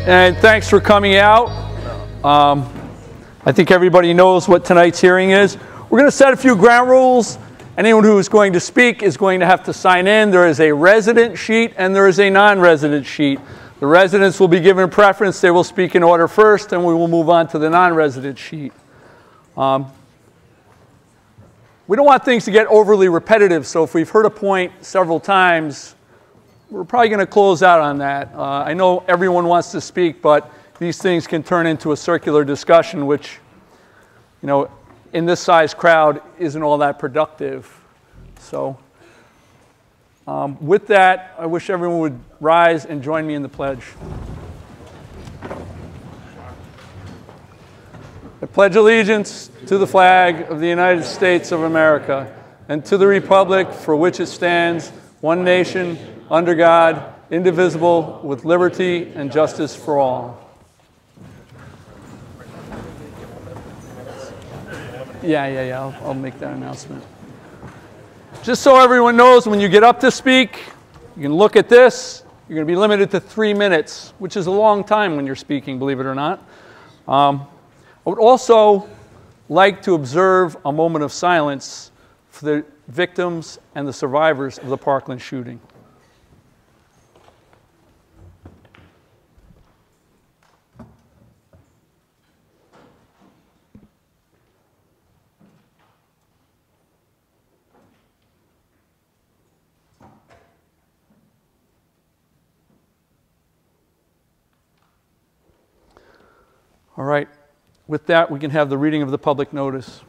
And thanks for coming out. I think everybody knows what tonight's hearing is. We're going to set a few ground rules. Anyone who is going to speak is going to have to sign in. There is a resident sheet and there is a non-resident sheet. The residents will be given preference. They will speak in order first, and we will move on to the non-resident sheet. We don't want things to get overly repetitive, so if we've heard a point several times, we're probably going to close out on that. I know everyone wants to speak, but these things can turn into a circular discussion, which, you know, in this size crowd isn't all that productive. So with that, I wish everyone would rise and join me in the pledge. I pledge allegiance to the flag of the United States of America and to the republic for which it stands, one nation, under God, indivisible, with liberty and justice for all. Yeah, I'll make that announcement. Just so everyone knows, when you get up to speak, you can look at this. You're going to be limited to 3 minutes, which is a long time when you're speaking, believe it or not. I would also like to observe a moment of silence for the victims and the survivors of the Parkland shooting. All right. With that, we can have the reading of the public notice.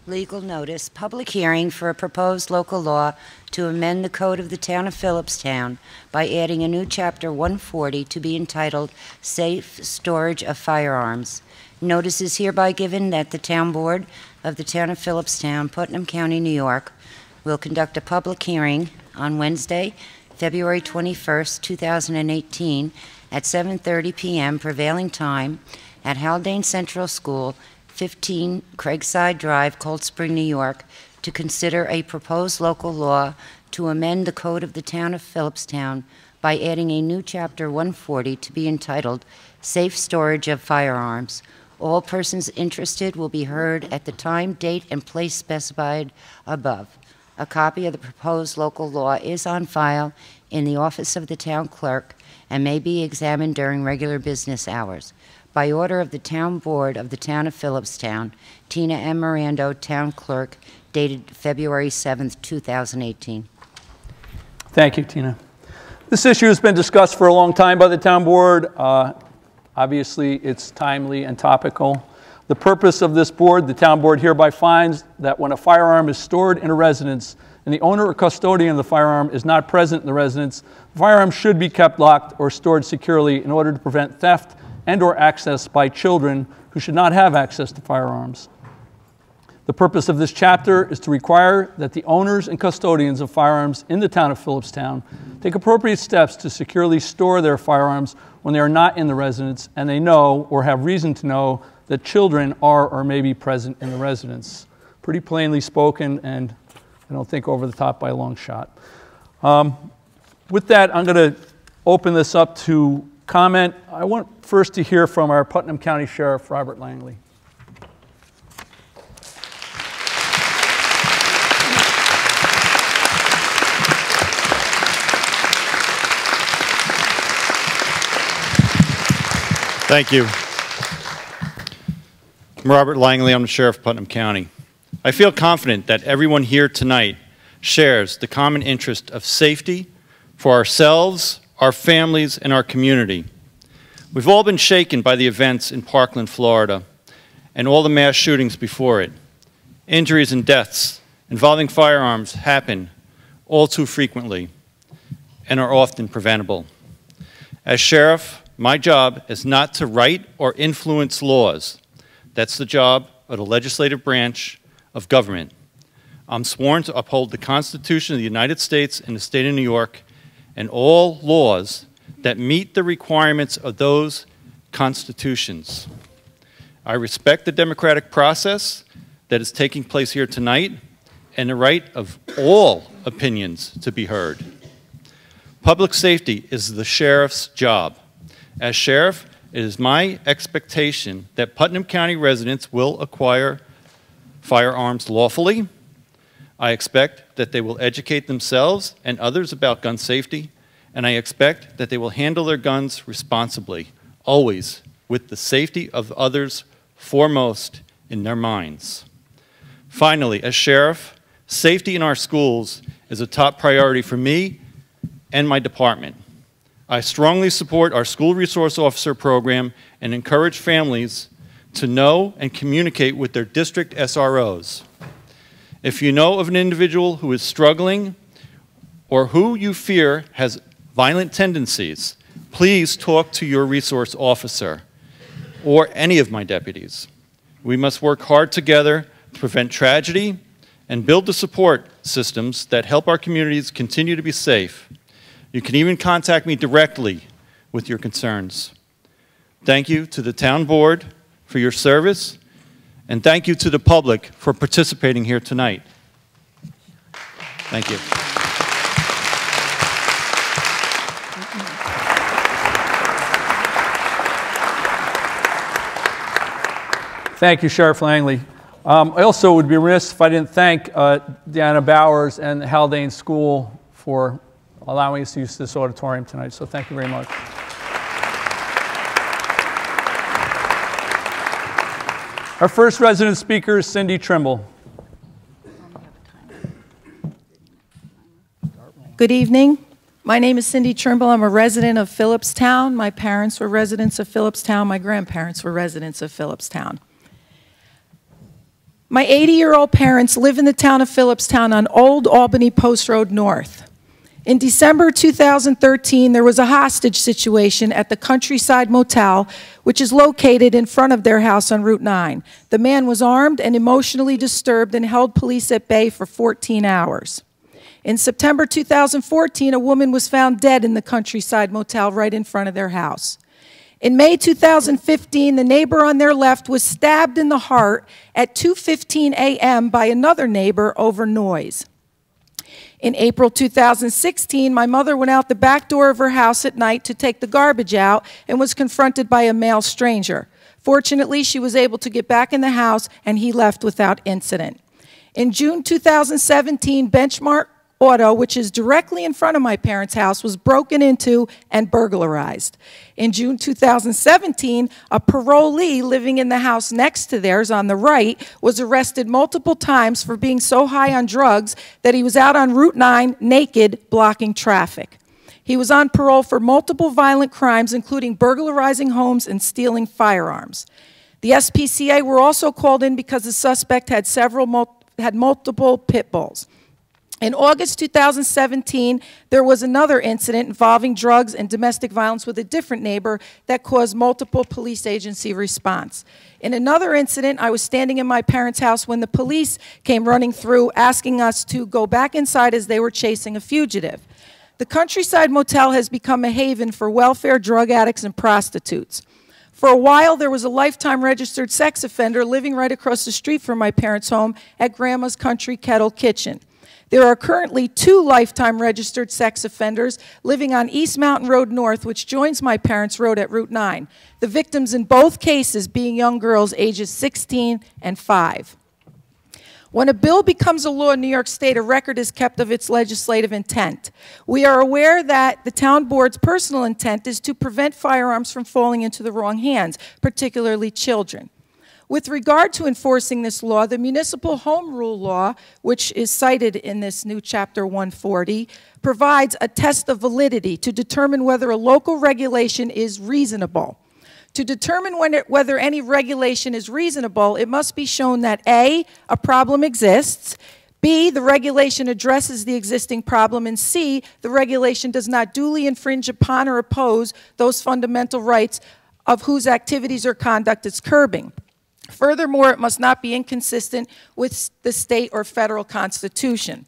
Legal notice, public hearing for a proposed local law to amend the code of the town of Philipstown by adding a new chapter 140 to be entitled Safe Storage of Firearms. Notice is hereby given that the town board of the town of Philipstown, Putnam County, New York, will conduct a public hearing on Wednesday, February 21st, 2018, at 7:30 p.m. prevailing time at Haldane Central School, 15 Craigside Drive, Cold Spring, New York, to consider a proposed local law to amend the code of the town of Philipstown by adding a new chapter 140 to be entitled Safe Storage of Firearms. All persons interested will be heard at the time, date, and place specified above. A copy of the proposed local law is on file in the office of the town clerk and may be examined during regular business hours. By order of the town board of the town of Philipstown, Tina M. Mirando, town clerk, dated February 7th, 2018. Thank you, Tina. This issue has been discussed for a long time by the town board. Obviously, it's timely and topical. The purpose of this board, the town board hereby finds that when a firearm is stored in a residence and the owner or custodian of the firearm is not present in the residence, the firearm should be kept locked or stored securely in order to prevent theft and or access by children who should not have access to firearms. The purpose of this chapter is to require that the owners and custodians of firearms in the town of Philipstown take appropriate steps to securely store their firearms when they are not in the residence and they know or have reason to know that children are or may be present in the residence. Pretty plainly spoken, and I don't think over the top by a long shot. With that, I'm going to open this up to comment. I want first to hear from our Putnam County Sheriff, Robert Langley. Thank you. I'm Robert Langley. I'm the Sheriff of Putnam County. I feel confident that everyone here tonight shares the common interest of safety for ourselves, our families, and our community. We've all been shaken by the events in Parkland, Florida, and all the mass shootings before it. Injuries and deaths involving firearms happen all too frequently and are often preventable. As sheriff, my job is not to write or influence laws. That's the job of the legislative branch of government. I'm sworn to uphold the Constitution of the United States and the state of New York and all laws that meet the requirements of those constitutions. I respect the democratic process that is taking place here tonight and the right of all opinions to be heard. Public safety is the sheriff's job. As sheriff, it is my expectation that Putnam County residents will acquire firearms lawfully. I expect that they will educate themselves and others about gun safety, and I expect that they will handle their guns responsibly, always with the safety of others foremost in their minds. Finally, as sheriff, safety in our schools is a top priority for me and my department. I strongly support our school resource officer program and encourage families to know and communicate with their district SROs. If you know of an individual who is struggling or who you fear has violent tendencies, please talk to your resource officer or any of my deputies. We must work hard together to prevent tragedy and build the support systems that help our communities continue to be safe. You can even contact me directly with your concerns. Thank you to the town board for your service, and thank you to the public for participating here tonight. Thank you. Thank you, Sheriff Langley. I also would be remiss if I didn't thank Deanna Bowers and the Haldane School for allowing us to use this auditorium tonight, so thank you very much. Our first resident speaker is Cindy Trimble. Good evening. My name is Cindy Trimble. I'm a resident of Philipstown. My parents were residents of Philipstown. My grandparents were residents of Philipstown. My 80-year-old parents live in the town of Philipstown on Old Albany Post Road North. In December 2013, there was a hostage situation at the Countryside Motel, which is located in front of their house on Route 9. The man was armed and emotionally disturbed and held police at bay for 14 hours. In September 2014, a woman was found dead in the Countryside Motel right in front of their house. In May 2015, the neighbor on their left was stabbed in the heart at 2:15 a.m. by another neighbor over noise. In April 2016, my mother went out the back door of her house at night to take the garbage out and was confronted by a male stranger. Fortunately, she was able to get back in the house and he left without incident. In June 2017, Benchmark Auto, which is directly in front of my parents' house, was broken into and burglarized. In June 2017, a parolee living in the house next to theirs on the right was arrested multiple times for being so high on drugs that he was out on Route 9 naked, blocking traffic. He was on parole for multiple violent crimes, including burglarizing homes and stealing firearms. The SPCA were also called in because the suspect had multiple pit bulls. In August 2017, there was another incident involving drugs and domestic violence with a different neighbor that caused multiple police agency response. In another incident, I was standing in my parents' house when the police came running through asking us to go back inside as they were chasing a fugitive. The Countryside Motel has become a haven for welfare, drug addicts, and prostitutes. For a while, there was a lifetime registered sex offender living right across the street from my parents' home at Grandma's Country Kettle Kitchen. There are currently 2 lifetime registered sex offenders living on East Mountain Road North, which joins my parents' road at Route 9. The victims in both cases being young girls ages 16 and 5. When a bill becomes a law in New York State, a record is kept of its legislative intent. We are aware that the town board's personal intent is to prevent firearms from falling into the wrong hands, particularly children. With regard to enforcing this law, the municipal home rule law, which is cited in this new Chapter 140, provides a test of validity to determine whether a local regulation is reasonable. To determine whether any regulation is reasonable, it must be shown that A, a problem exists, B, the regulation addresses the existing problem, and C, the regulation does not duly infringe upon or oppose those fundamental rights of whose activities or conduct it's curbing. Furthermore, it must not be inconsistent with the state or federal constitution.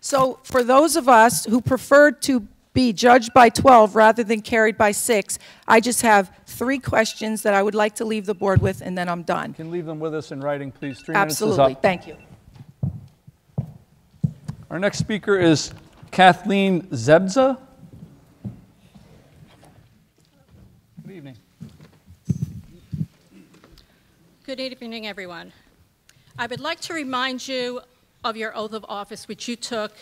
So for those of us who prefer to be judged by 12 rather than carried by 6, I just have 3 questions that I would like to leave the board with, and then I'm done. You can leave them with us in writing, please. 3 Absolutely. minutes is up. Thank you. Our next speaker is Kathleen Zebza. Good evening, everyone. I would like to remind you of your oath of office, which you took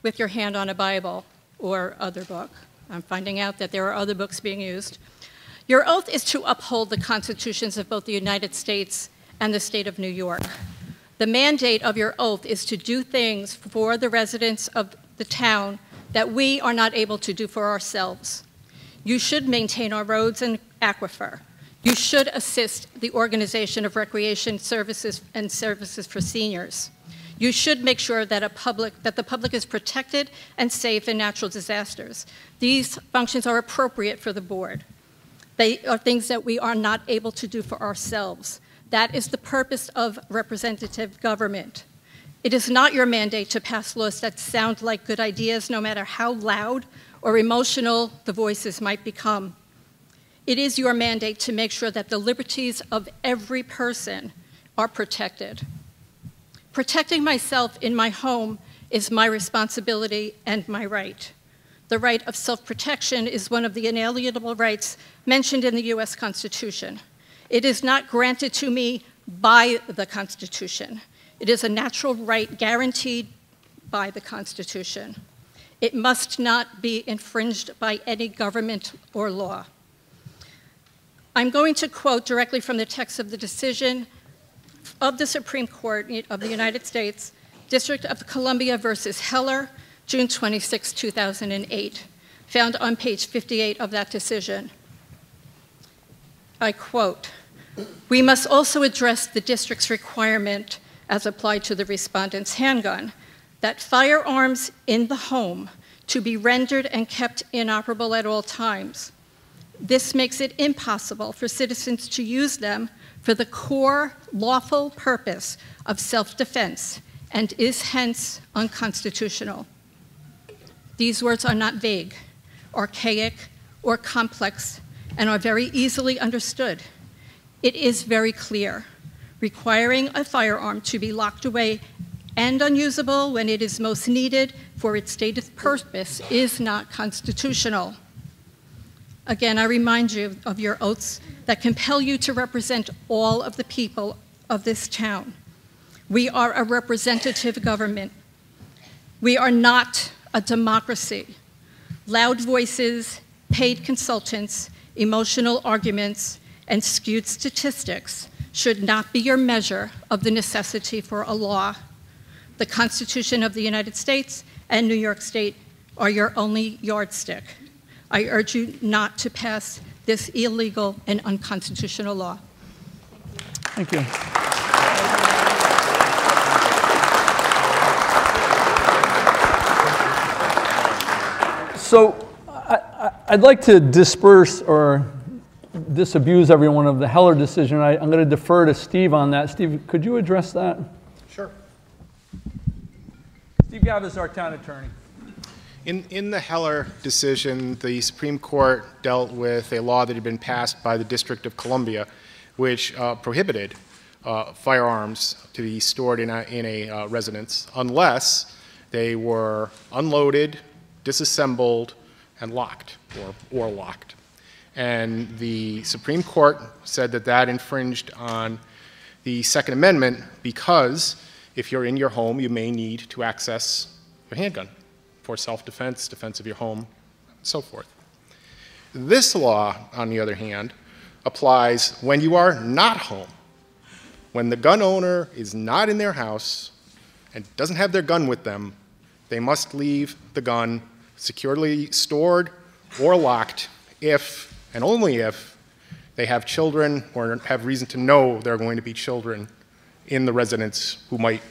with your hand on a Bible or other book. I'm finding out that there are other books being used. Your oath is to uphold the constitutions of both the United States and the state of New York. The mandate of your oath is to do things for the residents of the town that we are not able to do for ourselves. You should maintain our roads and aquifer. You should assist the organization of recreation services and services for seniors. You should make sure that the public is protected and safe in natural disasters. These functions are appropriate for the board. They are things that we are not able to do for ourselves. That is the purpose of representative government. It is not your mandate to pass laws that sound like good ideas, no matter how loud or emotional the voices might become. It is your mandate to make sure that the liberties of every person are protected. Protecting myself in my home is my responsibility and my right. The right of self-protection is one of the inalienable rights mentioned in the U.S. Constitution. It is not granted to me by the Constitution. It is a natural right guaranteed by the Constitution. It must not be infringed by any government or law. I'm going to quote directly from the text of the decision of the Supreme Court of the United States, District of Columbia versus Heller, June 26, 2008, found on page 58 of that decision. I quote, "We must also address the district's requirement, as applied to the respondent's handgun, that firearms in the home to be rendered and kept inoperable at all times. This makes it impossible for citizens to use them for the core lawful purpose of self-defense and is hence unconstitutional." These words are not vague, archaic, or complex, and are very easily understood. It is very clear. Requiring a firearm to be locked away and unusable when it is most needed for its stated purpose is not constitutional. Again, I remind you of your oaths that compel you to represent all of the people of this town. We are a representative government. We are not a democracy. Loud voices, paid consultants, emotional arguments, and skewed statistics should not be your measure of the necessity for a law. The Constitution of the United States and New York State are your only yardstick. I urge you not to pass this illegal and unconstitutional law. Thank you. So I'd like to disperse or disabuse everyone of the Heller decision. I'm going to defer to Steve on that. Steve, could you address that? Sure. Steve Gabb is our town attorney. In the Heller decision, the Supreme Court dealt with a law that had been passed by the District of Columbia, which prohibited firearms to be stored in a residence unless they were unloaded, disassembled, and locked, or locked. And the Supreme Court said that that infringed on the Second Amendment because if you're in your home, you may need to access your handgun for self-defense, defense of your home, and so forth. This law, on the other hand, applies when you are not home. When the gun owner is not in their house and doesn't have their gun with them, they must leave the gun securely stored or locked if, and only if, they have children or have reason to know there are going to be children in the residence who might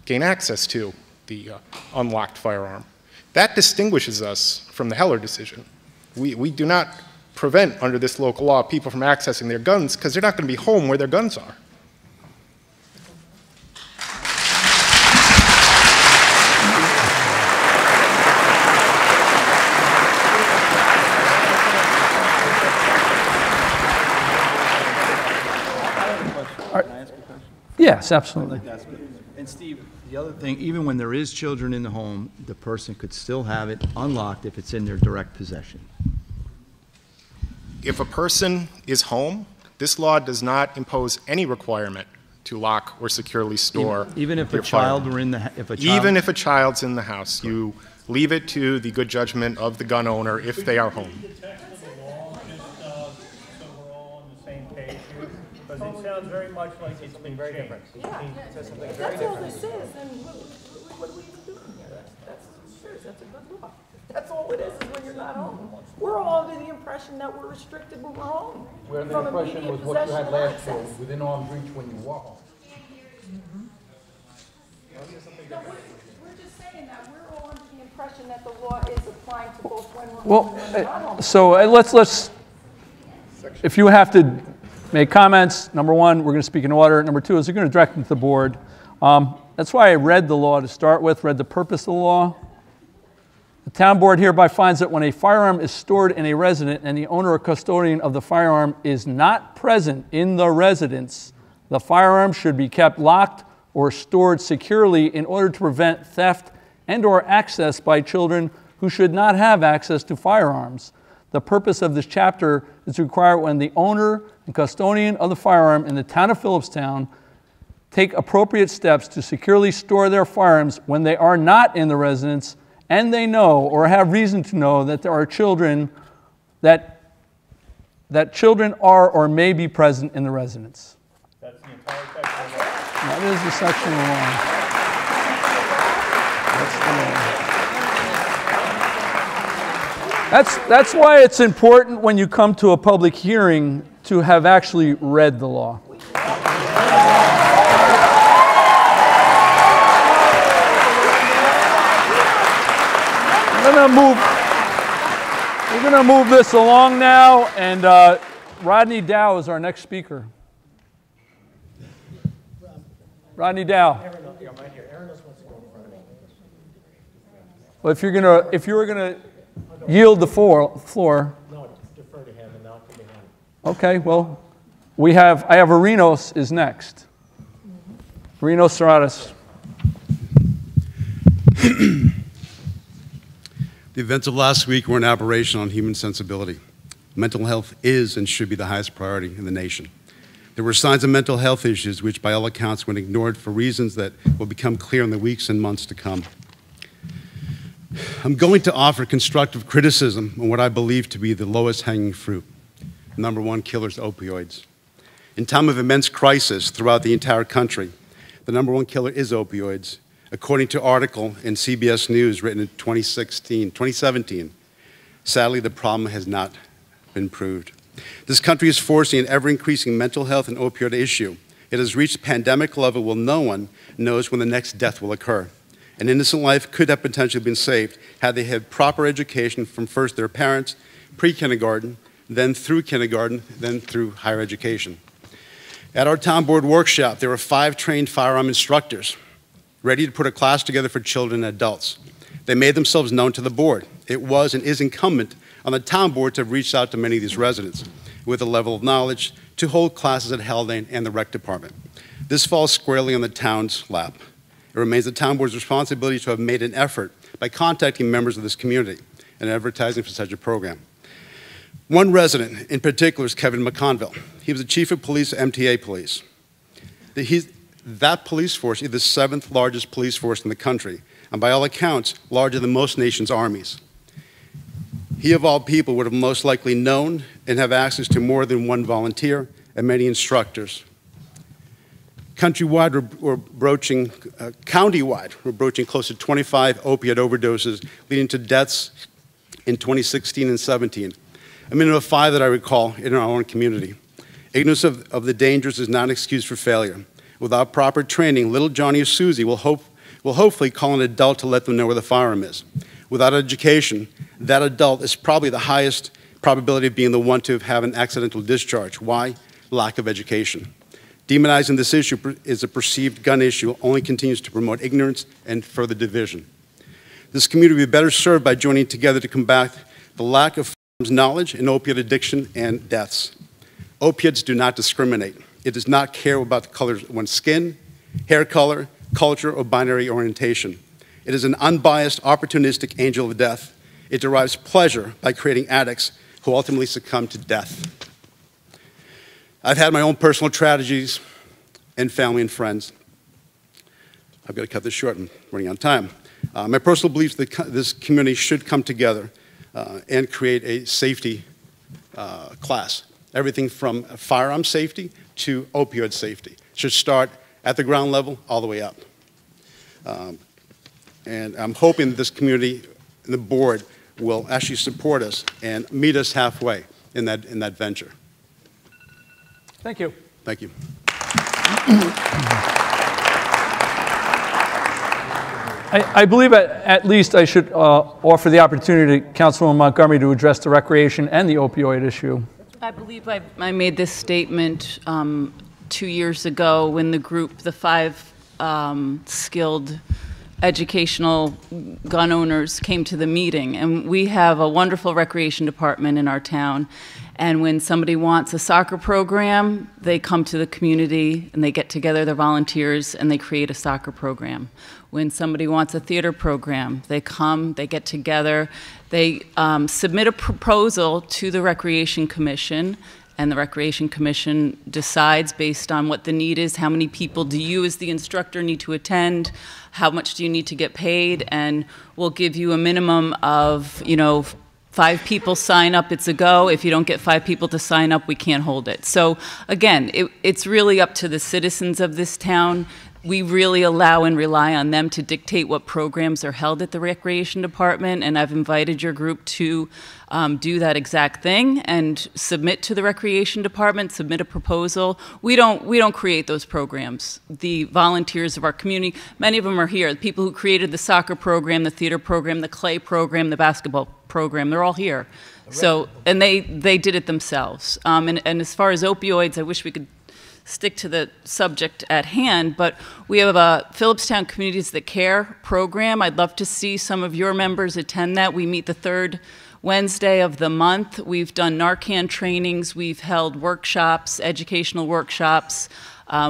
gain access to the unlocked firearm. That distinguishes us from the Heller decision. We do not prevent, under this local law, people from accessing their guns because they're not going to be home where their guns are. Yes, absolutely. And Steve, the other thing, even when there is children in the home, the person could still have it unlocked if it's in their direct possession. If a person is home, This law does not impose any requirement to lock or securely store Even if a your child firearm. were in the, Even if a child's in the house, you leave it to the good judgment of the gun owner if they are home. Because it sounds very much like it's been very different. That's all this is, then what are we even doing here? That's a good law. That's all it is when you're not home. We're all under the impression that we're restricted when we're home. Where the impression was what you had last year, within arm's reach when you walk. No, we're just saying that we're all under the impression that the law is applying to both when we're home Well, and when we're not home. so let's, if you have to make comments, number one, we're going to speak in order. Number two is you're going to direct them to the board. That's why I read the law to start with, read the purpose of the law. The town board hereby finds that when a firearm is stored in a residence and the owner or custodian of the firearm is not present in the residence, the firearm should be kept locked or stored securely in order to prevent theft and or access by children who should not have access to firearms. The purpose of this chapter is to require when the owner and custodian of the firearm in the town of Philipstown take appropriate steps to securely store their firearms when they are not in the residence and they know or have reason to know that there are children that children are or may be present in the residence. That's the entire section of the law. That is the section of the law. That's the law. That's why it's important when you come to a public hearing to have actually read the law. We're going to move this along now, and Rodney Dow is our next speaker. Rodney Dow. Well, if you were gonna yield the floor. No, defer to him and not to him. Okay, well, I have Arinos is next. Arinos Serratus. The events of last week were an aberration on human sensibility. Mental health is and should be the highest priority in the nation. There were signs of mental health issues which, by all accounts, went ignored for reasons that will become clear in the weeks and months to come. I'm going to offer constructive criticism on what I believe to be the lowest hanging fruit. Number one killer is opioids. In time of immense crisis throughout the entire country, the number one killer is opioids. According to an article in CBS News written in 2017, sadly, the problem has not been proved. This country is forcing an ever-increasing mental health and opioid issue. It has reached pandemic level where no one knows when the next death will occur. An innocent life could have potentially been saved had they had proper education from first their parents, pre-kindergarten, then through kindergarten, then through higher education. At our town board workshop, there were 5 trained firearm instructors ready to put a class together for children and adults. They made themselves known to the board. It was and is incumbent on the town board to have reached out to many of these residents with a level of knowledge to hold classes at Haldane and the rec department. This falls squarely on the town's lap. It remains the town board's responsibility to have made an effort by contacting members of this community and advertising for such a program. One resident in particular is Kevin McConville. He was the chief of police at MTA Police. That police force is the 7th largest police force in the country, and by all accounts, larger than most nations' armies. He, of all people, would have most likely known and have access to more than one volunteer and many instructors. Countywide, countywide, we're broaching close to 25 opiate overdoses, leading to deaths in 2016 and 17. A minimum of 5 that I recall in our own community. Ignorance of the dangers is not an excuse for failure. Without proper training, little Johnny or Susie will hopefully call an adult to let them know where the firearm is. Without education, that adult is probably the highest probability of being the one to have an accidental discharge. Why? Lack of education. Demonizing this issue is a perceived gun issue only continues to promote ignorance and further division. This community would be better served by joining together to combat the lack of firearms knowledge and opiate addiction and deaths. Opiates do not discriminate. It does not care about the color of one's skin, hair color, culture, or binary orientation. It is an unbiased, opportunistic angel of death. It derives pleasure by creating addicts who ultimately succumb to death. I've had my own personal tragedies and family and friends. I've got to cut this short. I'm running out of time. My personal belief is that this community should come together and create a safety class. Everything from firearm safety to opioid safety. It should start at the ground level all the way up. And I'm hoping that this community and the board will actually support us and meet us halfway in that venture. Thank you. Thank you. I believe at least I should offer the opportunity to Councilwoman Montgomery to address the recreation and the opioid issue. I believe I made this statement 2 years ago when the group, the 5 skilled educational gun owners came to the meeting. And we have a wonderful recreation department in our town. And when somebody wants a soccer program, they come to the community and they get together, they're volunteers, and they create a soccer program. When somebody wants a theater program, they come, they get together, they submit a proposal to the Recreation Commission, and the Recreation Commission decides based on what the need is, how many people do you as the instructor need to attend, how much do you need to get paid, and we'll give you a minimum of, 5 people sign up, it's a go. If you don't get 5 people to sign up, we can't hold it. So again, it's really up to the citizens of this town. We really allow and rely on them to dictate what programs are held at the Recreation Department, and I've invited your group to do that exact thing and submit to the Recreation Department, submit a proposal. We don't create those programs. The volunteers of our community, many of them are here. The people who created the soccer program, the theater program, the clay program, the basketball program, they're all here. So, and they did it themselves. And as far as opioids, I wish we could stick to the subject at hand, but we have a Philipstown Communities That Care program. I'd love to see some of your members attend that. We meet the 3rd Wednesday of the month. We've done Narcan trainings. We've held workshops, educational workshops.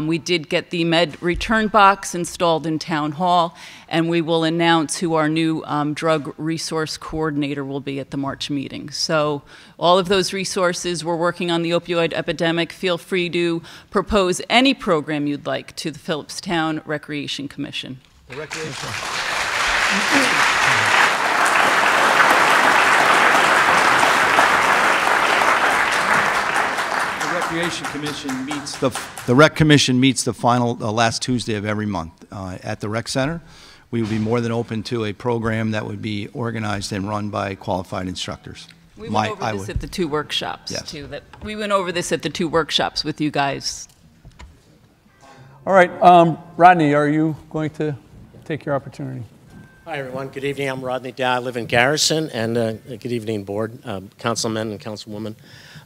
We did get the med return box installed in Town Hall, and we will announce who our new drug resource coordinator will be at the March meeting. So all of those resources, we're working on the opioid epidemic. Feel free to propose any program you'd like to the Philipstown Recreation Commission. The Recreation. Recreation Commission meets the Rec Commission meets the final last Tuesday of every month at the Rec Center. We would be more than open to a program that would be organized and run by qualified instructors. We went over this at the 2 workshops too. We went over this at the 2 workshops with you guys. All right, Rodney, are you going to take your opportunity? Hi, everyone. Good evening. I'm Rodney Dow. I live in Garrison, and good evening, board, councilmen and councilwomen.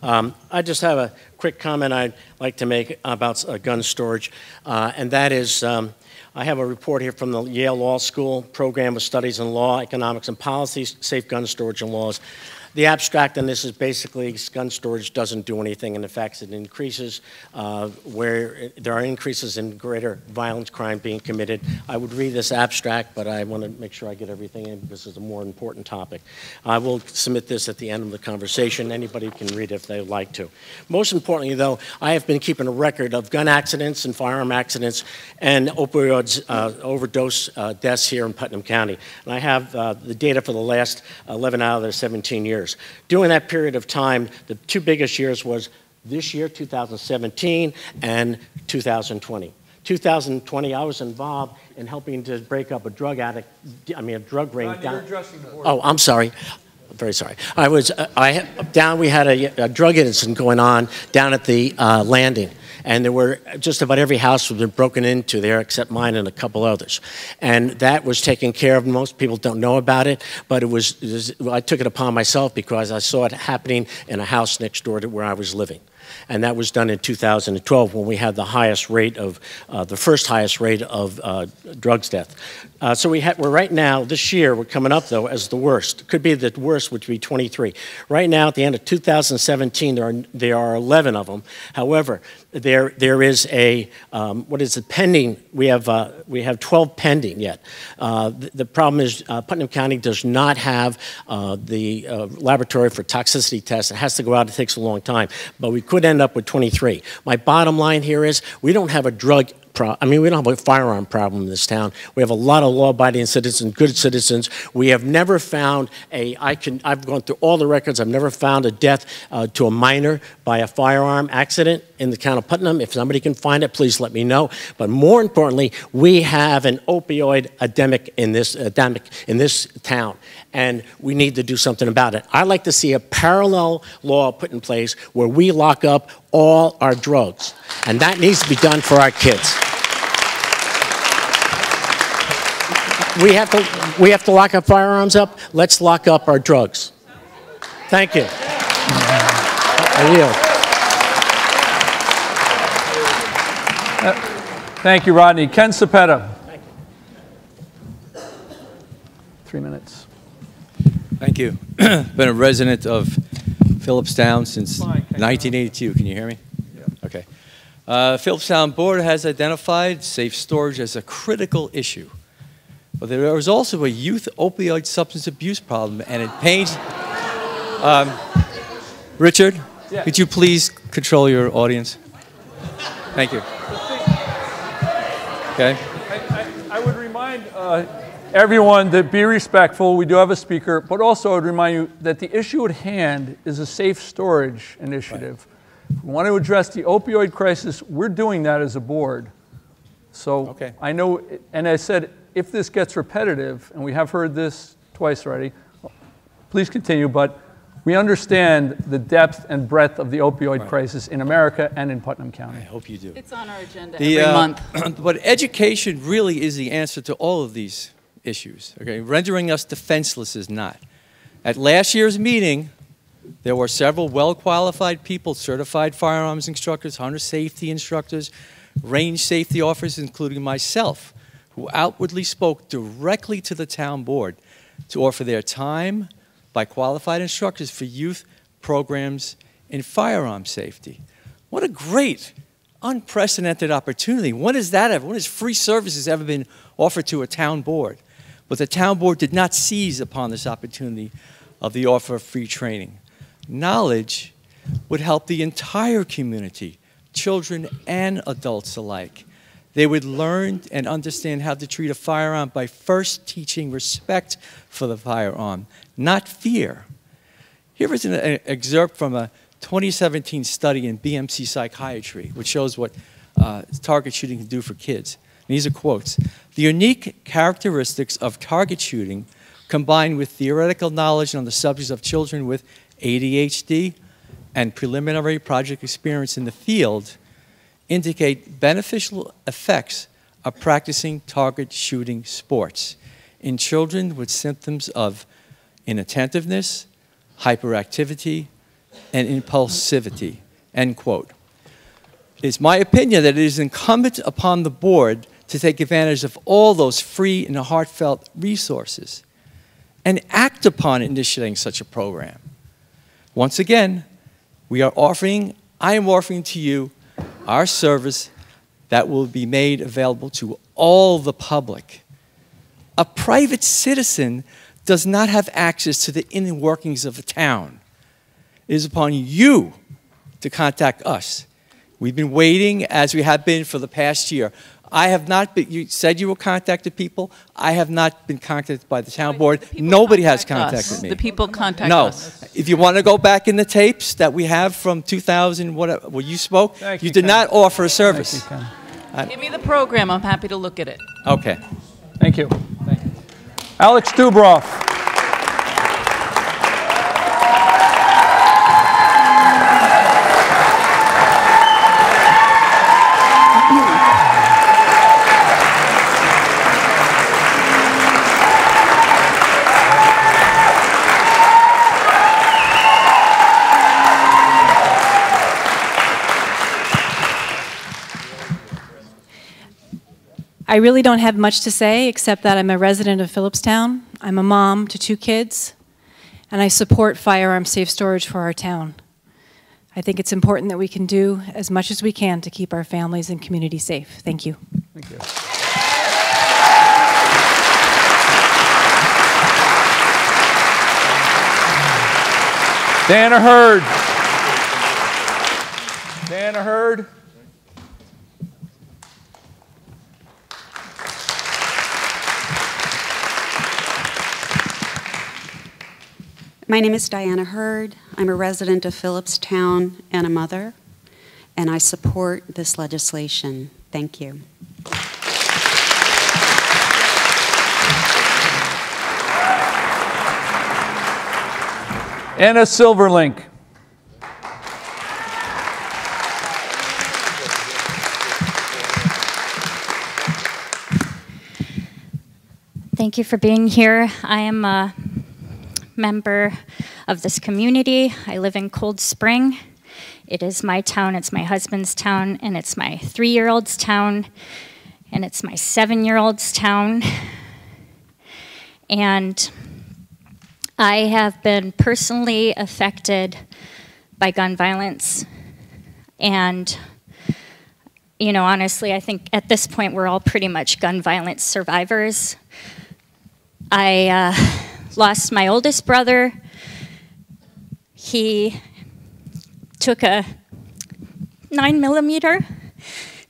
I just have a quick comment I'd like to make about gun storage, and that is I have a report here from the Yale Law School Program of Studies in Law, Economics, and Policies, Safe Gun Storage and Laws. The abstract on this is basically gun storage doesn't do anything, and in fact it increases where there are increases in greater violent crime being committed. I would read this abstract, but I want to make sure I get everything in because it's a more important topic. I will submit this at the end of the conversation. Anybody can read it if they would like to. Most importantly, though, I have been keeping a record of gun accidents and firearm accidents and opioids overdose deaths here in Putnam County. And I have the data for the last 11 out of the 17 years. During that period of time, the 2 biggest years was this year, 2017, and 2020. 2020, I was involved in helping to break up a drug ring down. Oh, I'm sorry. I'm very sorry. We had a drug incident going on down at the landing. And there were just about every house was been broken into there except mine and a couple others. And that was taken care of. Most people don't know about it, but I took it upon myself because I saw it happening in a house next door to where I was living. And that was done in 2012 when we had the highest rate of, the first highest rate of drugs death. So we're right now, this year, we're coming up though as the worst. Could be the worst, which would be 23. Right now, at the end of 2017, there are 11 of them. However, there is a, what is it, pending, we have 12 pending yet. The problem is Putnam County does not have the laboratory for toxicity tests. It has to go out, it takes a long time. But we could could end up with 23. My bottom line here is we don't have a we don't have a firearm problem in this town. We have a lot of law-abiding citizens, good citizens. We have never found I've gone through all the records. I've never found a death to a minor by a firearm accident in the town of Putnam. If somebody can find it, please let me know. But more importantly, we have an opioid epidemic in this town, and we need to do something about it. I'd like to see a parallel law put in place where we lock up all our drugs, and that needs to be done for our kids. We have to lock our firearms up. Let's lock up our drugs. Thank you. I yield. Thank you, Rodney. Ken Cepeda. Thank you. 3 minutes. Thank you. Been a resident of Philipstown since 1982. Can you hear me? Yeah. Okay. Philipstown Board has identified safe storage as a critical issue. But there is also a youth opioid substance abuse problem, and it pains... Richard, yeah. Could you please control your audience? Thank you. Okay. I would remind everyone to be respectful. We do have a speaker, but also I would remind you that the issue at hand is a safe storage initiative. Right. If we want to address the opioid crisis, we're doing that as a board. So okay. I know, and I said, if this gets repetitive, and we have heard this twice already, please continue, but we understand the depth and breadth of the opioid crisis in America and in Putnam County. I hope you do. It's on our agenda every month. But education really is the answer to all of these issues. Okay? Rendering us defenseless is not. At last year's meeting, there were several well-qualified people, certified firearms instructors, hunter safety instructors, range safety officers, including myself, who outwardly spoke directly to the town board to offer their time by qualified instructors for youth programs in firearm safety. What a great, unprecedented opportunity. When has that ever, when has free services ever been offered to a town board? But the town board did not seize upon this opportunity of the offer of free training. Knowledge would help the entire community, children and adults alike. They would learn and understand how to treat a firearm by first teaching respect for the firearm, not fear. Here is an excerpt from a 2017 study in BMC Psychiatry, which shows what target shooting can do for kids. And these are quotes. The unique characteristics of target shooting, combined with theoretical knowledge on the subjects of children with ADHD and preliminary project experience in the field, indicate beneficial effects of practicing target shooting sports in children with symptoms of inattentiveness, hyperactivity, and impulsivity, end quote. It's my opinion that it is incumbent upon the board to take advantage of all those free and heartfelt resources and act upon initiating such a program. Once again, I am offering to you our service that will be made available to all the public. A private citizen does not have access to the inner workings of a town. It is upon you to contact us. We've been waiting, as we have been for the past year. I have not been, you said you will contact people. I have not been contacted by the town board. Nobody has contacted me. The people contact us. No. If you want to go back in the tapes that we have from 2000, whatever, where you spoke, you did not offer a service. Give me the program. I'm happy to look at it. Okay. Thank you. Thank you. Alex Dubroff. I really don't have much to say except that I'm a resident of Philipstown. I'm a mom to 2 kids, and I support firearm safe storage for our town. I think it's important that we can do as much as we can to keep our families and community safe. Thank you. Thank you. Dana Hurd. My name is Diana Hurd. I'm a resident of Philipstown and a mother, and I support this legislation. Thank you. Anna Silverlink. Thank you for being here. I am a member of this community. I live in Cold Spring. It is my town, it's my husband's town, and it's my 3-year-old's town, and it's my 7-year-old's town. And I have been personally affected by gun violence. And, you know, honestly, I think at this point we're all pretty much gun violence survivors. I lost my oldest brother. He took a 9mm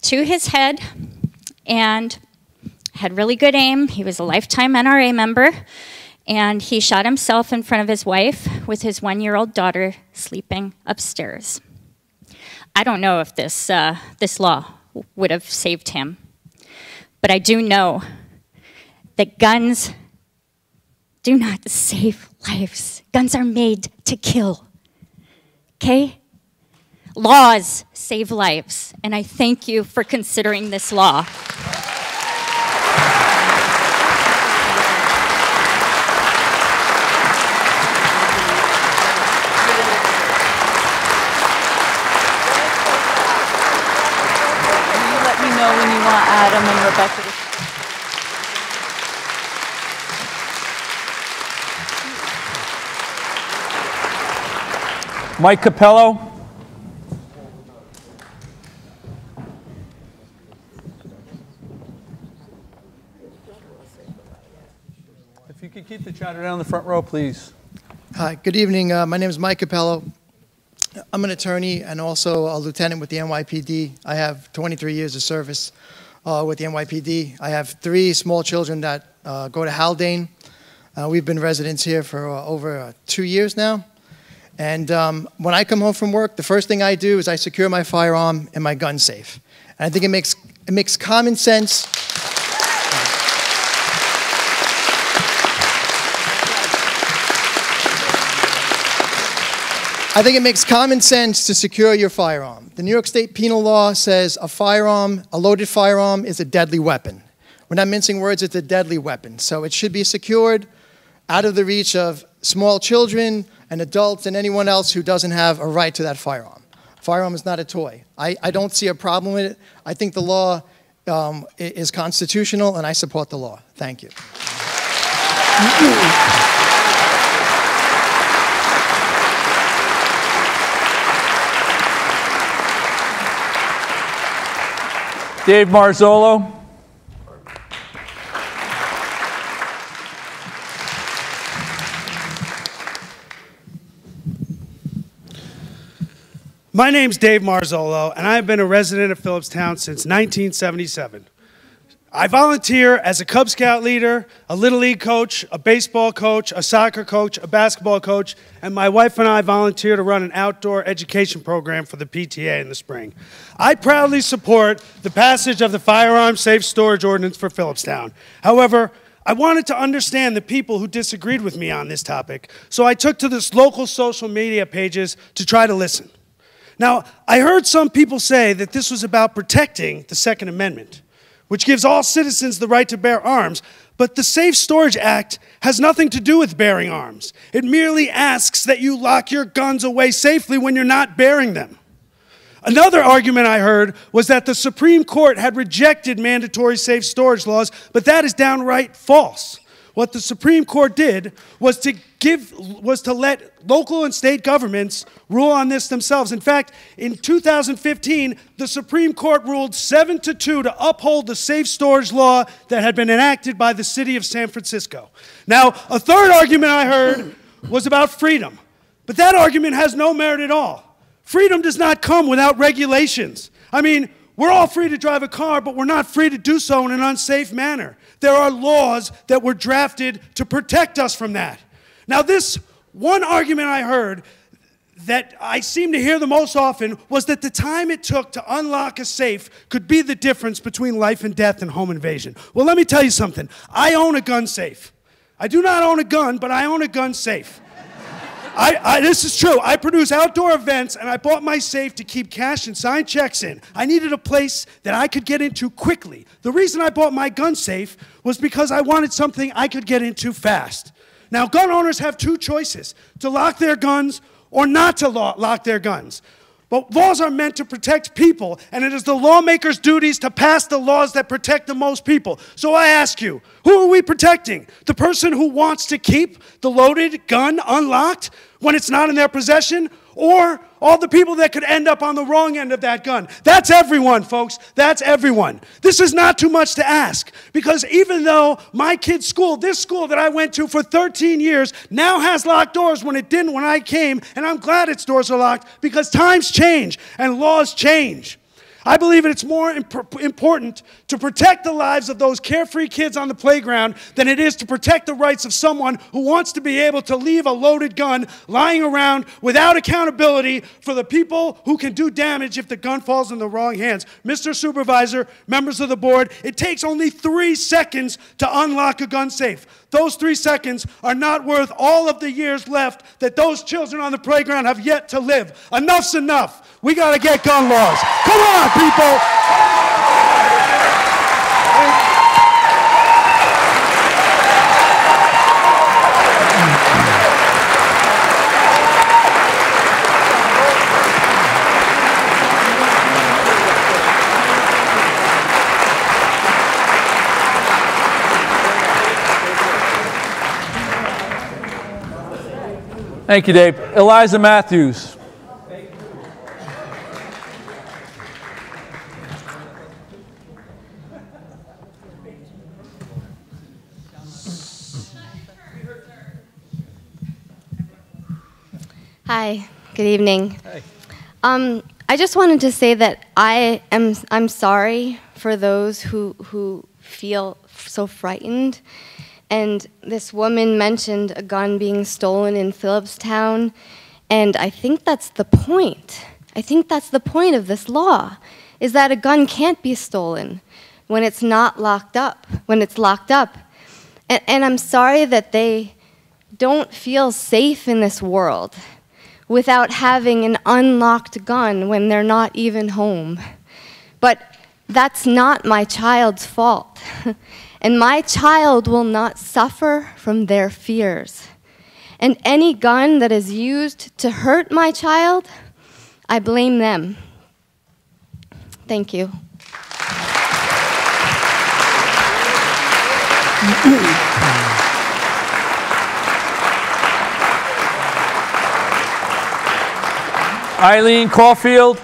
to his head and had really good aim. He was a lifetime NRA member, and he shot himself in front of his wife with his 1-year-old daughter sleeping upstairs. I don't know if this law would have saved him, but I do know that guns do not save lives. Guns are made to kill, okay? Laws save lives, and I thank you for considering this law. Let me know when you want Adam and Rebecca to... Mike Capello. If you could keep the chatter down the front row, please. Hi, good evening. My name is Mike Capello. I'm an attorney and also a lieutenant with the NYPD. I have 23 years of service with the NYPD. I have 3 small children that go to Haldane. We've been residents here for over 2 years now. And when I come home from work, the first thing I do is I secure my firearm in my gun safe. And I think it makes common sense. I think it makes common sense to secure your firearm. The New York State penal law says a firearm, a loaded firearm, is a deadly weapon. We're not mincing words, it's a deadly weapon. So it should be secured out of the reach of small children and adults and anyone else who doesn't have a right to that firearm. Firearm is not a toy. I don't see a problem with it. I think the law is constitutional, and I support the law. Thank you. Dave Marzolo. My name's Dave Marzolo, and I've been a resident of Philipstown since 1977. I volunteer as a Cub Scout leader, a Little League coach, a baseball coach, a soccer coach, a basketball coach, and my wife and I volunteer to run an outdoor education program for the PTA in the spring. I proudly support the passage of the Firearms Safe Storage Ordinance for Philipstown. However, I wanted to understand the people who disagreed with me on this topic, so I took to the local social media pages to try to listen. Now, I heard some people say that this was about protecting the Second Amendment, which gives all citizens the right to bear arms, but the Safe Storage Act has nothing to do with bearing arms. It merely asks that you lock your guns away safely when you're not bearing them. Another argument I heard was that the Supreme Court had rejected mandatory safe storage laws, but that is downright false. What the Supreme Court did was to let local and state governments rule on this themselves. In fact, in 2015, the Supreme Court ruled 7-2 to uphold the safe storage law that had been enacted by the city of San Francisco. Now, a third argument I heard was about freedom, but that argument has no merit at all. Freedom does not come without regulations. I mean, we're all free to drive a car, but we're not free to do so in an unsafe manner. There are laws that were drafted to protect us from that. Now, this one argument I heard that I seem to hear the most often was that the time it took to unlock a safe could be the difference between life and death and home invasion. Well, let me tell you something. I own a gun safe. I do not own a gun, but I own a gun safe. This is true. I produce outdoor events, and I bought my safe to keep cash and signed checks in. I needed a place that I could get into quickly. The reason I bought my gun safe was because I wanted something I could get into fast. Now, gun owners have two choices: to lock their guns or not to lock their guns. But laws are meant to protect people, and it is the lawmakers' duties to pass the laws that protect the most people. So I ask you, who are we protecting? The person who wants to keep the loaded gun unlocked when it's not in their possession? Or all the people that could end up on the wrong end of that gun? That's everyone, folks. That's everyone. This is not too much to ask, because even though my kid's school, this school that I went to for 13 years, now has locked doors when it didn't when I came, and I'm glad its doors are locked, because times change and laws change. I believe it's more important to protect the lives of those carefree kids on the playground than it is to protect the rights of someone who wants to be able to leave a loaded gun lying around without accountability for the people who can do damage if the gun falls in the wrong hands. Mr. Supervisor, members of the board, it takes only 3 seconds to unlock a gun safe. Those 3 seconds are not worth all of the years left that those children on the playground have yet to live. Enough's enough. We got to get gun laws. Come on, people. Thank you, Dave. Eliza Matthews. Hi, good evening. Hey. I just wanted to say that I'm sorry for those who feel so frightened. And this woman mentioned a gun being stolen in Philipstown, and I think that's the point. I think that's the point of this law, is that a gun can't be stolen when it's not locked up, when it's locked up. And I'm sorry that they don't feel safe in this world without having an unlocked gun when they're not even home. But that's not my child's fault. And my child will not suffer from their fears. And any gun that is used to hurt my child, I blame them. Thank you. Eileen Caulfield.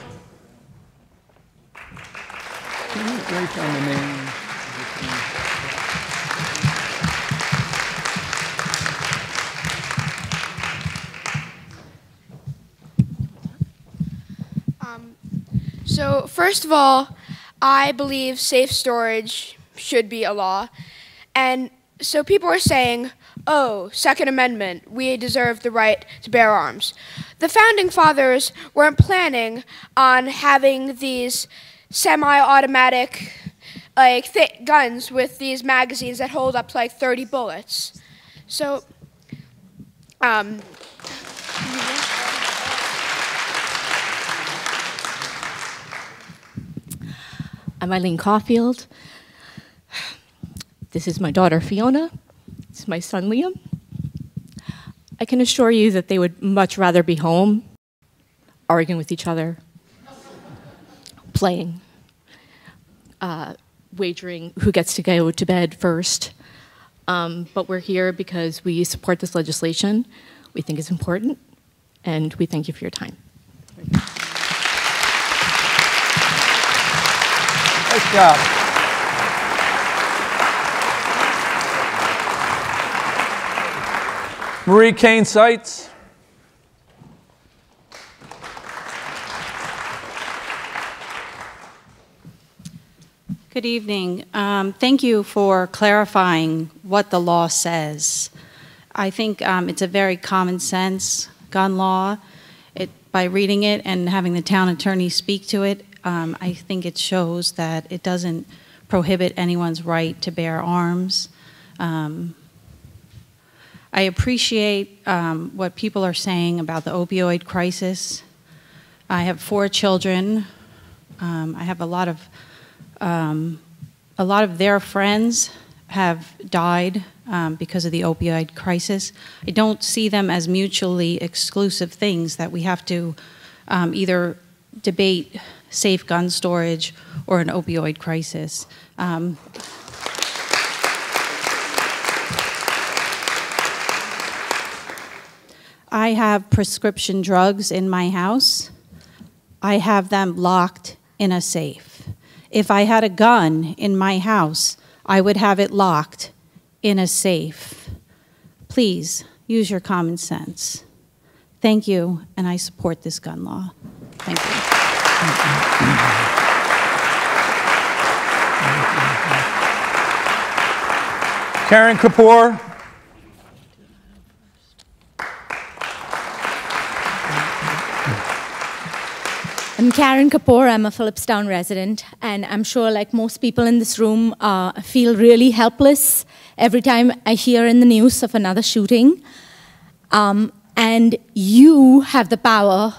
So first of all, I believe safe storage should be a law. And so people are saying, oh, Second Amendment, we deserve the right to bear arms. The Founding Fathers weren't planning on having these semi-automatic guns with these magazines that hold up to like 30 bullets. So, I'm Eileen Caulfield. This is my daughter, Fiona. This is my son, Liam. I can assure you that they would much rather be home, arguing with each other, playing, wagering who gets to go to bed first. But we're here because we support this legislation. We think it's important, and we thank you for your time. Nice job. Marie Kane Seitz. Good evening. Thank you for clarifying what the law says. I think it's a very common sense gun law. By reading it and having the town attorney speak to it, I think it shows that it doesn't prohibit anyone's right to bear arms. I appreciate what people are saying about the opioid crisis. I have 4 children. I have a lot of their friends have died because of the opioid crisis. I don't see them as mutually exclusive things that we have to either debate safe gun storage or an opioid crisis. I have prescription drugs in my house. I have them locked in a safe. If I had a gun in my house, I would have it locked in a safe. Please, use your common sense. Thank you, and I support this gun law. Thank you. Karen Kapoor. I'm Karen Kapoor. I'm a Philipstown resident, and I'm sure, like most people in this room, feel really helpless every time I hear in the news of another shooting. And you have the power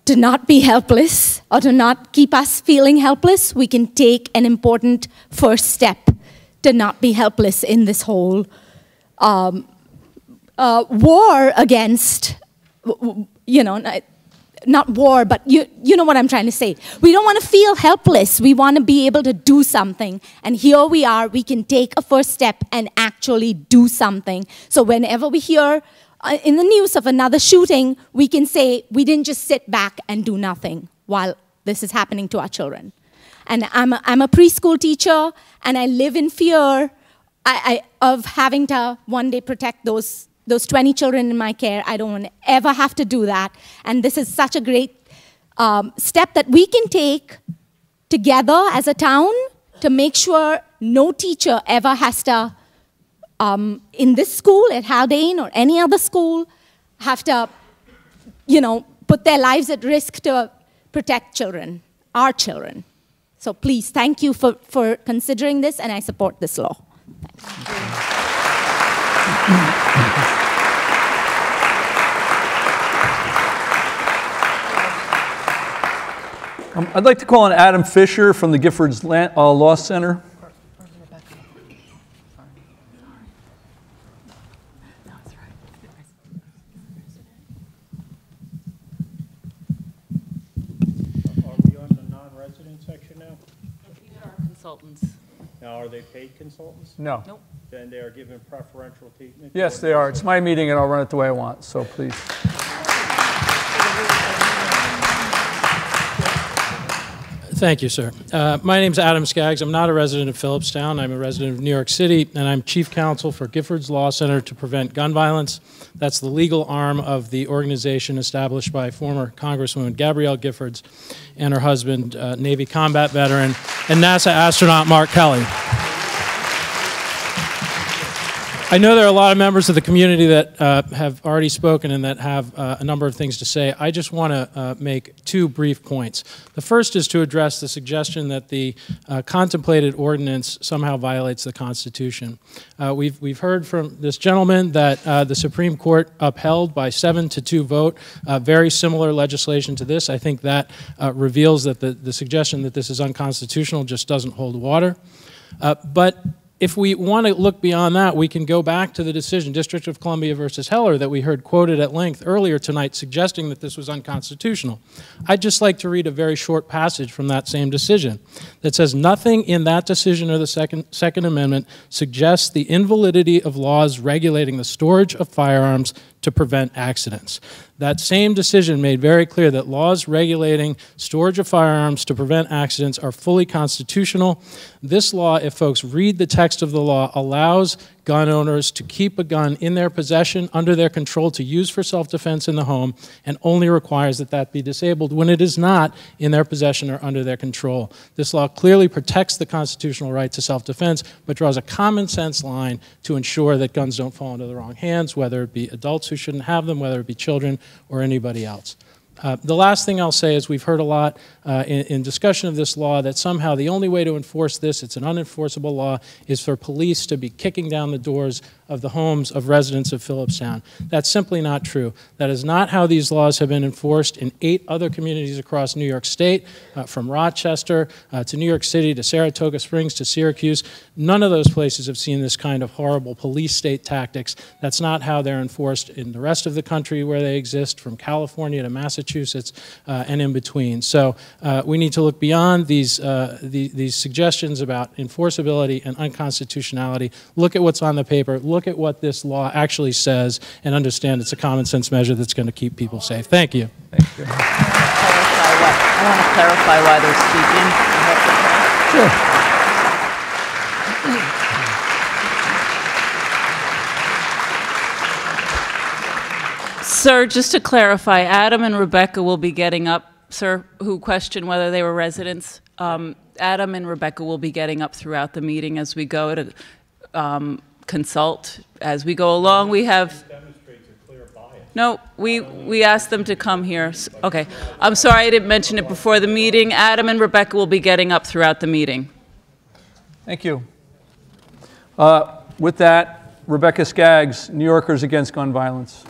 to not be helpless or to not keep us feeling helpless. We can take an important first step to not be helpless in this whole war against, not war, but you know what I'm trying to say. We don't want to feel helpless. We want to be able to do something. And here we are. We can take a first step and actually do something. So whenever we hear in the news of another shooting, we can say we didn't just sit back and do nothing while this is happening to our children. And I'm a preschool teacher, and I live in fear of having to one day protect those 20 children in my care. I don't want to ever have to do that. And this is such a great step that we can take together as a town to make sure no teacher ever has to, in this school, at Haldane or any other school, have to, put their lives at risk to protect children, our children. So please, thank you for considering this, and I support this law. I'd like to call on Adam Fisher from the Giffords Law Center. Are we on the non-resident section now? These are consultants. Now, are they paid consultants? No. Nope. Then they are given preferential treatment? Yes, they are. It's my meeting, and I'll run it the way I want, so please. Thank you, sir. My name's Adam Skaggs. I'm not a resident of Philipstown. I'm a resident of New York City, and I'm chief counsel for Giffords Law Center to Prevent Gun Violence. That's the legal arm of the organization established by former Congresswoman Gabrielle Giffords and her husband, Navy combat veteran, and NASA astronaut Mark Kelly. I know there are a lot of members of the community that have already spoken and that have a number of things to say. I just want to make 2 brief points. The first is to address the suggestion that the contemplated ordinance somehow violates the Constitution. We've heard from this gentleman that the Supreme Court upheld by 7-2 vote very similar legislation to this. I think that reveals that the suggestion that this is unconstitutional just doesn't hold water. But if we want to look beyond that, we can go back to the decision, District of Columbia versus Heller, that we heard quoted at length earlier tonight, suggesting that this was unconstitutional. I'd just like to read a very short passage from that same decision that says, nothing in that decision or the Second Amendment suggests the invalidity of laws regulating the storage of firearms to prevent accidents. That same decision made very clear that laws regulating storage of firearms to prevent accidents are fully constitutional. This law, if folks read the text text of the law allows gun owners to keep a gun in their possession, under their control, to use for self-defense in the home, and only requires that that be disabled when it is not in their possession or under their control. This law clearly protects the constitutional right to self-defense, but draws a common sense line to ensure that guns don't fall into the wrong hands, whether it be adults who shouldn't have them, whether it be children or anybody else. The last thing I'll say is we've heard a lot in discussion of this law that somehow the only way to enforce this, it's an unenforceable law, is for police to be kicking down the doors of the homes of residents of Philipstown. That's simply not true. That is not how these laws have been enforced in 8 other communities across New York State, from Rochester to New York City to Saratoga Springs to Syracuse. None of those places have seen this kind of horrible police state tactics. That's not how they're enforced in the rest of the country where they exist, from California to Massachusetts and in between. So we need to look beyond these suggestions about enforceability and unconstitutionality. Look at what's on the paper. Look at what this law actually says and understand it's a common sense measure that's going to keep people safe. Thank you. Thank you. I want to clarify why they're speaking. Sure. Sir, just to clarify, Adam and Rebecca will be getting up, sir, who questioned whether they were residents. Adam and Rebecca will be getting up throughout the meeting as we go to consult. As we go along, we have... No, we asked them to come here. Okay. I'm sorry I didn't mention it before the meeting. Adam and Rebecca will be getting up throughout the meeting. Thank you. With that, Rebecca Skaggs, New Yorkers Against Gun Violence.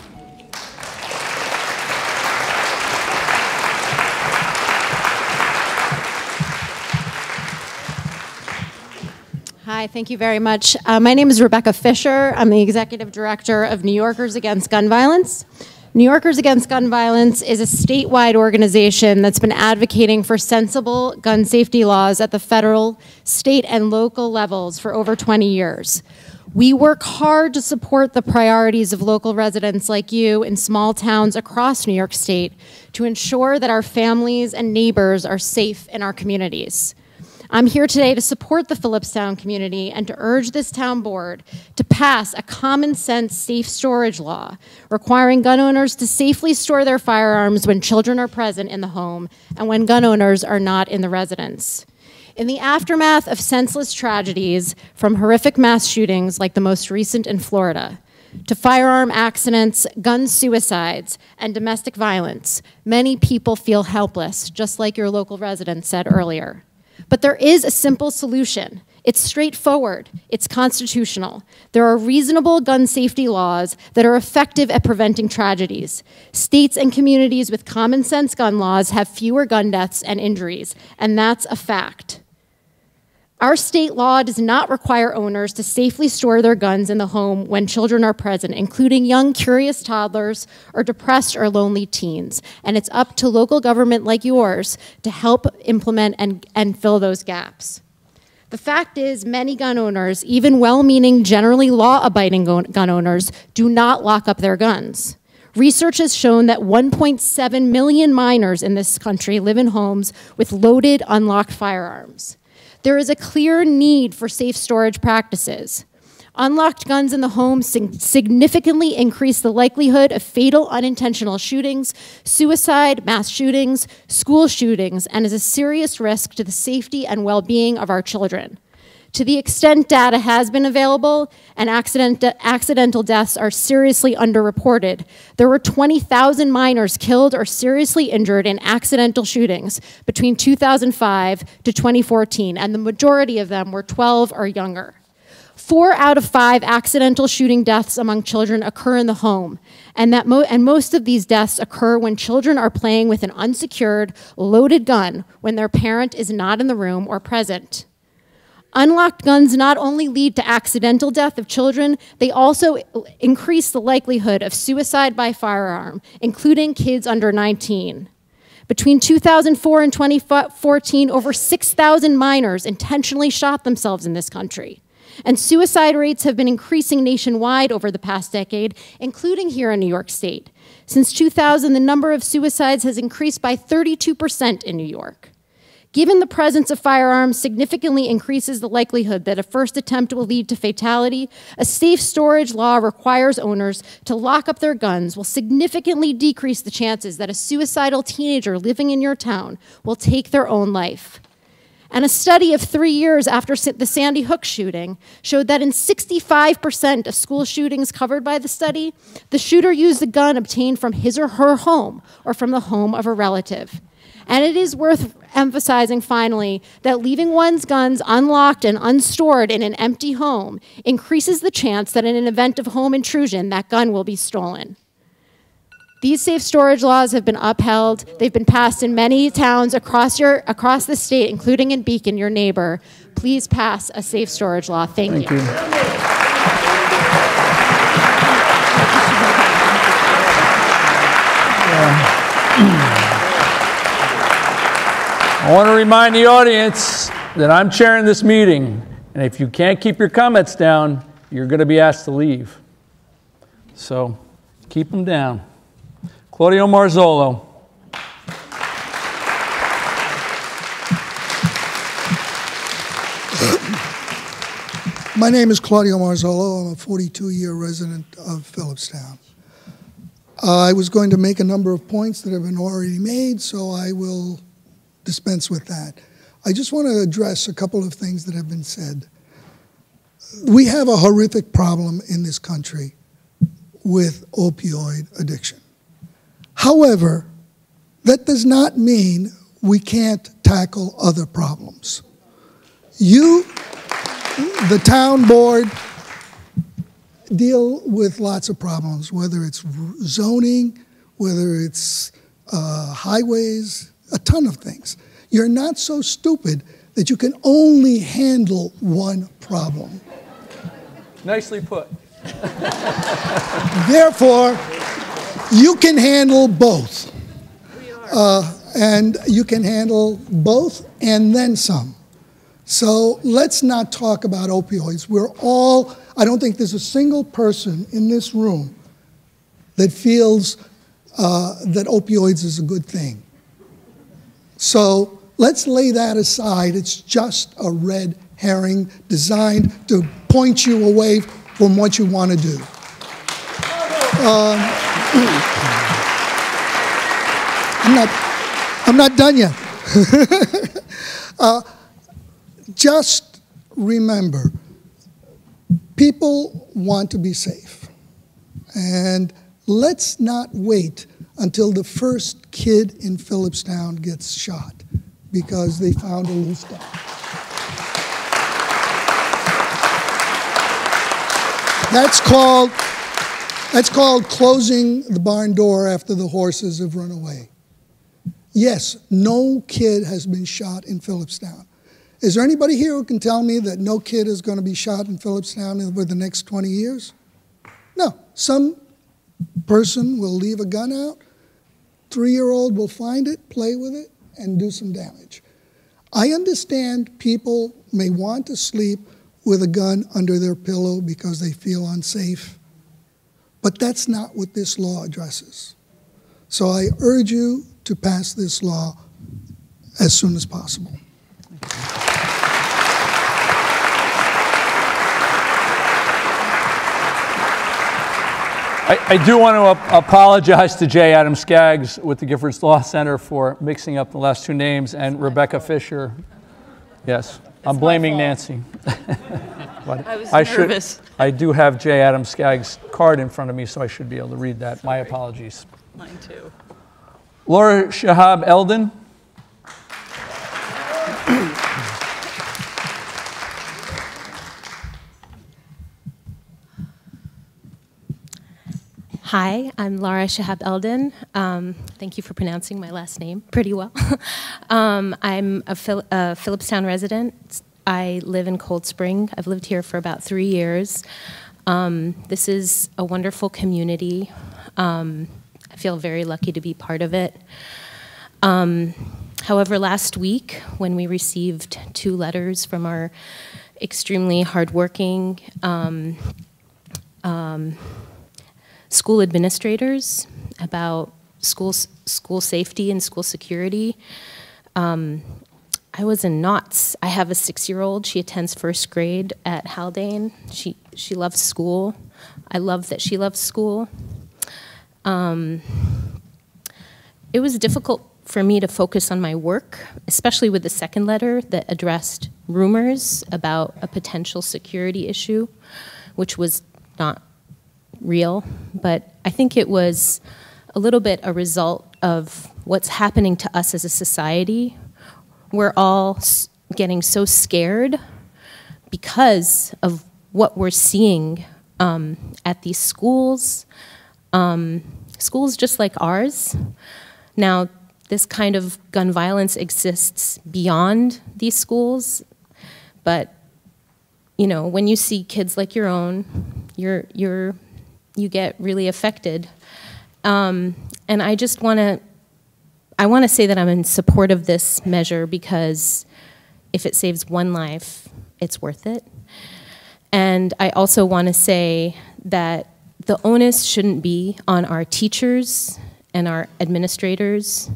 Hi, thank you very much. My name is Rebecca Fisher. I'm the Executive Director of New Yorkers Against Gun Violence. New Yorkers Against Gun Violence is a statewide organization that's been advocating for sensible gun safety laws at the federal, state, and local levels for over 20 years. We work hard to support the priorities of local residents like you in small towns across New York State to ensure that our families and neighbors are safe in our communities. I'm here today to support the Philipstown community and to urge this town board to pass a common sense safe storage law requiring gun owners to safely store their firearms when children are present in the home and when gun owners are not in the residence. In the aftermath of senseless tragedies, from horrific mass shootings like the most recent in Florida, to firearm accidents, gun suicides, and domestic violence, many people feel helpless, just like your local resident said earlier. But there is a simple solution. It's straightforward. It's constitutional. There are reasonable gun safety laws that are effective at preventing tragedies. States and communities with common sense gun laws have fewer gun deaths and injuries, and that's a fact. Our state law does not require owners to safely store their guns in the home when children are present, including young, curious toddlers or depressed or lonely teens. And it's up to local government like yours to help implement and fill those gaps. The fact is, many gun owners, even well-meaning, generally law-abiding gun owners, do not lock up their guns. Research has shown that 1.7 million minors in this country live in homes with loaded, unlocked firearms. There is a clear need for safe storage practices. Unlocked guns in the home significantly increase the likelihood of fatal unintentional shootings, suicide, mass shootings, school shootings, and is a serious risk to the safety and well-being of our children. To the extent data has been available and accidental deaths are seriously underreported, there were 20,000 minors killed or seriously injured in accidental shootings between 2005 to 2014, and the majority of them were 12 or younger. 4 out of 5 accidental shooting deaths among children occur in the home, and most of these deaths occur when children are playing with an unsecured, loaded gun when their parent is not in the room or present. Unlocked guns not only lead to accidental death of children, they also increase the likelihood of suicide by firearm, including kids under 19. Between 2004 and 2014, over 6,000 minors intentionally shot themselves in this country. And suicide rates have been increasing nationwide over the past decade, including here in New York State. Since 2000, the number of suicides has increased by 32% in New York. Given the presence of firearms significantly increases the likelihood that a first attempt will lead to fatality, a safe storage law requires owners to lock up their guns will significantly decrease the chances that a suicidal teenager living in your town will take their own life. And a study of 3 years after the Sandy Hook shooting showed that in 65% of school shootings covered by the study, the shooter used a gun obtained from his or her home or from the home of a relative. And it is worth emphasizing, finally, that leaving one's guns unlocked and unstored in an empty home increases the chance that in an event of home intrusion, that gun will be stolen. These safe storage laws have been upheld. They've been passed in many towns across the state, including in Beacon, your neighbor. Please pass a safe storage law. Thank you. I want to remind the audience that I'm chairing this meeting, and if you can't keep your comments down, you're going to be asked to leave. So keep them down. Claudio Marzolo. My name is Claudio Marzolo. I'm a 42-year resident of Philipstown. I was going to make a number of points that have been already made, so I will dispense with that. I just want to address a couple of things that have been said. We have a horrific problem in this country with opioid addiction. However, that does not mean we can't tackle other problems. You, the town board, deal with lots of problems, whether it's zoning, whether it's highways, a ton of things. You're not so stupid that you can only handle one problem. Nicely put. Therefore, you can handle both. And you can handle both and then some. So let's not talk about opioids. I don't think there's a single person in this room that feels that opioids is a good thing. So let's lay that aside. It's just a red herring designed to point you away from what you want to do. I'm not done yet. Just remember, people want to be safe. And let's not wait until the first kid in Philipstown gets shot because they found a loose gun. That's called closing the barn door after the horses have run away. Yes, no kid has been shot in Philipstown. Is there anybody here who can tell me that no kid is going to be shot in Philipstown over the next 20 years? No. Some person will leave a gun out, 3-year-old will find it, play with it, and do some damage. I understand people may want to sleep with a gun under their pillow because they feel unsafe, but that's not what this law addresses. So I urge you to pass this law as soon as possible. I do want to apologize to Jay Adam Skaggs with the Giffords Law Center for mixing up the last two names, and Rebecca Fisher. Yes, I'm blaming Nancy. But I was nervous. I do have Jay Adam Skaggs' card in front of me, so I should be able to read that. My apologies. Mine too. Laura Shahab Eldon. Hi, I'm Laura Shahab Eldon. Thank you for pronouncing my last name pretty well. I'm a Philipstown resident. I live in Cold Spring. I've lived here for about 3 years. This is a wonderful community. I feel very lucky to be part of it. However, last week, when we received 2 letters from our extremely hardworking school administrators about school safety and school security, I was in knots. I have a 6-year-old. She attends first grade at Haldane. She loves school. I love that she loves school. It was difficult for me to focus on my work, especially with the second letter that addressed rumors about a potential security issue, which was not real. But I think it was a little bit a result of what's happening to us as a society. We're all getting so scared because of what we're seeing at these schools, schools just like ours. Now, this kind of gun violence exists beyond these schools, but you know, when you see kids like your own, you get really affected. And I just want to say that I'm in support of this measure because if it saves one life, it's worth it. And I also want to say that the onus shouldn't be on our teachers and our administrators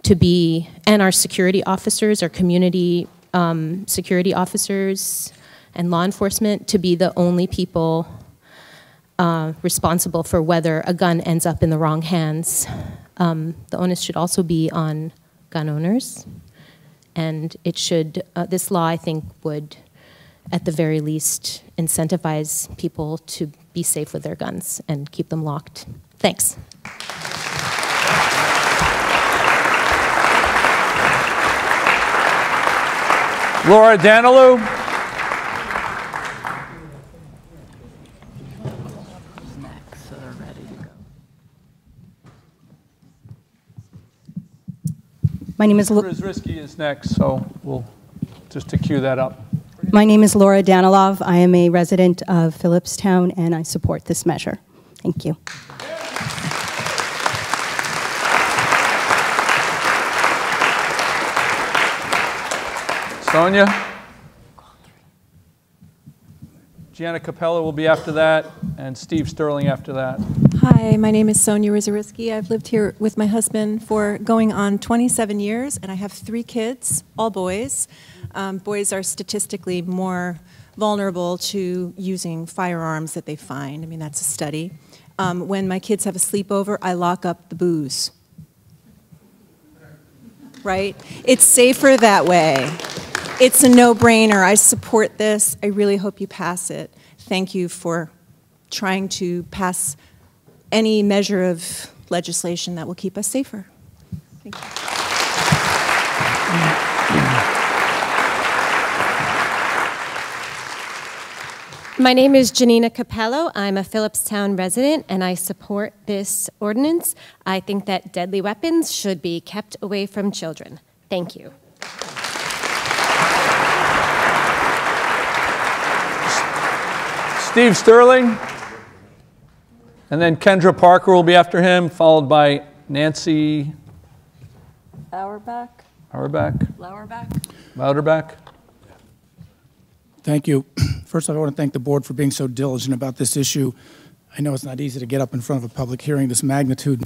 to be, and our security officers, our community security officers and law enforcement to be the only people responsible for whether a gun ends up in the wrong hands. The onus should also be on gun owners, and it should, this law I think would at the very least incentivize people to be safe with their guns and keep them locked. Thanks. Laura Danilou. My name is Risky is next, so we'll just to cue that up. My name is Laura Danilov. I am a resident of Philipstown, and I support this measure. Thank you. Sonia? Gianna Capella will be after that, and Steve Sterling after that. Hi, my name is Sonia Rizariski. I've lived here with my husband for going on 27 years, and I have 3 kids, all boys. Boys are statistically more vulnerable to using firearms that they find. I mean, that's a study. When my kids have a sleepover, I lock up the booze. Right? It's safer that way. It's a no-brainer. I support this. I really hope you pass it. Thank you for trying to pass any measure of legislation that will keep us safer. Thank you. My name is Janina Capello. I'm a Philipstown resident, and I support this ordinance. I think that deadly weapons should be kept away from children. Thank you. Steve Sterling, and then Kendra Parker will be after him, followed by Nancy Auerbach. Louderback. Thank you. First, I want to thank the board for being so diligent about this issue. I know it's not easy to get up in front of a public hearing this magnitude.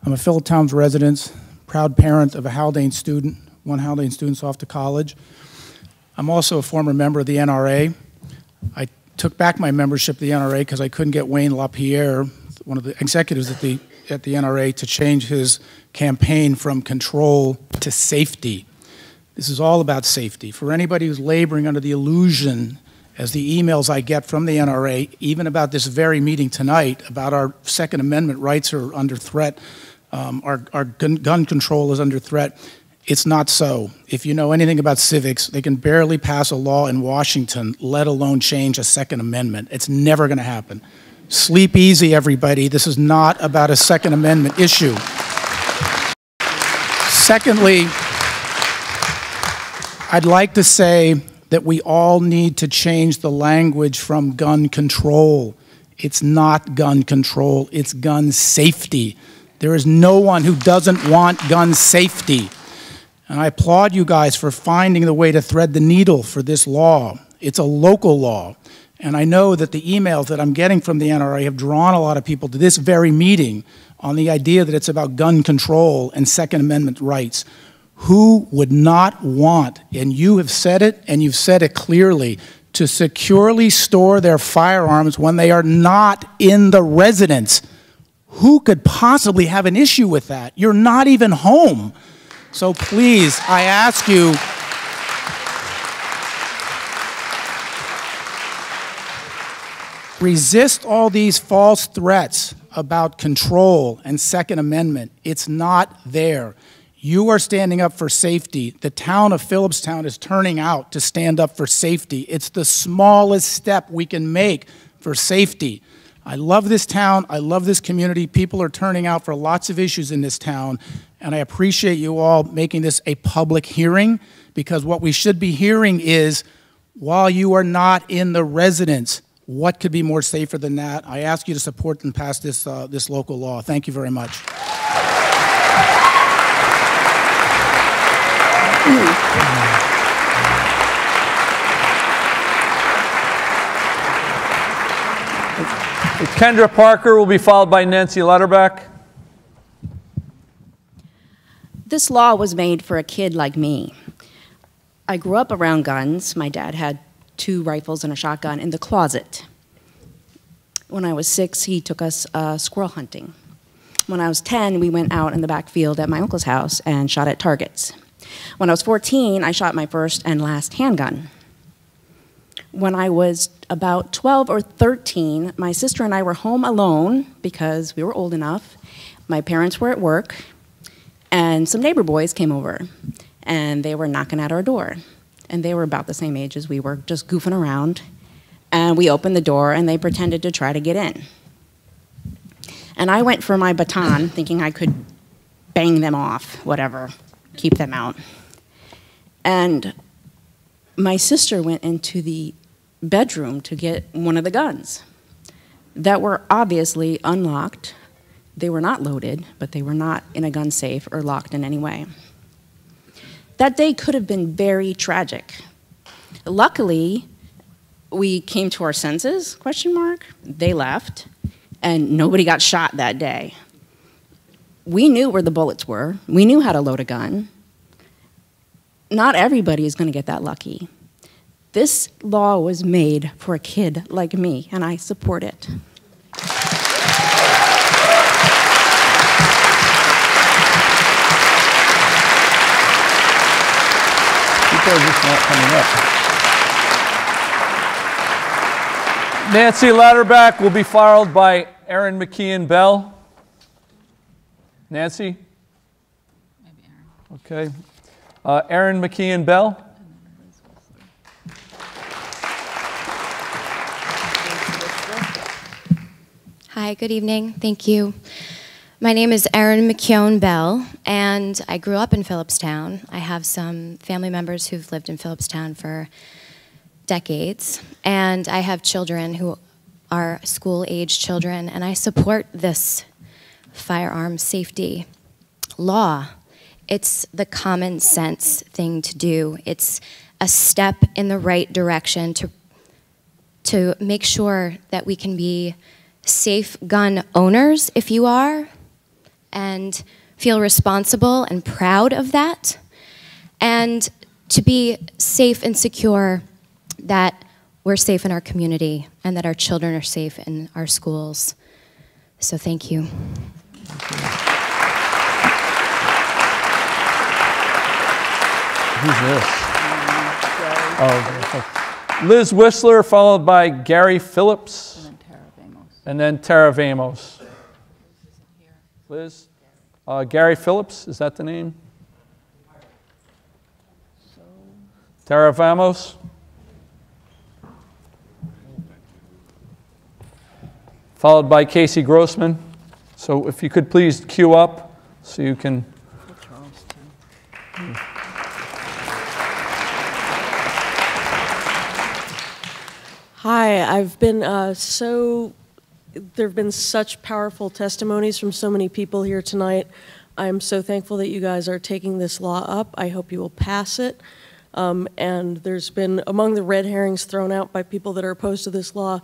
I'm a Philipstown resident, proud parent of a Haldane student. 1 Haldane student's off to college. I'm also a former member of the NRA. I took back my membership of the NRA because I couldn't get Wayne LaPierre, one of the executives at the NRA, to change his campaign from control to safety. This is all about safety. For anybody who's laboring under the illusion, as the emails I get from the NRA, even about this very meeting tonight, about our Second Amendment rights are under threat, our gun control is under threat, it's not so. If you know anything about civics, they can barely pass a law in Washington, let alone change a Second Amendment. It's never going to happen. Sleep easy, everybody. This is not about a Second Amendment issue. Secondly, I'd like to say that we all need to change the language from gun control. It's not gun control, it's gun safety. There is no one who doesn't want gun safety. And I applaud you guys for finding the way to thread the needle for this law. It's a local law. And I know that the emails that I'm getting from the NRA have drawn a lot of people to this very meeting on the idea that it's about gun control and Second Amendment rights. Who would not want, and you have said it, and you've said it clearly, to securely store their firearms when they are not in the residence? Who could possibly have an issue with that? You're not even home. So please, I ask you, resist all these false threats about control and Second Amendment. It's not there. You are standing up for safety. The town of Philipstown is turning out to stand up for safety. It's the smallest step we can make for safety. I love this town. I love this community. People are turning out for lots of issues in this town, and I appreciate you all making this a public hearing, because what we should be hearing is, while you are not in the residence, what could be more safer than that? I ask you to support and pass this, this local law. Thank you very much. Kendra Parker will be followed by Nancy Lutterback. This law was made for a kid like me. I grew up around guns. My dad had 2 rifles and a shotgun in the closet. When I was 6, he took us squirrel hunting. When I was 10, we went out in the back field at my uncle's house and shot at targets. When I was 14, I shot my first and last handgun. When I was about 12 or 13, my sister and I were home alone because we were old enough. My parents were at work, and some neighbor boys came over, and they were knocking at our door. And they were about the same age as we were, just goofing around. And we opened the door, and they pretended to try to get in. And I went for my baton, thinking I could bang them off, whatever, keep them out. And my sister went into the bedroom to get one of the guns that were obviously unlocked. They were not loaded, but they were not in a gun safe or locked in any way. That day could have been very tragic. Luckily, we came to our senses, question mark. They left, and nobody got shot that day. We knew where the bullets were. We knew how to load a gun. Not everybody is going to get that lucky. This law was made for a kid like me, and I support it. People are just not coming up. Nancy Latterback will be followed by Erin McKeon Bell. Nancy? Okay. Erin McKeon Bell. Hi, good evening. Thank you. My name is Erin McKeon Bell, and I grew up in Philipstown. I have some family members who've lived in Philipstown for decades, and I have children who are school-age children, and I support this firearm safety law. It's the common sense thing to do. It's a step in the right direction to make sure that we can be safe gun owners, if you are, and feel responsible and proud of that, and to be safe and secure that we're safe in our community and that our children are safe in our schools. So thank you. Who's this? Oh, Liz Whistler, followed by Gary Phillips, and then Tara Vamos. Liz? Gary Phillips, is that the name? Tara Vamos? Followed by Casey Grossman. So if you could please queue up so you can... Hi, I've been there have been such powerful testimonies from so many people here tonight. I'm so thankful that you guys are taking this law up. I hope you will pass it. And there's been, among the red herrings thrown out by people that are opposed to this law,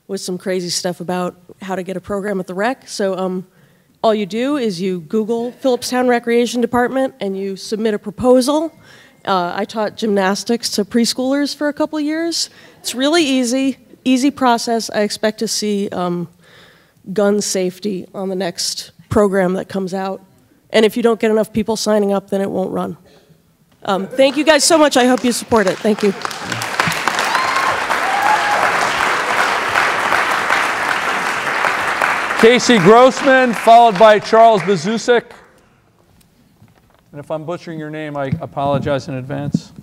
was some crazy stuff about how to get a program at the rec. So All you do is you Google Philipstown Recreation Department and you submit a proposal. I taught gymnastics to preschoolers for a couple years. It's really easy process. I expect to see gun safety on the next program that comes out. And if you don't get enough people signing up, then it won't run. Thank you guys so much. I hope you support it. Thank you. Casey Grossman, followed by Charles Bezusik. And if I'm butchering your name, I apologize in advance.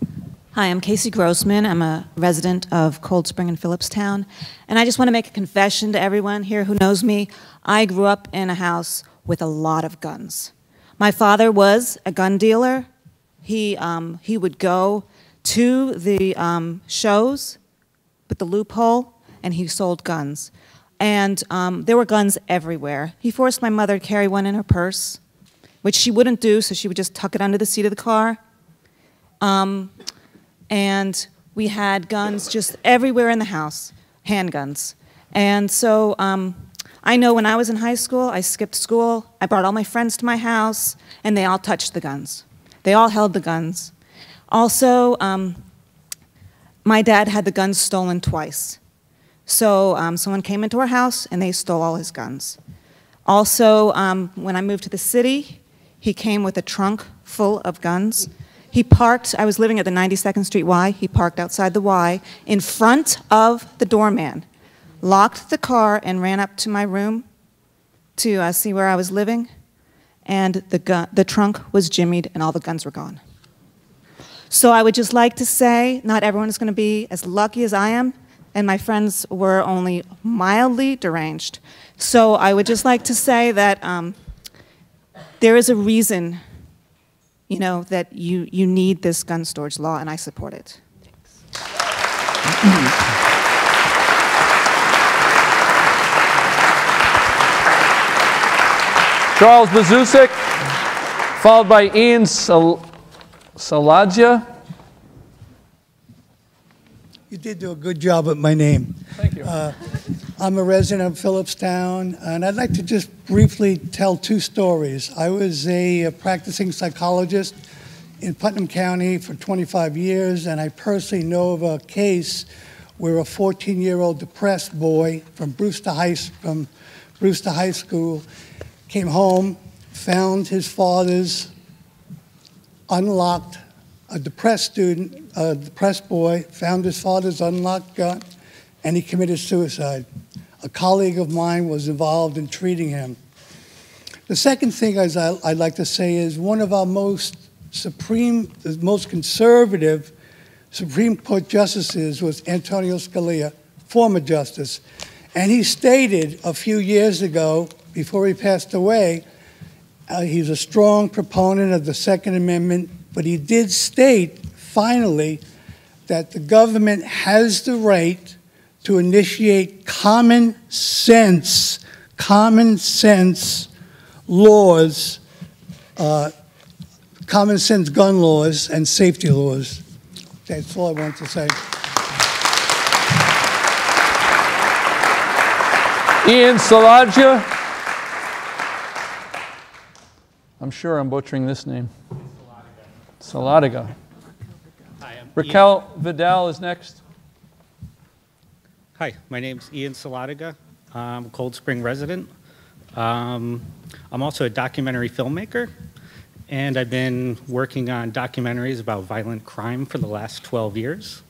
Hi, I'm Casey Grossman. I'm a resident of Cold Spring and Philipstown. And I just want to make a confession to everyone here who knows me. I grew up in a house with a lot of guns. My father was a gun dealer. He would go to the shows with the loophole, and he sold guns. And there were guns everywhere. He forced my mother to carry one in her purse, which she wouldn't do, so she would just tuck it under the seat of the car. And we had guns just everywhere in the house, handguns. And so I know when I was in high school, I skipped school. I brought all my friends to my house, and they all touched the guns. They all held the guns. Also, my dad had the guns stolen twice. So someone came into our house, and they stole all his guns. Also, when I moved to the city, he came with a trunk full of guns. He parked, I was living at the 92nd Street Y. He parked outside the Y in front of the doorman, locked the car, and ran up to my room to see where I was living. And the trunk was jimmied, and all the guns were gone. So I would just like to say, not everyone is going to be as lucky as I am, and my friends were only mildly deranged. So I would just like to say that there is a reason, you know, that you need this gun storage law, and I support it. Charles Bezusik, followed by Ian Saladia. You did do a good job with my name. Thank you. I'm a resident of Philipstown, and I'd like to just briefly tell two stories. I was a practicing psychologist in Putnam County for 25 years, and I personally know of a case where a 14-year-old depressed boy from Brewster High School came home, found his father's unlocked, a depressed boy, found his father's unlocked gun, and he committed suicide. A colleague of mine was involved in treating him. The second thing I'd like to say is one of our most conservative Supreme Court justices was Antonio Scalia, former justice. And he stated a few years ago, before he passed away, he's a strong proponent of the Second Amendment, but he did state, finally, that the government has the right to initiate common sense laws, common sense gun laws and safety laws. That's all I want to say. Ian Saladia. I'm sure I'm butchering this name. Saladiga. Raquel Vidal is next. Hi, my name's Ian Saladiga. I'm a Cold Spring resident. I'm also a documentary filmmaker, and I've been working on documentaries about violent crime for the last 12 years.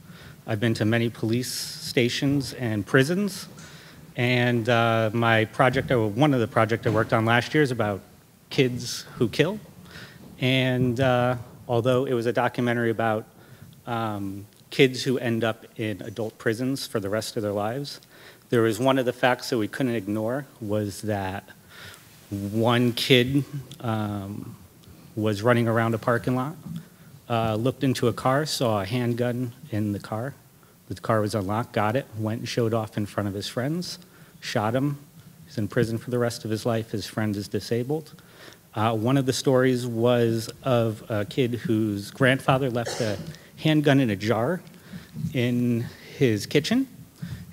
I've been to many police stations and prisons, and my project, one of the projects I worked on last year is about kids who kill. And although it was a documentary about kids who end up in adult prisons for the rest of their lives, there was one of the facts that we couldn't ignore was that one kid was running around a parking lot, looked into a car, saw a handgun in the car. The car was unlocked, got it, went and showed off in front of his friends, shot him. He's in prison for the rest of his life. His friend is disabled. One of the stories was of a kid whose grandfather left a handgun in a jar in his kitchen.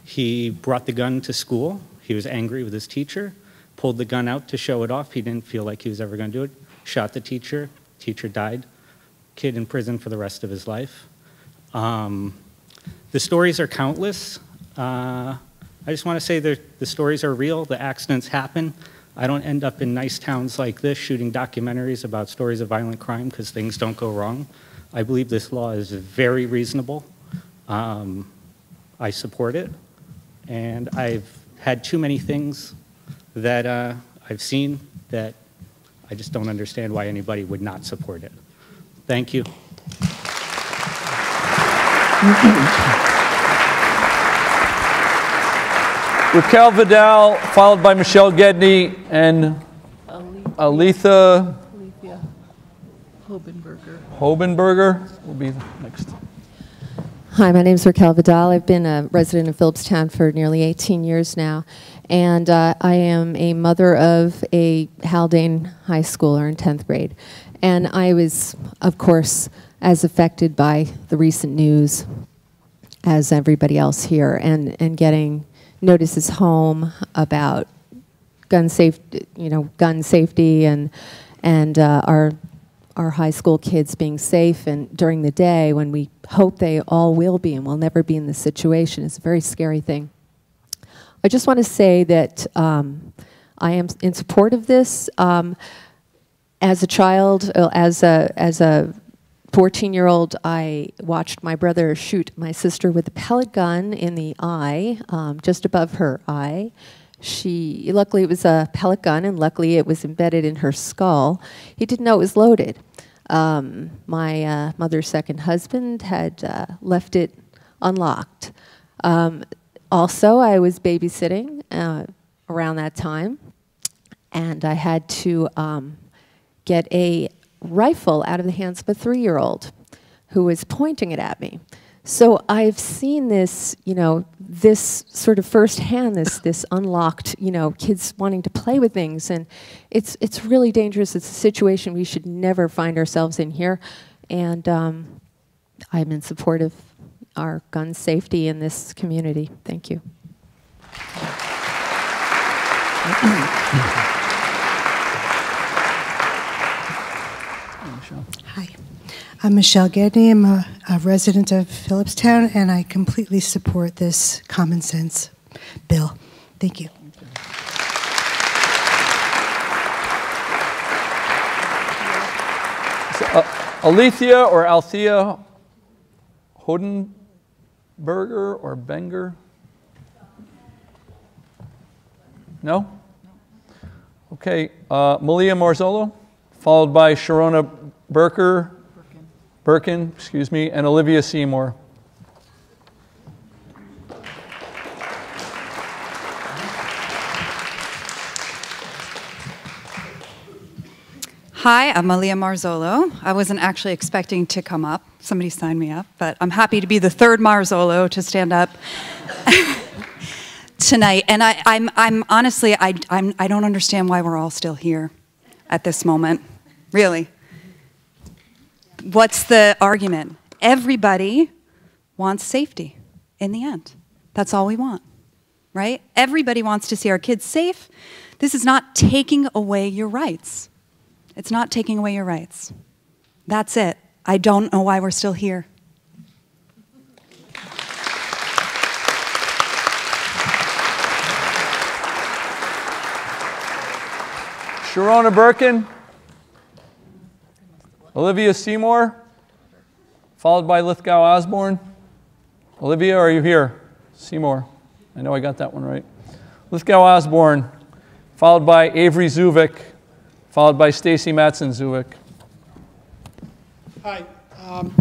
He brought the gun to school. He was angry with his teacher. pulled the gun out to show it off. He didn't feel like he was ever going to do it. Shot the teacher. Teacher died. Kid in prison for the rest of his life. The stories are countless. I just want to say that the stories are real. The accidents happen. I don't end up in nice towns like this shooting documentaries about stories of violent crime because things don't go wrong. I believe this law is very reasonable. I support it. And I've had too many things that I've seen that I just don't understand why anybody would not support it. Thank you. Raquel Vidal, followed by Michelle Gedney and Aletha Hobenberger will be next. Hi, my name is Raquel Vidal. I've been a resident of Philipstown for nearly 18 years now, and I am a mother of a Haldane high schooler in 10th grade. And I was, of course, as affected by the recent news as everybody else here, and getting notices home about gun safety, gun safety, and our high school kids being safe, and during the day when we hope they all will be and will never be in this situation. It's a very scary thing. I just want to say that I am in support of this. As a child, as a 14-year-old, I watched my brother shoot my sister with a pellet gun in the eye, just above her eye. Luckily it was a pellet gun, and luckily it was embedded in her skull. He didn't know it was loaded. My mother's second husband had left it unlocked. Also, I was babysitting around that time, and I had to get a rifle out of the hands of a 3-year-old who was pointing it at me. So I've seen this, this sort of firsthand, this unlocked, kids wanting to play with things, and it's really dangerous. It's a situation we should never find ourselves in here, and I'm in support of our gun safety in this community. Thank you. Hi, I'm Michelle Gedney. I'm a resident of Philipstown, and I completely support this common sense bill. Thank you. So, Alethea or Althea Hodenberger or Benger? No? Okay, Malia Marzolo, followed by Sharona Birkin, excuse me, and Olivia Seymour. Hi, I'm Malia Marzolo. I wasn't actually expecting to come up. Somebody signed me up, but I'm happy to be the third Marzolo to stand up tonight. And I'm honestly, I don't understand why we're all still here at this moment, really. What's the argument? Everybody wants safety in the end. That's all we want, right? Everybody wants to see our kids safe. This is not taking away your rights. It's not taking away your rights. That's it. I don't know why we're still here. Sharona Birkin, Olivia Seymour, followed by Lithgow Osborne. Olivia, are you here? Seymour. I know I got that one right. Lithgow Osborne, followed by Avery Zuvik, followed by Stacy Matson Zuvik. Hi,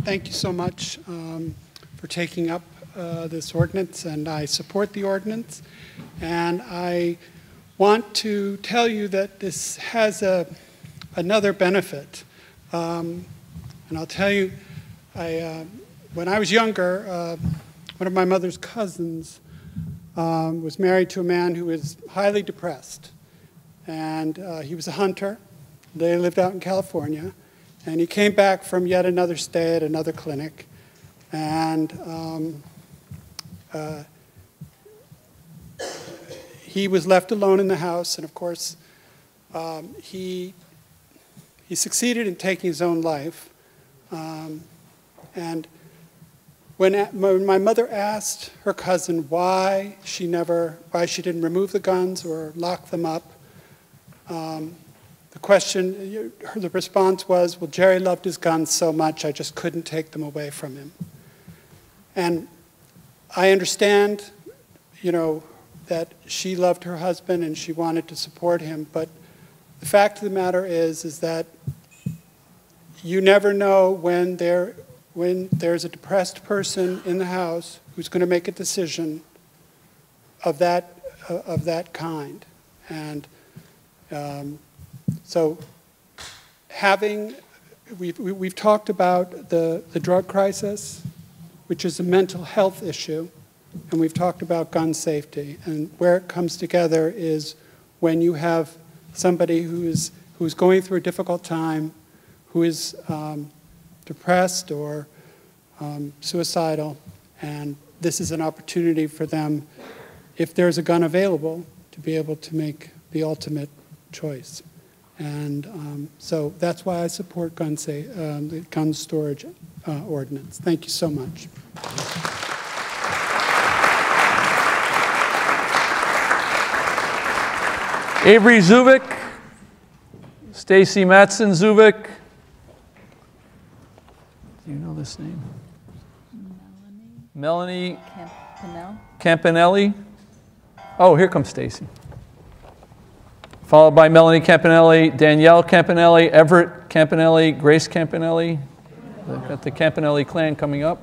thank you so much for taking up this ordinance, and I support the ordinance. And I want to tell you that this has another benefit. And I'll tell you, when I was younger, one of my mother's cousins was married to a man who was highly depressed. And he was a hunter. They lived out in California. And he came back from yet another stay at another clinic. And he was left alone in the house, and of course, he succeeded in taking his own life. And when my mother asked her cousin why she didn't remove the guns or lock them up, the response was, well, Jerry loved his guns so much, I just couldn't take them away from him. And I understand, that she loved her husband and she wanted to support him, but the fact of the matter is that you never know when there's a depressed person in the house who's going to make a decision of that kind. And so we've talked about the drug crisis, which is a mental health issue, and we've talked about gun safety. And where it comes together is when you have somebody who's going through a difficult time, who is depressed or suicidal, and this is an opportunity for them, if there's a gun available, to be able to make the ultimate choice. And so that's why I support the gun storage ordinance. Thank you so much. Avery Zuvik, Stacy Matson Zuvik. Do you know this name? Melanie Campanelli. Oh, here comes Stacy. Followed by Melanie Campanelli, Danielle Campanelli, Everett Campanelli, Grace Campanelli. They've got the Campanelli clan coming up.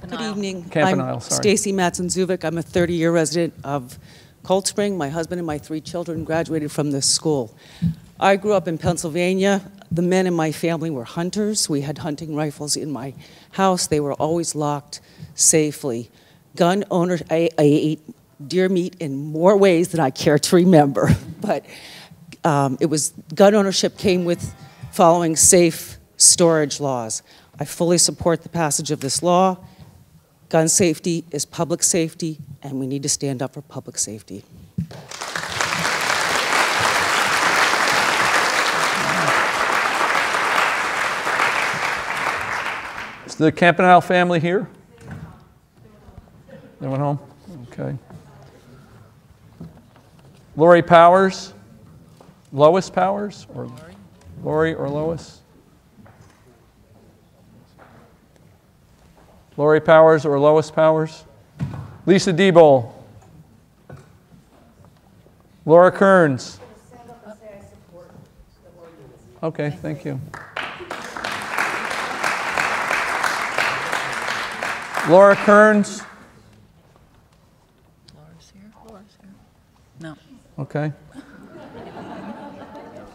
Good evening. I'm Stacy Matson Zuvik. I'm a 30-year resident of Cold Spring. My husband and my 3 children graduated from this school. I grew up in Pennsylvania. The men in my family were hunters. We had hunting rifles in my house. They were always locked safely. Gun owners, I ate deer meat in more ways than I care to remember. But gun ownership came with following safe storage laws. I fully support the passage of this law. Gun safety is public safety, and we need to stand up for public safety. Is the Campanile family here? They went home? Okay. Lori Powers? Lois Powers? Or Lori or Lois? Lori Powers or Lois Powers? Lisa Diebold? Laura Kearns? Okay, thank you. Laura Kearns? Laura's here. No. Okay.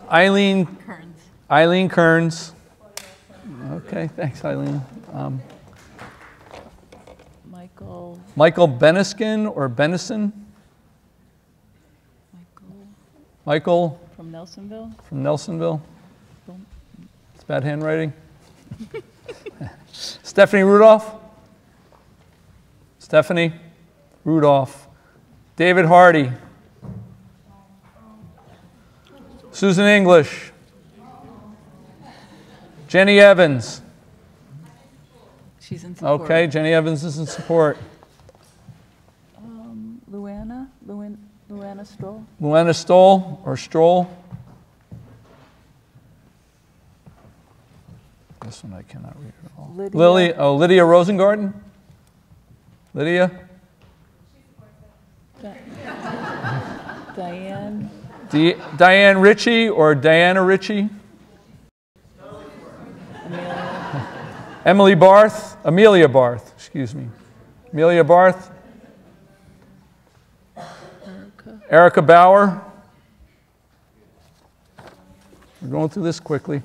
Eileen Kearns. Okay, thanks, Eileen. Michael Beniskin or Benison? Michael? From Nelsonville. From Nelsonville. It's bad handwriting. Stephanie Rudolph? Stephanie Rudolph. David Hardy. Susan English. Jenny Evans. She's in support. Okay, Jenny Evans is in support. Luana Stroll. Luana Stoll or Stroll. This one I cannot read at all. Lydia Rosengarten. Lydia. Diane. Diane Ritchie or Diana Ritchie. Emily Barth. Amelia Barth, excuse me. Amelia Barth. Erica Bauer. We're going through this quickly.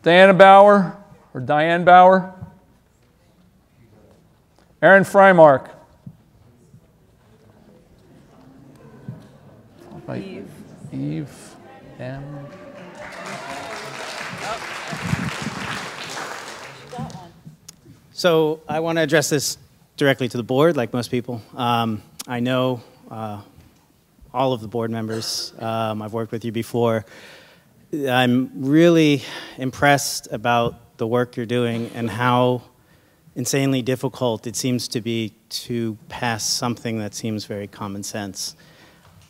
Diana Bauer or Diane Bauer. Aaron Freimark. Eve M. So I want to address this directly to the board, like most people. I know all of the board members. I've worked with you before. I'm really impressed about the work you're doing and how insanely difficult it seems to be to pass something that seems very common sense.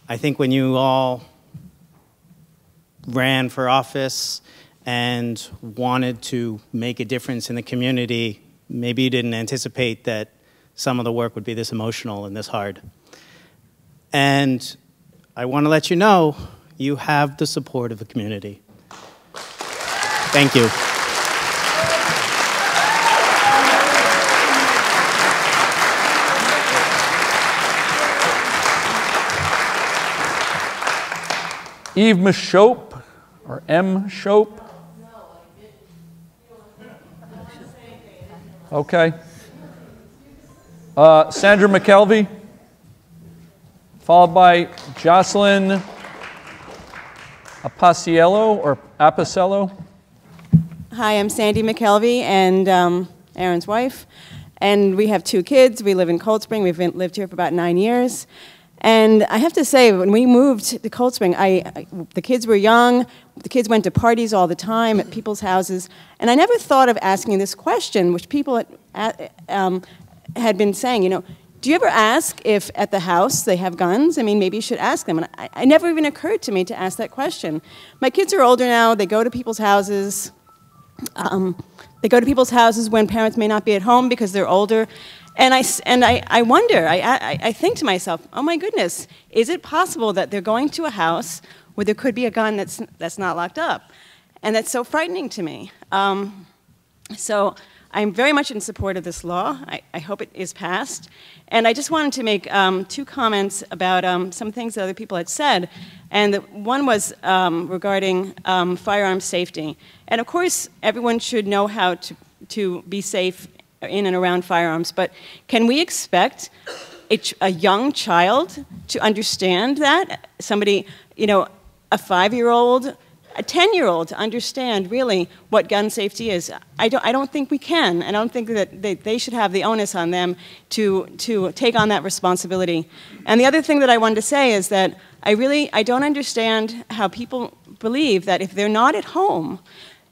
I think when you all ran for office and wanted to make a difference in the community, maybe you didn't anticipate that some of the work would be this emotional and this hard. And I want to let you know, you have the support of the community. Thank you. Eve Mishope, or M. Shope? Okay. Sandra McKelvey, followed by Jocelyn Apacello. Hi, I'm Sandy McKelvey and Aaron's wife. And we have 2 kids. We live in Cold Spring. We've lived here for about 9 years. And I have to say, when we moved to Cold Spring, the kids were young. The kids went to parties all the time at people's houses. And I never thought of asking this question, which people had been saying, you know, do you ever ask if at the house they have guns? I mean, maybe you should ask them. And it never even occurred to me to ask that question. My kids are older now. They go to people's houses. They go to people's houses when parents may not be at home because they're older. And I wonder, I think to myself, oh my goodness, is it possible that they're going to a house where there could be a gun that's not locked up? And that's so frightening to me. So I'm very much in support of this law. I hope it is passed. And I just wanted to make 2 comments about some things that other people had said. And one was regarding firearm safety. And of course, everyone should know how to be safe in and around firearms, but can we expect a young child to understand that? Somebody, you know, a 5-year-old, a 10-year-old to understand really what gun safety is? I don't think we can, and I don't think that they should have the onus on them to take on that responsibility. And the other thing that I wanted to say is that I don't understand how people believe that if they're not at home,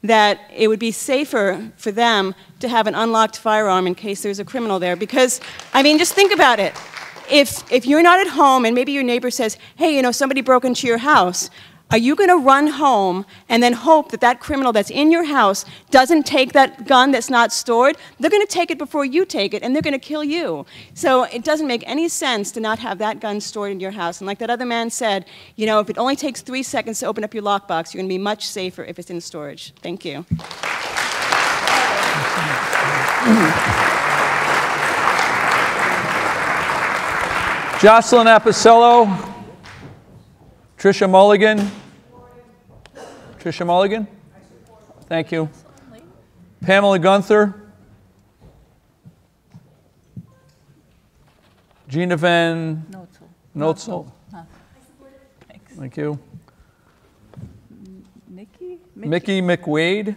that it would be safer for them to have an unlocked firearm in case there's a criminal there. Because, I mean, just think about it. If you're not at home and maybe your neighbor says, hey, you know, somebody broke into your house, are you going to run home and then hope that that criminal that's in your house doesn't take that gun that's not stored? They're going to take it before you take it, and they're going to kill you. So it doesn't make any sense to not have that gun stored in your house. And like that other man said, you know, if it only takes 3 seconds to open up your lockbox, you're going to be much safer if it's in storage. Thank you. Jocelyn Apicello. Tricia Mulligan. Tricia Mulligan. Thank you. Pamela Gunther. Gina Van Notzel. Thank you. Mickey McWade.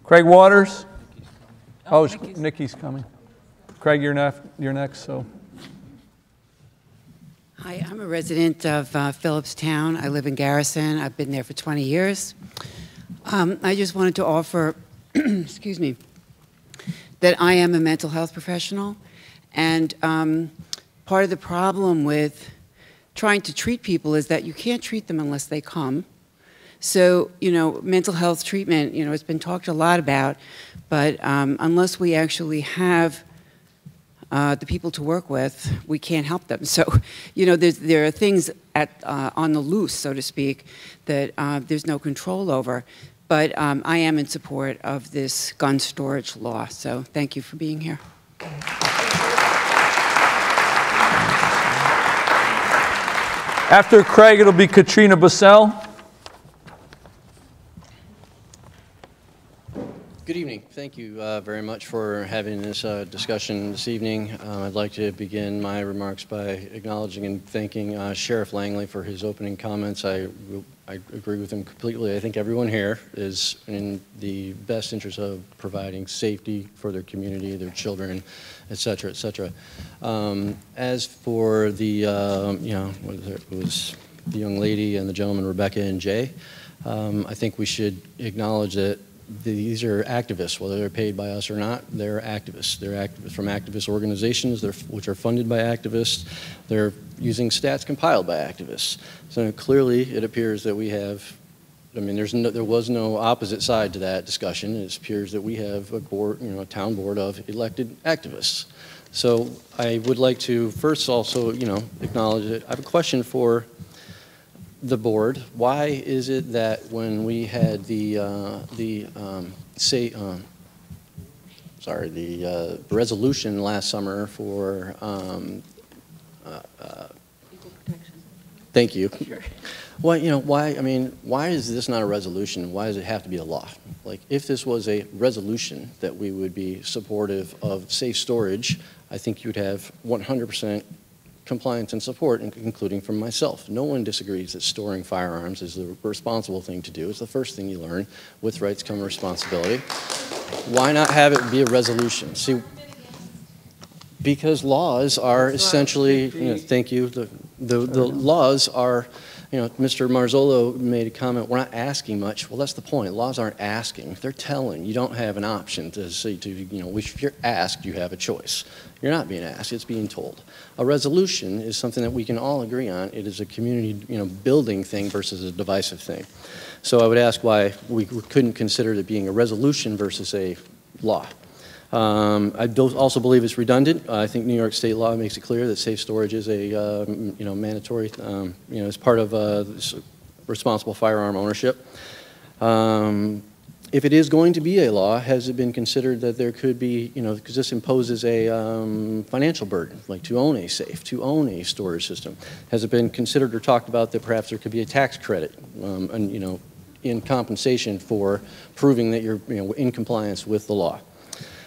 Craig Waters. Oh, Nikki's coming. Craig, you're next. So. Hi, I'm a resident of Philipstown. I live in Garrison. I've been there for 20 years. I just wanted to offer, excuse me, that I am a mental health professional, and part of the problem with trying to treat people is that you can't treat them unless they come. So, you know, mental health treatment, you know, it's been talked a lot about, but unless we actually have the people to work with, we can't help them. So, you know, there are things on the loose, so to speak, that there's no control over. But I am in support of this gun storage law. So thank you for being here. After Craig, it'll be Katrina Bassell. Good evening. Thank you very much for having this discussion this evening. I'd like to begin my remarks by acknowledging and thanking Sheriff Langley for his opening comments. I I agree with him completely. I think everyone here is in the best interest of providing safety for their community, their children, et cetera, et cetera. As for the, it was the young lady and the gentleman, Rebecca and Jay, I think we should acknowledge that these are activists, whether they're paid by us or not. They're activists. They're activists from activist organizations, which are funded by activists. They're using stats compiled by activists. So clearly, it appears that we have. I mean, there was no opposite side to that discussion. It appears that we have a board, a town board of elected activists. So I would like to first also, acknowledge it. I have a question for the board. Why is it that when we had the resolution last summer for thank you. Sure. Well, why is this not a resolution? Why does it have to be a law? Like, if this was a resolution that we would be supportive of safe storage, I think you'd have 100% compliance and support, including from myself. No one disagrees that storing firearms is the responsible thing to do. It's the first thing you learn. With rights come responsibility. Why not have it be a resolution? See, because laws are essentially, thank you, the laws are, Mr. Marzolo made a comment, we're not asking much. Well, that's the point. Laws aren't asking. They're telling. You don't have an option to say if you're asked, you have a choice. You're not being asked, it's being told. A resolution is something that we can all agree on. It is a community, building thing versus a divisive thing. So I would ask why we couldn't consider it being a resolution versus a law. I don't also believe it's redundant. I think New York state law makes it clear that safe storage is a mandatory, as part of responsible firearm ownership. If it is going to be a law, has it been considered that there could be, because this imposes a financial burden, like to own a safe, to own a storage system. Has it been considered or talked about that perhaps there could be a tax credit, in compensation for proving that you're, in compliance with the law?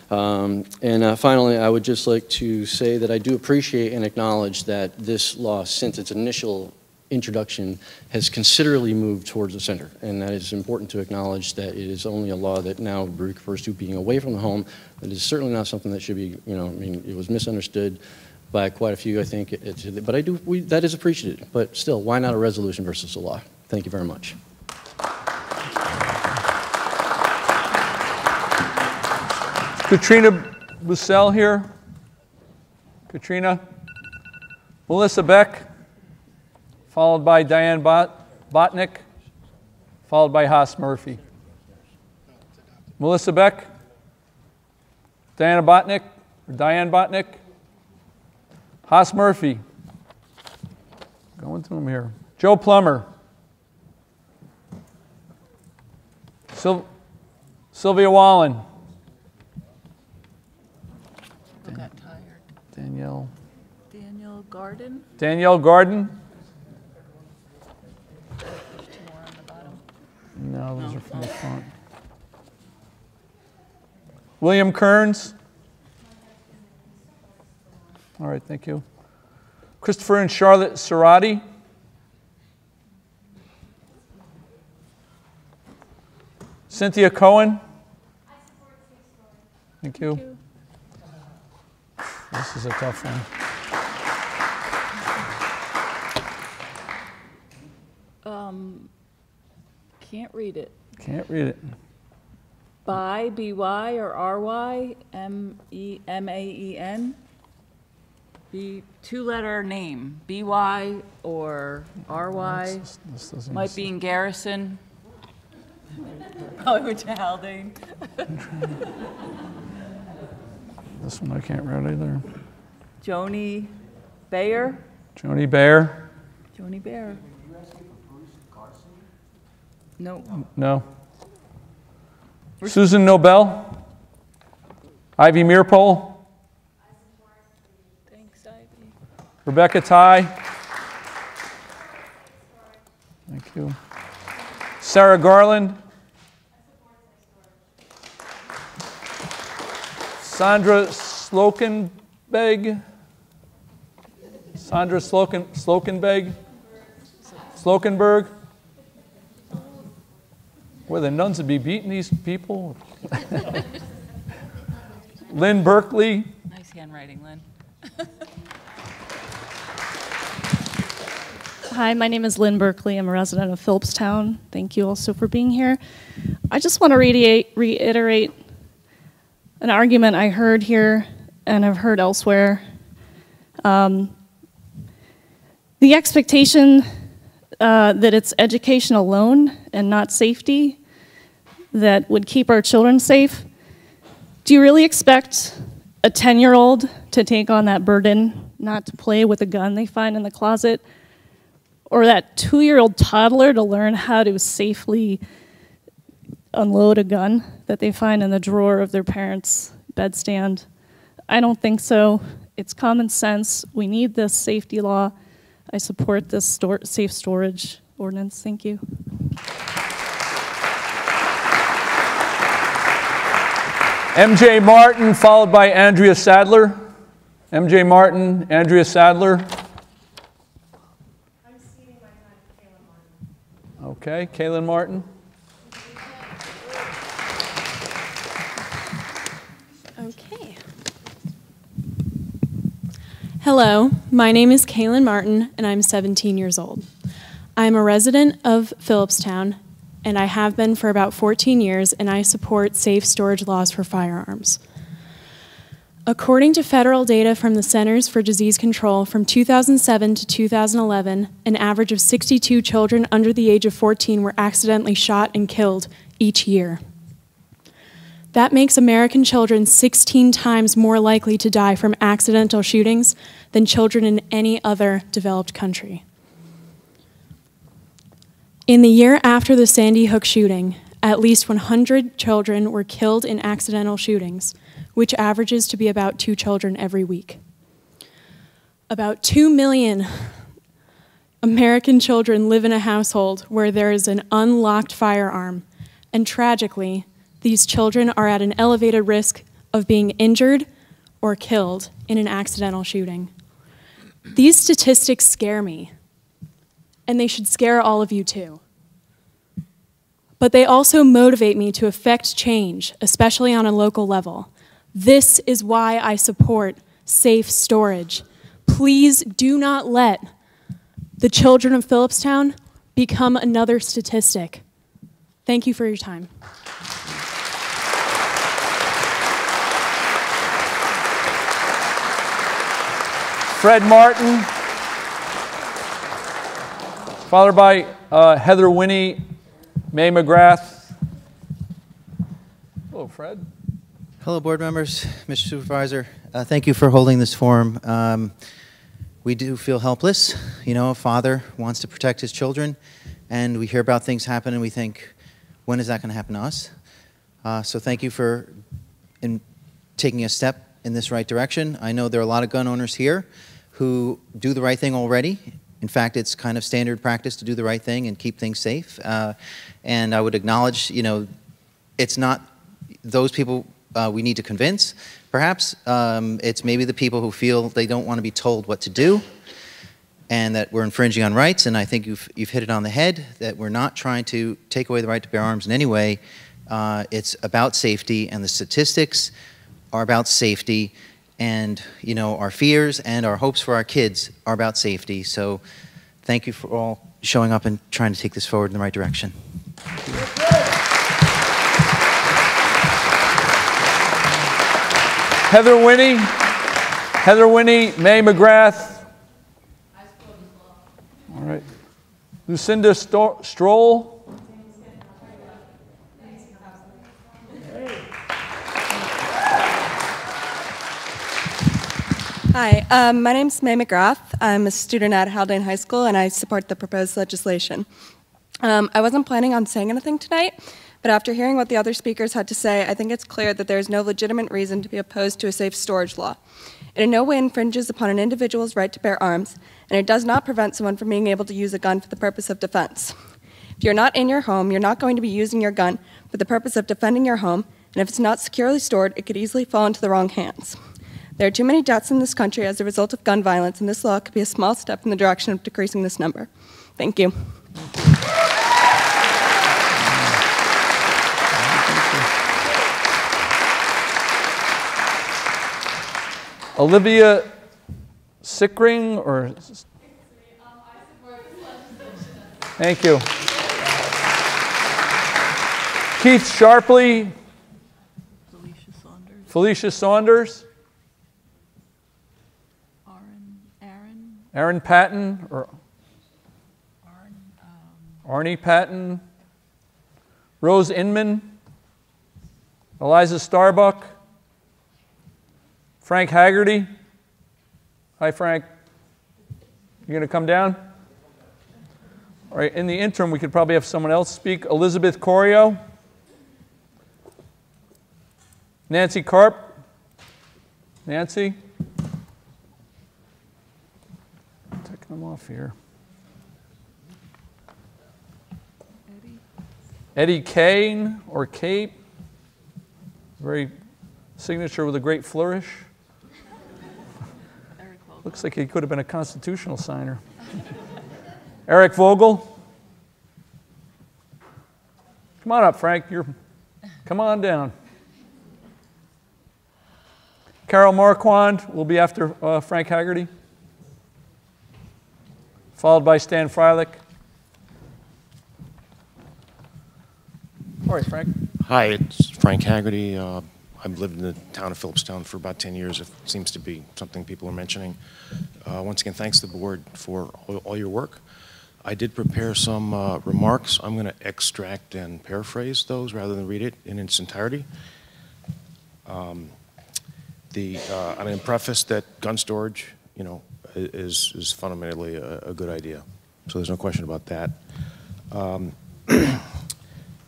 Finally, I would just like to say that I do appreciate and acknowledge that this law, since its initial introduction, has considerably moved towards the center, and that it's important to acknowledge that it is only a law that now refers to being away from the home. It is certainly not something that should be, it was misunderstood by quite a few, I think, but that is appreciated. But still, why not a resolution versus a law? Thank you very much. Katrina Bussell here. Katrina. Melissa Beck, followed by Diane Botnick, followed by Haas Murphy. Melissa Beck, Diane Botnick, Haas Murphy. Going through them here. Joe Plummer. Sylvia Wallen. Got tired. Danielle Garden. Danielle Garden. Two more on the bottom. No, those are from the front. William Kearns. All right, thank you. Christopher and Charlotte Serrati. Cynthia Cohen. Thank you. This is a tough one. Can't read it. Can't read it. By, B-Y or R-Y, M-E-M-A-E-N. Two-letter name, B-Y or R-Y. This Might be in Garrison. Probably went to Haldane. This one I can't read either. Joni Bayer. Joni Bayer. Joni Bayer. No. No. Susan Nobel. Ivy Mearpole. Thanks, Ivy. Rebecca Ty. Thank you. Sarah Garland. Sandra Slokenbeg. Slokenberg. Where the nuns would be beating these people. Lynn Berkeley. Nice handwriting, Lynn. Hi, my name is Lynn Berkeley. I'm a resident of Philipstown. Thank you also for being here. I just want to reiterate an argument I heard here and I've heard elsewhere. The expectation that it's education alone and not safety that would keep our children safe. Do you really expect a 10-year-old to take on that burden, not to play with a gun they find in the closet? Or that 2-year-old toddler to learn how to safely unload a gun that they find in the drawer of their parents' bedstand? I don't think so. It's common sense. We need this safety law. I support this safe storage ordinance. Thank you. MJ Martin, followed by Andrea Sadler. MJ Martin, Andrea Sadler. Okay, Kaylin Martin. Okay. Hello, my name is Kaylin Martin, and I'm 17 years old. I'm a resident of Philipstown, and I have been for about 14 years, and I support safe storage laws for firearms. According to federal data from the Centers for Disease Control from 2007 to 2011, an average of 62 children under the age of 14 were accidentally shot and killed each year. That makes American children 16 times more likely to die from accidental shootings than children in any other developed country. In the year after the Sandy Hook shooting, at least 100 children were killed in accidental shootings, which averages to be about 2 children every week. About 2 million American children live in a household where there is an unlocked firearm, and tragically, these children are at an elevated risk of being injured or killed in an accidental shooting. These statistics scare me, and they should scare all of you too. But they also motivate me to effect change, especially on a local level. This is why I support safe storage. Please do not let the children of Philipstown become another statistic. Thank you for your time. Fred Martin, followed by Heather Winnie, May McGrath. Hello, Fred. Hello, board members, Mr. Supervisor. Thank you for holding this forum. We do feel helpless. You know, a father wants to protect his children, and we hear about things happen, and we think, when is that going to happen to us? So thank you for taking a step in this right direction. I know there are a lot of gun owners here who do the right thing already. In fact, it's kind of standard practice to do the right thing and keep things safe. And I would acknowledge, you know, it's not those people we need to convince. Perhaps it's maybe the people who feel they don't want to be told what to do and that we're infringing on rights. And I think you've hit it on the head, that we're not trying to take away the right to bear arms in any way. It's about safety, and the statistics are about safety. And, you know, our fears and our hopes for our kids are about safety. So thank you for all showing up and trying to take this forward in the right direction. Heather Winnie, May McGrath. All right. Lucinda Stroll. Hi, my name's May McGrath. I'm a student at Haldane High School, and I support the proposed legislation. I wasn't planning on saying anything tonight, but after hearing what the other speakers had to say, I think it's clear that there is no legitimate reason to be opposed to a safe storage law. It in no way infringes upon an individual's right to bear arms, and it does not prevent someone from being able to use a gun for the purpose of defense. If you're not in your home, you're not going to be using your gun for the purpose of defending your home, and if it's not securely stored, it could easily fall into the wrong hands. There are too many deaths in this country as a result of gun violence, and this law could be a small step in the direction of decreasing this number. Thank you. Olivia Sickring, or? Thank you. Keith Sharpley. Felicia Saunders. Aaron Patton, or Arnie Patton. Rose Inman. Eliza Starbuck. Frank Haggerty. Hi, Frank. You going to come down? All right, in the interim, we could probably have someone else speak. Elizabeth Corio. Nancy Karp. Nancy. Taking them off here. Eddie Kane, or Kate. Very signature with a great flourish. Looks like he could have been a constitutional signer. Eric Vogel. Come on up, Frank. Come on down. Carol Marquand will be after Frank Haggerty, followed by Stan Freilich. All right, Frank. Hi, it's Frank Haggerty. I've lived in the town of Philipstown for about 10 years. It seems to be something people are mentioning. Once again, thanks to the board for all your work. I did prepare some remarks. I'm going to extract and paraphrase those rather than read it in its entirety. I'm going to preface that gun storage, is fundamentally a good idea. So there's no question about that.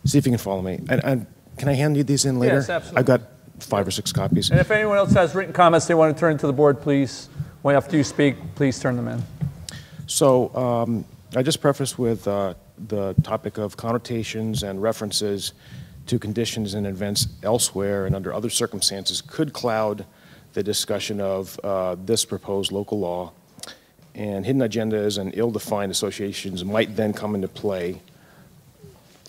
See if you can follow me. And can I hand you these in later? Yes, absolutely. I've got 5 or 6 copies. And if anyone else has written comments they want to turn to the board, please, after you speak, please turn them in. So I just preface with the topic of connotations and references to conditions and events elsewhere and under other circumstances could cloud the discussion of this proposed local law, and hidden agendas and ill-defined associations might then come into play.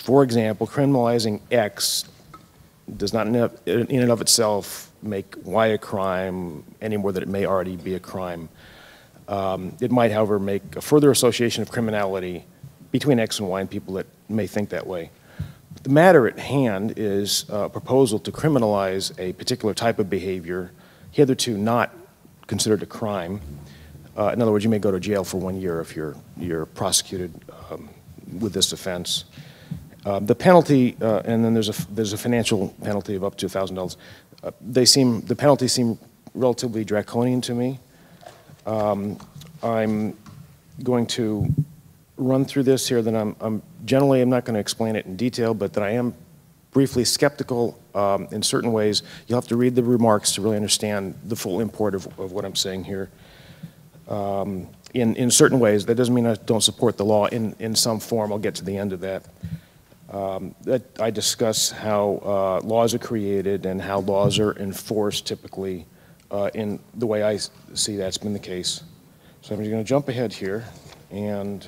For example, criminalizing X does not in and of itself make Y a crime any more than it may already be a crime. It might, however, make a further association of criminality between X and Y and people that may think that way. The matter at hand is a proposal to criminalize a particular type of behavior hitherto not considered a crime. In other words, you may go to jail for 1 year if you're prosecuted with this offense. The penalty, and then there's a financial penalty of up to $1,000. The penalties seem relatively draconian to me. I'm going to run through this here. Then I'm not going to explain it in detail, but that I am briefly skeptical in certain ways. You'll have to read the remarks to really understand the full import of what I'm saying here. In certain ways, that doesn't mean I don't support the law in some form. I'll get to the end of that. I discuss how laws are created and how laws are enforced typically in the way I see that's been the case. So I'm going to jump ahead here, and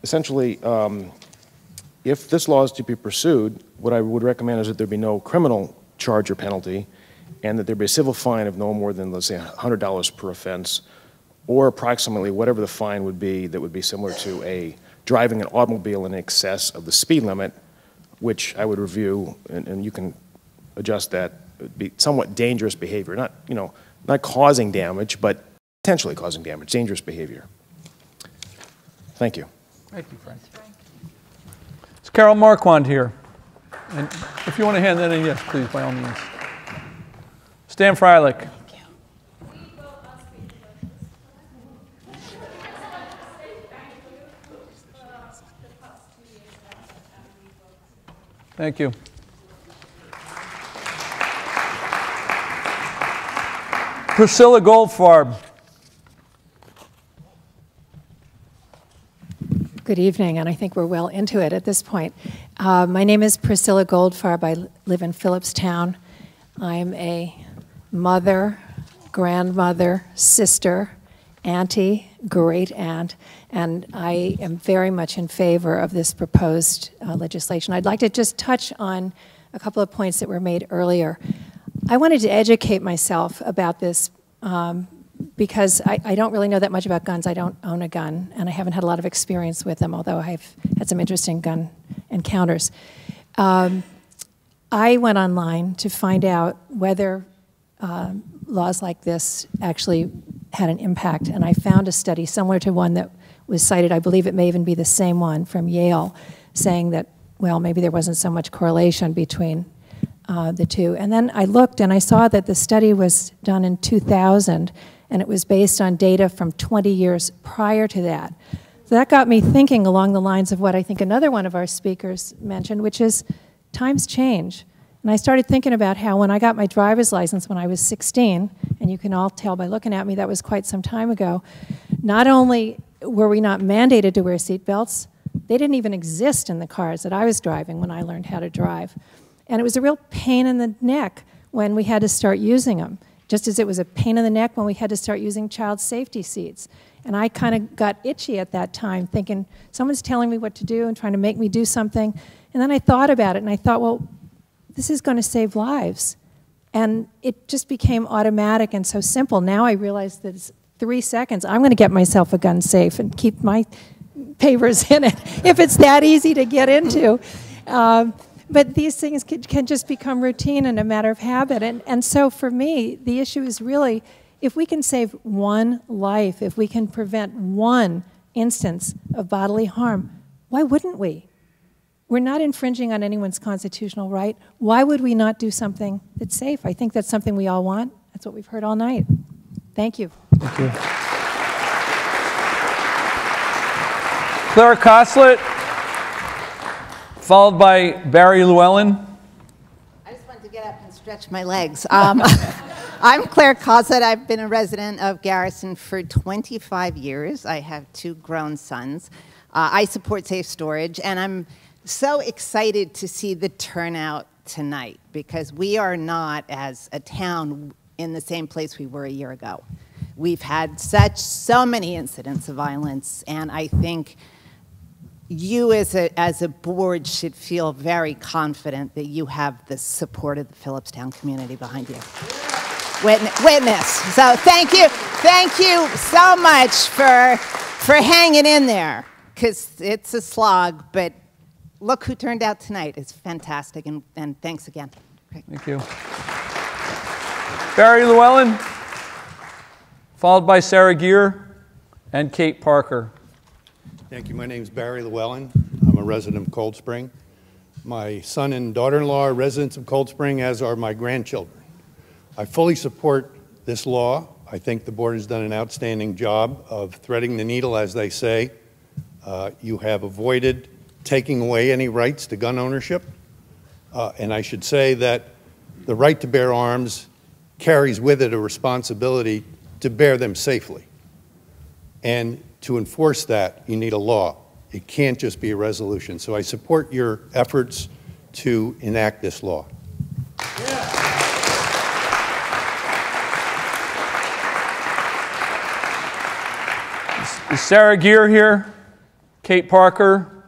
essentially, if this law is to be pursued, what I would recommend is that there be no criminal charge or penalty, and that there be a civil fine of no more than, let's say, $100 per offense, or approximately whatever the fine would be that would be similar to driving an automobile in excess of the speed limit, which I would review, and you can adjust that. It would be somewhat dangerous behavior, not causing damage, but potentially causing damage, dangerous behavior. Thank you. Thank you, Frank. Is Carol Marquand here? And if you want to hand that in, yes, please, by all means. Stan Freilich. Thank you. Priscilla Goldfarb. Good evening, and I think we're well into it at this point. My name is Priscilla Goldfarb. I live in Philipstown. I'm a mother, grandmother, sister, auntie, great aunt, and I am very much in favor of this proposed legislation. I'd like to just touch on a couple of points that were made earlier. I wanted to educate myself about this because I don't really know that much about guns. I don't own a gun, and I haven't had a lot of experience with them, although I've had some interesting gun encounters. I went online to find out whether laws like this actually had an impact, and I found a study similar to one that was cited, I believe it may even be the same one, from Yale, saying that, well, maybe there wasn't so much correlation between the two. And then I looked and I saw that the study was done in 2000, and it was based on data from 20 years prior to that. So that got me thinking along the lines of what I think another one of our speakers mentioned, which is times change. And I started thinking about how when I got my driver's license when I was 16, and you can all tell by looking at me that was quite some time ago, not only were we not mandated to wear seatbelts, they didn't even exist in the cars that I was driving when I learned how to drive. And it was a real pain in the neck when we had to start using them, just as it was a pain in the neck when we had to start using child safety seats. And I kind of got itchy at that time, thinking, someone's telling me what to do and trying to make me do something. And then I thought about it, and I thought, well, this is going to save lives. And it just became automatic and so simple. Now I realize that it's 3 seconds. I'm going to get myself a gun safe and keep my papers in it, if it's that easy to get into. But these things can just become routine and a matter of habit. And so for me, the issue is really, if we can save one life, if we can prevent one instance of bodily harm, why wouldn't we? We're not infringing on anyone's constitutional right. Why would we not do something that's safe? I think that's something we all want. That's what we've heard all night. Thank you. Thank you. Claire Coslett, followed by Barry Llewellyn. I just wanted to get up and stretch my legs. I'm Claire Coslett. I've been a resident of Garrison for 25 years. I have 2 grown sons. I support safe storage, and I'm so excited to see the turnout tonight because we are not, as a town, in the same place we were a year ago. We've had so many incidents of violence, and I think you as a board should feel very confident that you have the support of the Philipstown community behind you. Witness. So thank you so much for hanging in there, because it's a slog, but look who turned out tonight. It's fantastic, and thanks again. Okay. Thank you. Barry Llewellyn, followed by Sarah Geer and Kate Parker. Thank you. My name is Barry Llewellyn. I'm a resident of Cold Spring. My son and daughter-in-law are residents of Cold Spring, as are my grandchildren. I fully support this law. I think the board has done an outstanding job of threading the needle, as they say. You have avoided taking away any rights to gun ownership. And I should say that the right to bear arms carries with it a responsibility to bear them safely. And to enforce that, you need a law. It can't just be a resolution. So I support your efforts to enact this law. Is Sarah Geer here? Kate Parker?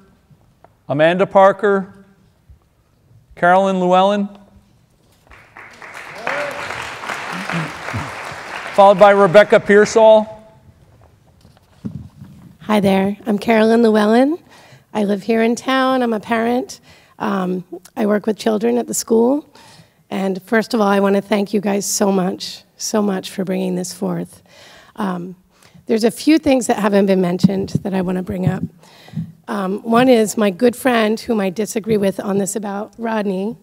Amanda Parker? Carolyn Llewellyn? Followed by Rebecca Pearsall. Hi there, I'm Carolyn Llewellyn. I live here in town. I'm a parent. I work with children at the school. And first of all, I want to thank you guys so much for bringing this forth. There's a few things that haven't been mentioned that I want to bring up. One is my good friend, whom I disagree with on this about Rodney,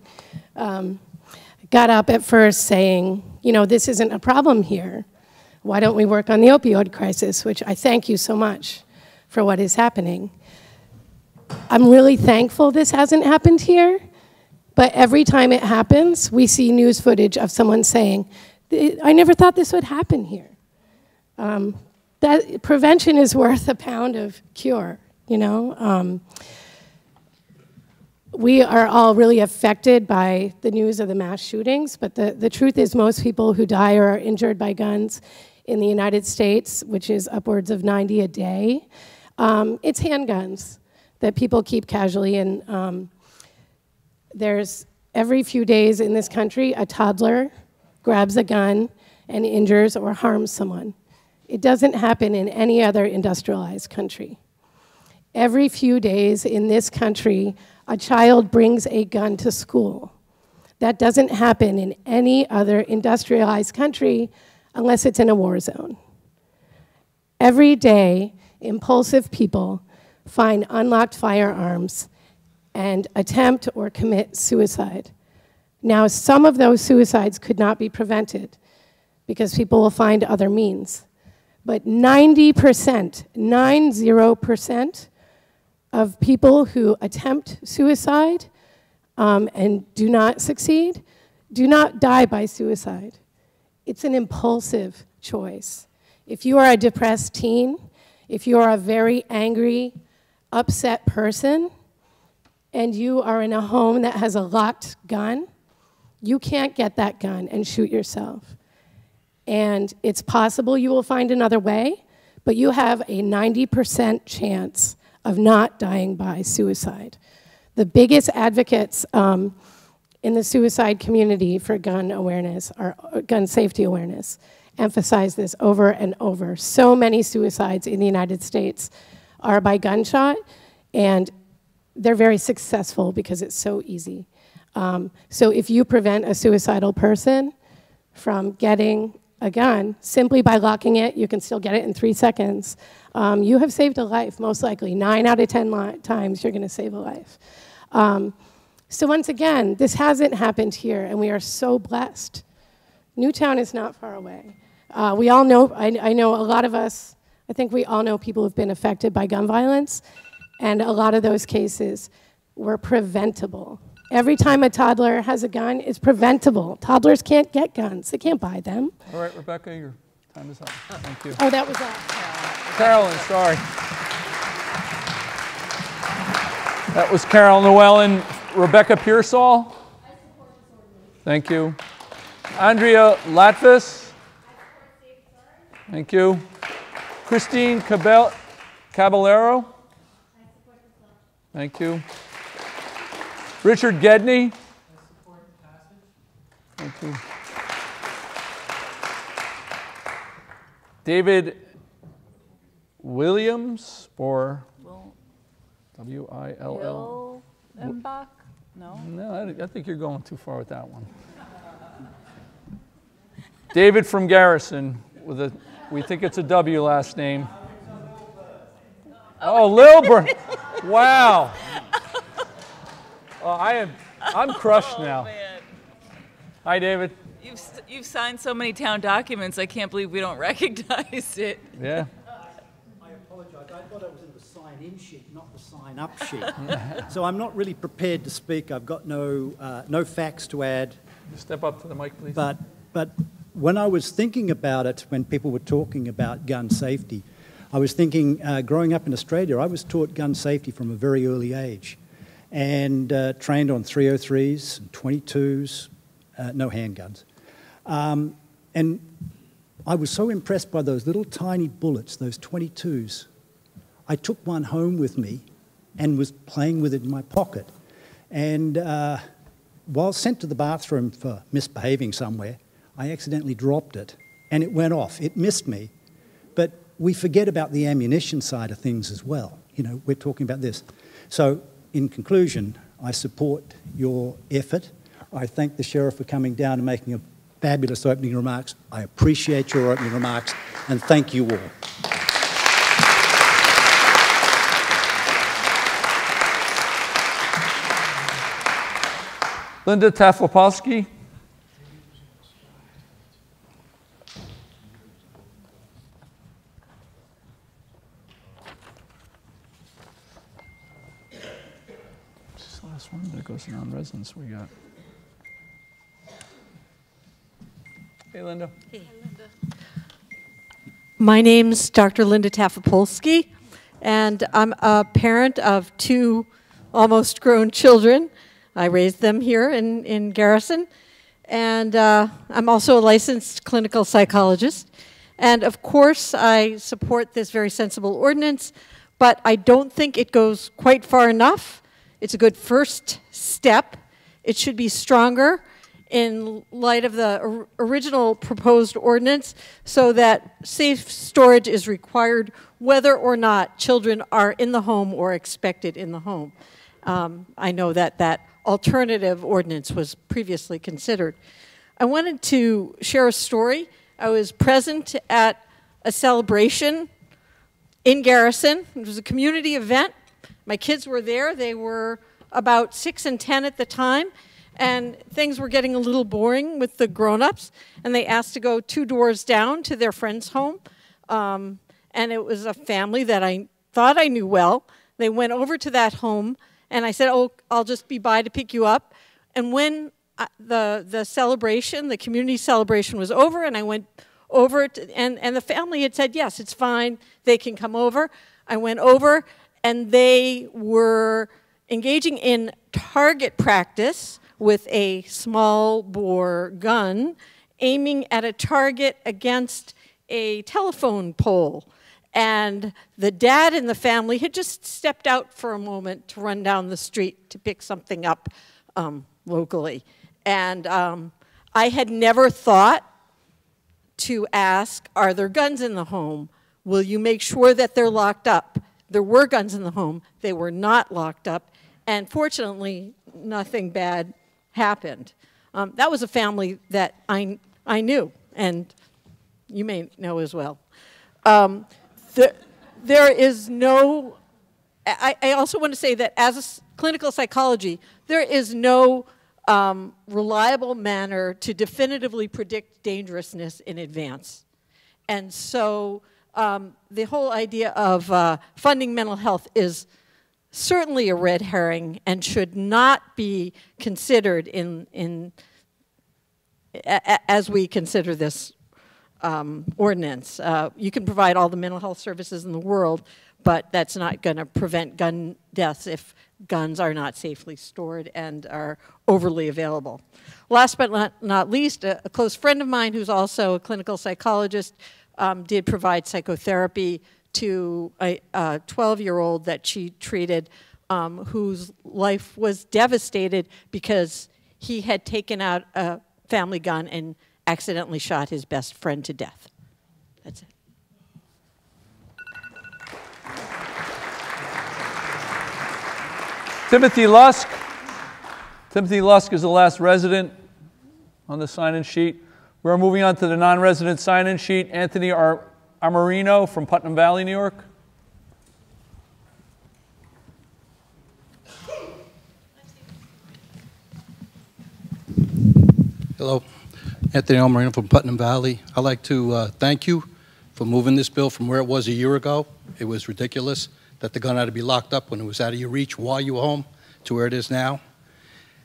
got up at first saying, you know, this isn't a problem here. Why don't we work on the opioid crisis, which I thank you so much for what is happening. I'm really thankful this hasn't happened here, but every time it happens, we see news footage of someone saying, I never thought this would happen here. That prevention is worth a pound of cure, you know? We are all really affected by the news of the mass shootings, but the truth is most people who die or are injured by guns in the United States, which is upwards of 90 a day, it's handguns that people keep casually. And there's every few days in this country a toddler grabs a gun and injures or harms someone. It doesn't happen in any other industrialized country. Every few days in this country, a child brings a gun to school. That doesn't happen in any other industrialized country unless it's in a war zone. Every day, impulsive people find unlocked firearms and attempt or commit suicide. Now, some of those suicides could not be prevented because people will find other means. But 90%, 90% of people who attempt suicide and do not succeed do not die by suicide. It's an impulsive choice. If you are a depressed teen, if you are a very angry, upset person, and you are in a home that has a locked gun, you can't get that gun and shoot yourself. And it's possible you will find another way, but you have a 90% chance of not dying by suicide. The biggest advocates in the suicide community for gun awareness, or gun safety awareness, emphasize this over and over. So many suicides in the United States are by gunshot, and they're very successful because it's so easy. So if you prevent a suicidal person from getting a gun, simply by locking it, you can still get it in 3 seconds. You have saved a life, most likely. 9 out of 10 times you're gonna save a life. So once again, this hasn't happened here, and we are so blessed. Newtown is not far away. We all know, I know a lot of us, I think we all know people who've been affected by gun violence, and a lot of those cases were preventable. Every time a toddler has a gun, it's preventable. Toddlers can't get guns. They can't buy them. All right, Rebecca, your time is up. Thank you. Oh, that was all. Carolyn, sorry. That was Carol Llewellyn. Rebecca Pearsall? Thank you. Andrea Latvis? Thank you. Christine Caballero? Thank you. Richard Gedney? Thank you. David Williams, or W-I-L-L? Mbach? No? No, I think you're going too far with that one. David from Garrison, with a, we think it's a W last name. Oh, Lilburn. Wow. I'm crushed now. Man. Hi, David. You've signed so many town documents, I can't believe we don't recognize it. Yeah. I apologize. I thought I was in the sign-in sheet, not the sign-up sheet. So I'm not really prepared to speak. I've got no facts to add. Step up to the mic, please. But when I was thinking about it, when people were talking about gun safety, I was thinking, growing up in Australia, I was taught gun safety from a very early age, and trained on 303s, 22s, no handguns. And I was so impressed by those little tiny bullets, those 22s. I took one home with me and was playing with it in my pocket. And while sent to the bathroom for misbehaving somewhere, I accidentally dropped it, and it went off. It missed me. But we forget about the ammunition side of things as well. You know, we're talking about this. So, in conclusion, I support your effort. I thank the Sheriff for coming down and making a fabulous opening remarks. I appreciate your opening remarks, and thank you all. Linda Tafopolsky. This last one that goes to non-residents we got. Hey, Linda. Hey, Linda. My name's Dr. Linda Tafopolsky, and I'm a parent of 2 almost grown children. I raised them here in Garrison, and I'm also a licensed clinical psychologist. And of course, I support this very sensible ordinance, but I don't think it goes quite far enough. It's a good first step. It should be stronger, in light of the original proposed ordinance, so that safe storage is required whether or not children are in the home or expected in the home. I know that that alternative ordinance was previously considered. I wanted to share a story. I was present at a celebration in Garrison. It was a community event. My kids were there. They were about 6 and 10 at the time, and things were getting a little boring with the grown-ups, and they asked to go 2 doors down to their friend's home. And it was a family that I thought I knew well. They went over to that home, and I said, oh, I'll just be by to pick you up. And when the celebration, the community celebration was over, and I went over, and the family had said, yes, it's fine, they can come over. I went over, and they were engaging in target practice with a small bore gun, aiming at a target against a telephone pole. And the dad in the family had just stepped out for a moment to run down the street to pick something up locally. And I had never thought to ask, are there guns in the home? Will you make sure that they're locked up? There were guns in the home. They were not locked up. And fortunately, nothing bad happened. That was a family that I knew, and you may know as well. There is no, I also want to say that as a clinical psychology, there is no reliable manner to definitively predict dangerousness in advance. And so the whole idea of funding mental health is certainly a red herring and should not be considered as we consider this ordinance. You can provide all the mental health services in the world, but that's not going to prevent gun deaths if guns are not safely stored and are overly available. Last but not least, a close friend of mine who's also a clinical psychologist did provide psychotherapy to a 12-year-old that she treated whose life was devastated because he had taken out a family gun and accidentally shot his best friend to death. That's it. Timothy Lusk. Timothy Lusk is the last resident on the sign-in sheet. We're moving on to the non-resident sign-in sheet. Anthony Amarino from Putnam Valley, New York. Hello, Anthony Amarino from Putnam Valley. I'd like to thank you for moving this bill from where it was a year ago. It was ridiculous that the gun had to be locked up when it was out of your reach while you were home to where it is now.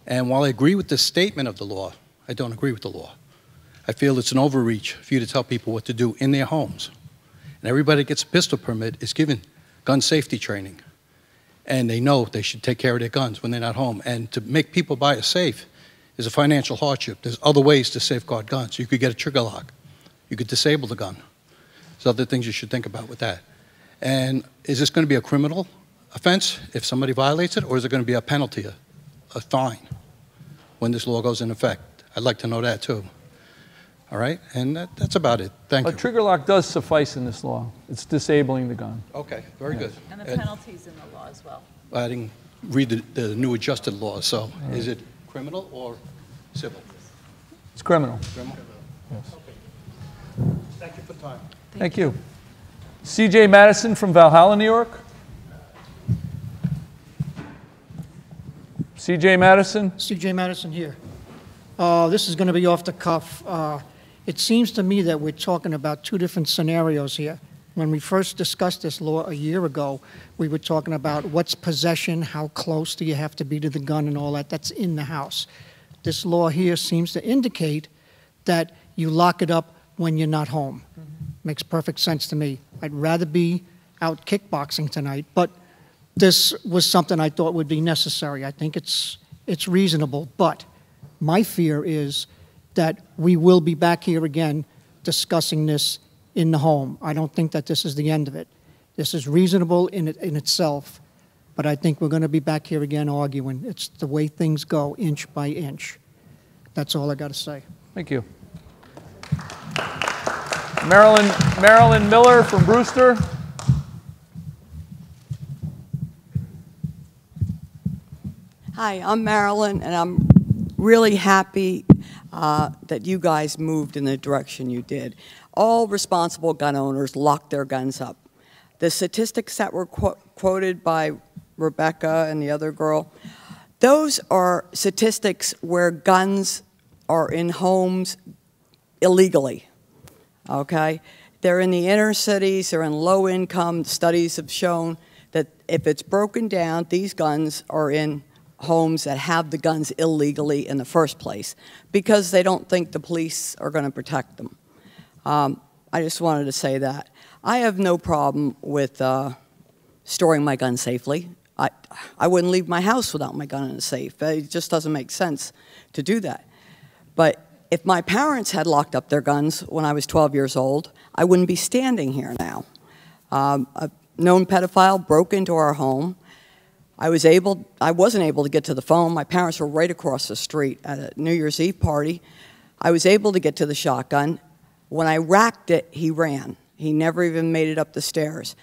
And while I agree with the statement of the law, I don't agree with the law. I feel it's an overreach for you to tell people what to do in their homes. And everybody that gets a pistol permit is given gun safety training. And they know they should take care of their guns when they're not home. And to make people buy a safe is a financial hardship. There's other ways to safeguard guns. You could get a trigger lock. You could disable the gun. There's other things you should think about with that. And is this going to be a criminal offense if somebody violates it, or is it going to be a penalty, a fine, when this law goes in effect? I'd like to know that too. All right, and that's about it. Thank you. A trigger lock does suffice in this law. It's disabling the gun. Okay, very good. And the penalties in the law as well. I didn't read the new adjusted law, so is it criminal or civil? It's criminal. Criminal? Yes. Okay. Thank you for the time. Thank you. C.J. Madison from Valhalla, New York. C.J. Madison. C.J. Madison here. This is going to be off the cuff. It seems to me that we're talking about two different scenarios here. When we first discussed this law a year ago, we were talking about what's possession, how close do you have to be to the gun and all that. That's in the house. This law here seems to indicate that you lock it up when you're not home. Makes perfect sense to me. I'd rather be out kickboxing tonight, but this was something I thought would be necessary. I think it's reasonable, but my fear is that we will be back here again discussing this in the home. I don't think that this is the end of it. This is reasonable in itself, but I think we're going to be back here again arguing. It's the way things go, inch by inch. That's all I got to say. Thank you. Marilyn Miller from Brewster. Hi, I'm Marilyn, and I'm really happy that you guys moved in the direction you did. All responsible gun owners lock their guns up. The statistics that were quoted by Rebecca and the other girl, those are statistics where guns are in homes illegally, okay? They're in the inner cities, they're in low income. Studies have shown that if it's broken down, these guns are in homes that have the guns illegally in the first place because they don't think the police are going to protect them. I just wanted to say that. I have no problem with storing my gun safely. I wouldn't leave my house without my gun in a safe. It just doesn't make sense to do that. But if my parents had locked up their guns when I was 12 years old, I wouldn't be standing here now. A known pedophile broke into our home. I wasn't able to get to the phone. My parents were right across the street at a New Year's Eve party. I was able to get to the shotgun. When I racked it, he ran. He never even made it up the stairs.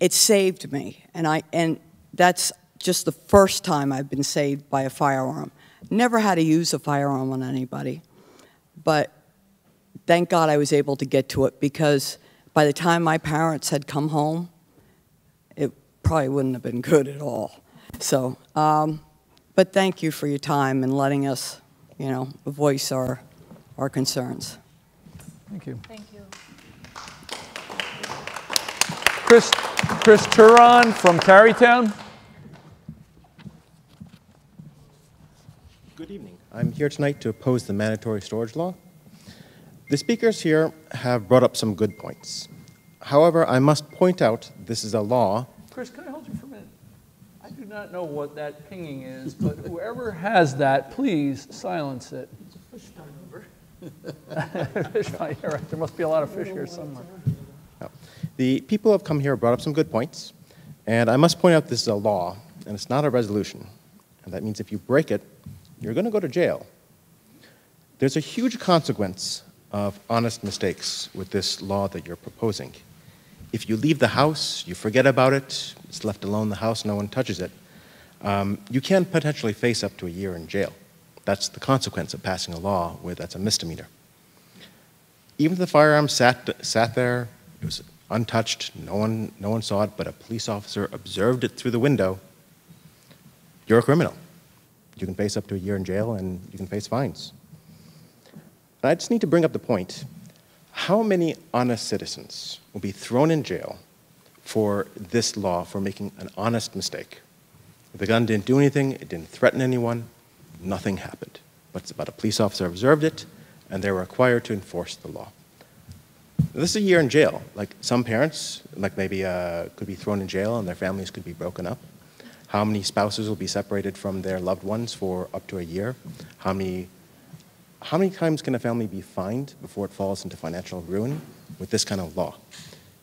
It saved me, and that's just the first time I've been saved by a firearm. Never had to use a firearm on anybody, but thank God I was able to get to it because by the time my parents had come home, it probably wouldn't have been good at all. So, but thank you for your time and letting us, voice our concerns. Thank you. Thank you. Chris Turon from Tarrytown. Good evening. I'm here tonight to oppose the mandatory storage law. The speakers here have brought up some good points. However, I must point out this is a law. Chris, can I hold you for a minute? I do not know what that pinging is, but whoever has that, please silence it. It's a fish pond over. Fish pond, yeah, right. There must be a lot of fish here somewhere. No. The people who have come here have brought up some good points, and I must point out this is a law, and it's not a resolution. And that means if you break it, you're going to go to jail. There's a huge consequence of honest mistakes with this law that you're proposing. If you leave the house, you forget about it, it's left alone in the house, no one touches it, you can potentially face up to a year in jail. That's the consequence of passing a law where that's a misdemeanor. Even if the firearm sat there, it was untouched, no one saw it, but a police officer observed it through the window, you're a criminal. You can face up to a year in jail and you can face fines. And I just need to bring up the point, how many honest citizens will be thrown in jail for this law, for making an honest mistake? The gun didn't do anything, it didn't threaten anyone, nothing happened. But a police officer observed it, and they were required to enforce the law. This is a year in jail. Like some parents, like maybe could be thrown in jail and their families could be broken up. How many spouses will be separated from their loved ones for up to a year? How many times can a family be fined before it falls into financial ruin with this kind of law?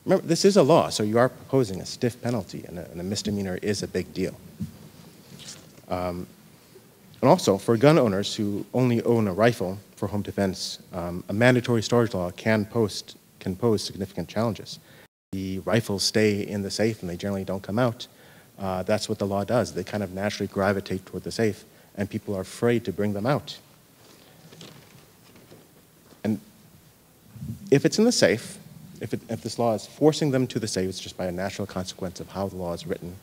Remember, this is a law, so you are proposing a stiff penalty, and a misdemeanor is a big deal. And also, for gun owners who only own a rifle for home defense, a mandatory storage law can pose significant challenges. The rifles stay in the safe and they generally don't come out. That's what the law does. They kind of naturally gravitate toward the safe, and people are afraid to bring them out. And if it's in the safe, if this law is forcing them to the safe, it's just by a natural consequence of how the law is written.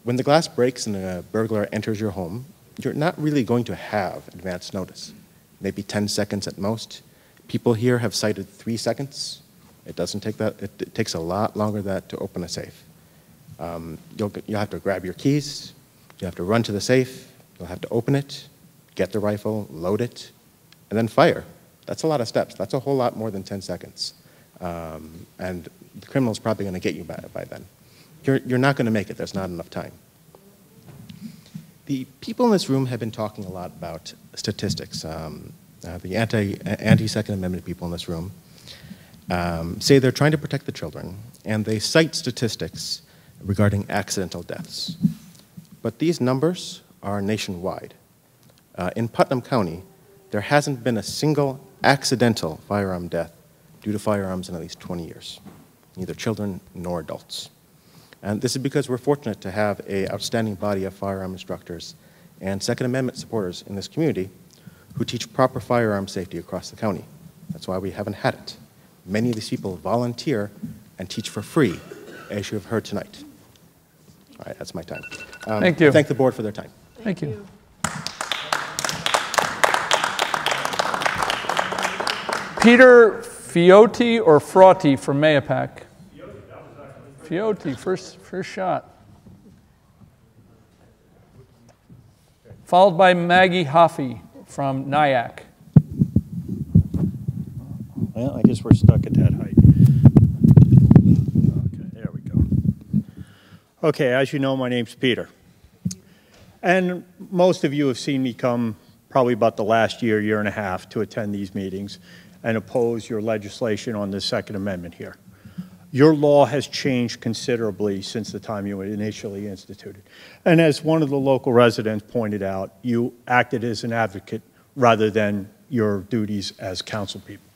When the glass breaks and a burglar enters your home, you're not really going to have advance notice. Maybe 10 seconds at most. People here have cited 3 seconds. It doesn't take that. It takes a lot longer than that to open a safe. You'll have to grab your keys. You have to run to the safe. You'll have to open it, get the rifle, load it, and then fire. That's a lot of steps. That's a whole lot more than 10 seconds. And the criminal's probably going to get you by then. You're not going to make it. There's not enough time. The people in this room have been talking a lot about statistics. The anti-Second Amendment people in this room say they're trying to protect the children, and they cite statistics regarding accidental deaths. But these numbers are nationwide. In Putnam County, There hasn't been a single accidental firearm death due to firearms in at least 20 years, neither children nor adults. And this is because we're fortunate to have an outstanding body of firearm instructors and Second Amendment supporters in this community who teach proper firearm safety across the county. That's why we haven't had it. Many of these people volunteer and teach for free, as you have heard tonight. All right, that's my time. Thank you. I thank the board for their time. Thank you. Peter Fiotti or Frauti from Mayapack? Fiotti, first shot. Followed by Maggie Hoffey from Nyack. Well, I guess we're stuck at that height. Okay, there we go. Okay, as you know, my name's Peter. And most of you have seen me come probably about the last year, year and a half to attend these meetings and oppose your legislation on the Second Amendment here. Your law has changed considerably since the time you were initially instituted. And as one of the local residents pointed out, you acted as an advocate rather than your duties as council people.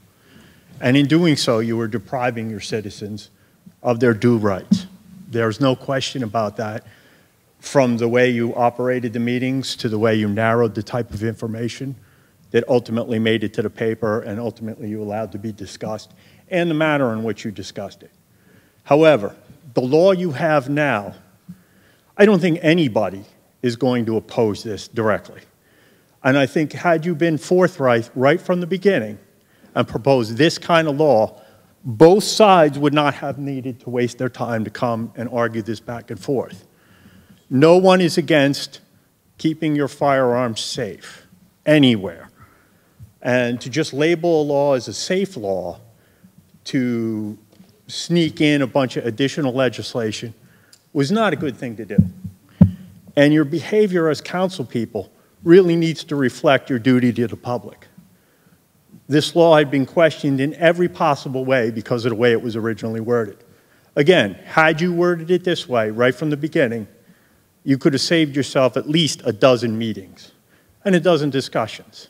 And in doing so, you were depriving your citizens of their due rights. There's no question about that. From the way you operated the meetings to the way you narrowed the type of information that ultimately made it to the paper and ultimately you allowed to be discussed, and the manner in which you discussed it. However, the law you have now, I don't think anybody is going to oppose this directly. And I think had you been forthright right from the beginning and proposed this kind of law, both sides would not have needed to waste their time to come and argue this back and forth. No one is against keeping your firearms safe anywhere. And to just label a law as a safe law, to sneak in a bunch of additional legislation, was not a good thing to do. And your behavior as council people really needs to reflect your duty to the public. This law had been questioned in every possible way because of the way it was originally worded. Again, had you worded it this way right from the beginning, you could have saved yourself at least a dozen meetings and a dozen discussions.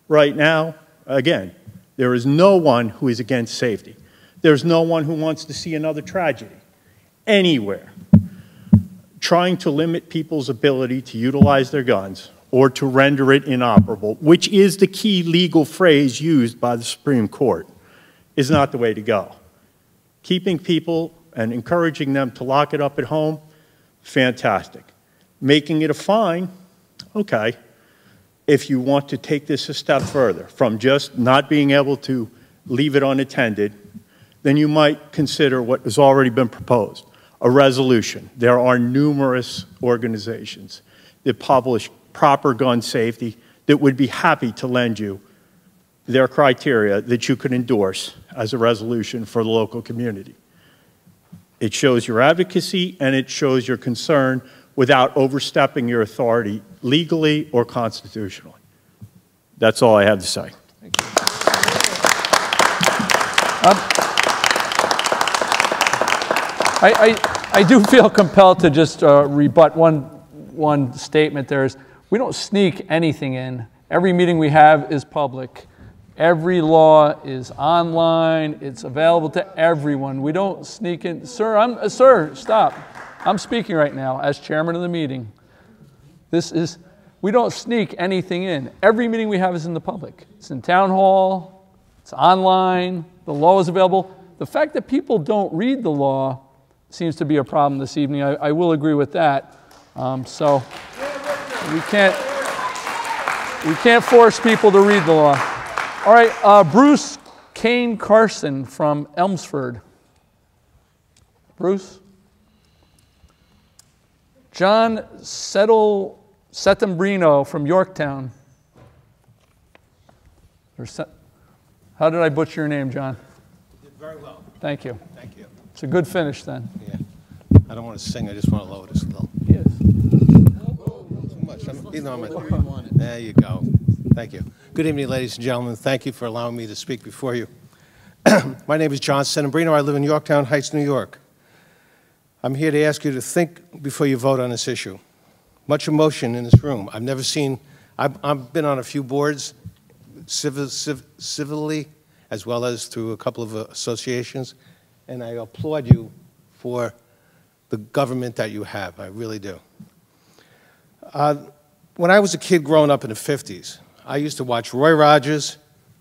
Right now, again, there is no one who is against safety. There's no one who wants to see another tragedy anywhere. Trying to limit people's ability to utilize their guns or to render it inoperable, which is the key legal phrase used by the Supreme Court, is not the way to go. Keeping people and encouraging them to lock it up at home, fantastic. Making it a fine, okay. If you want to take this a step further, from just not being able to leave it unattended, then you might consider what has already been proposed, a resolution. There are numerous organizations that publish proper gun safety that would be happy to lend you their criteria that you could endorse as a resolution for the local community. It shows your advocacy and it shows your concern without overstepping your authority legally or constitutionally. That's all I have to say. Thank you. I do feel compelled to just rebut one statement there is, we don't sneak anything in. Every meeting we have is public. Every law is online. It's available to everyone. We don't sneak in. Sir, sir, stop. I'm speaking right now as chairman of the meeting. We don't sneak anything in. Every meeting we have is in the public. It's in town hall. It's online. The law is available. The fact that people don't read the law seems to be a problem this evening. I will agree with that. So we can't force people to read the law. All right, Bruce Kane Carson from Elmsford. Bruce? John Settembrino from Yorktown. How did I butcher your name, John? You did very well. Thank you. Thank you. It's a good finish then. Yeah. I don't want to sing, I just want to lower this a little. Yes. Too much. There you go. Thank you. Good evening, ladies and gentlemen. Thank you for allowing me to speak before you. My name is John Settembrino. I live in Yorktown Heights, New York. I'm here to ask you to think before you vote on this issue. Much emotion in this room. I've been on a few boards civilly, as well as through a couple of associations, and I applaud you for the government that you have. I really do. When I was a kid growing up in the 50s, I used to watch Roy Rogers,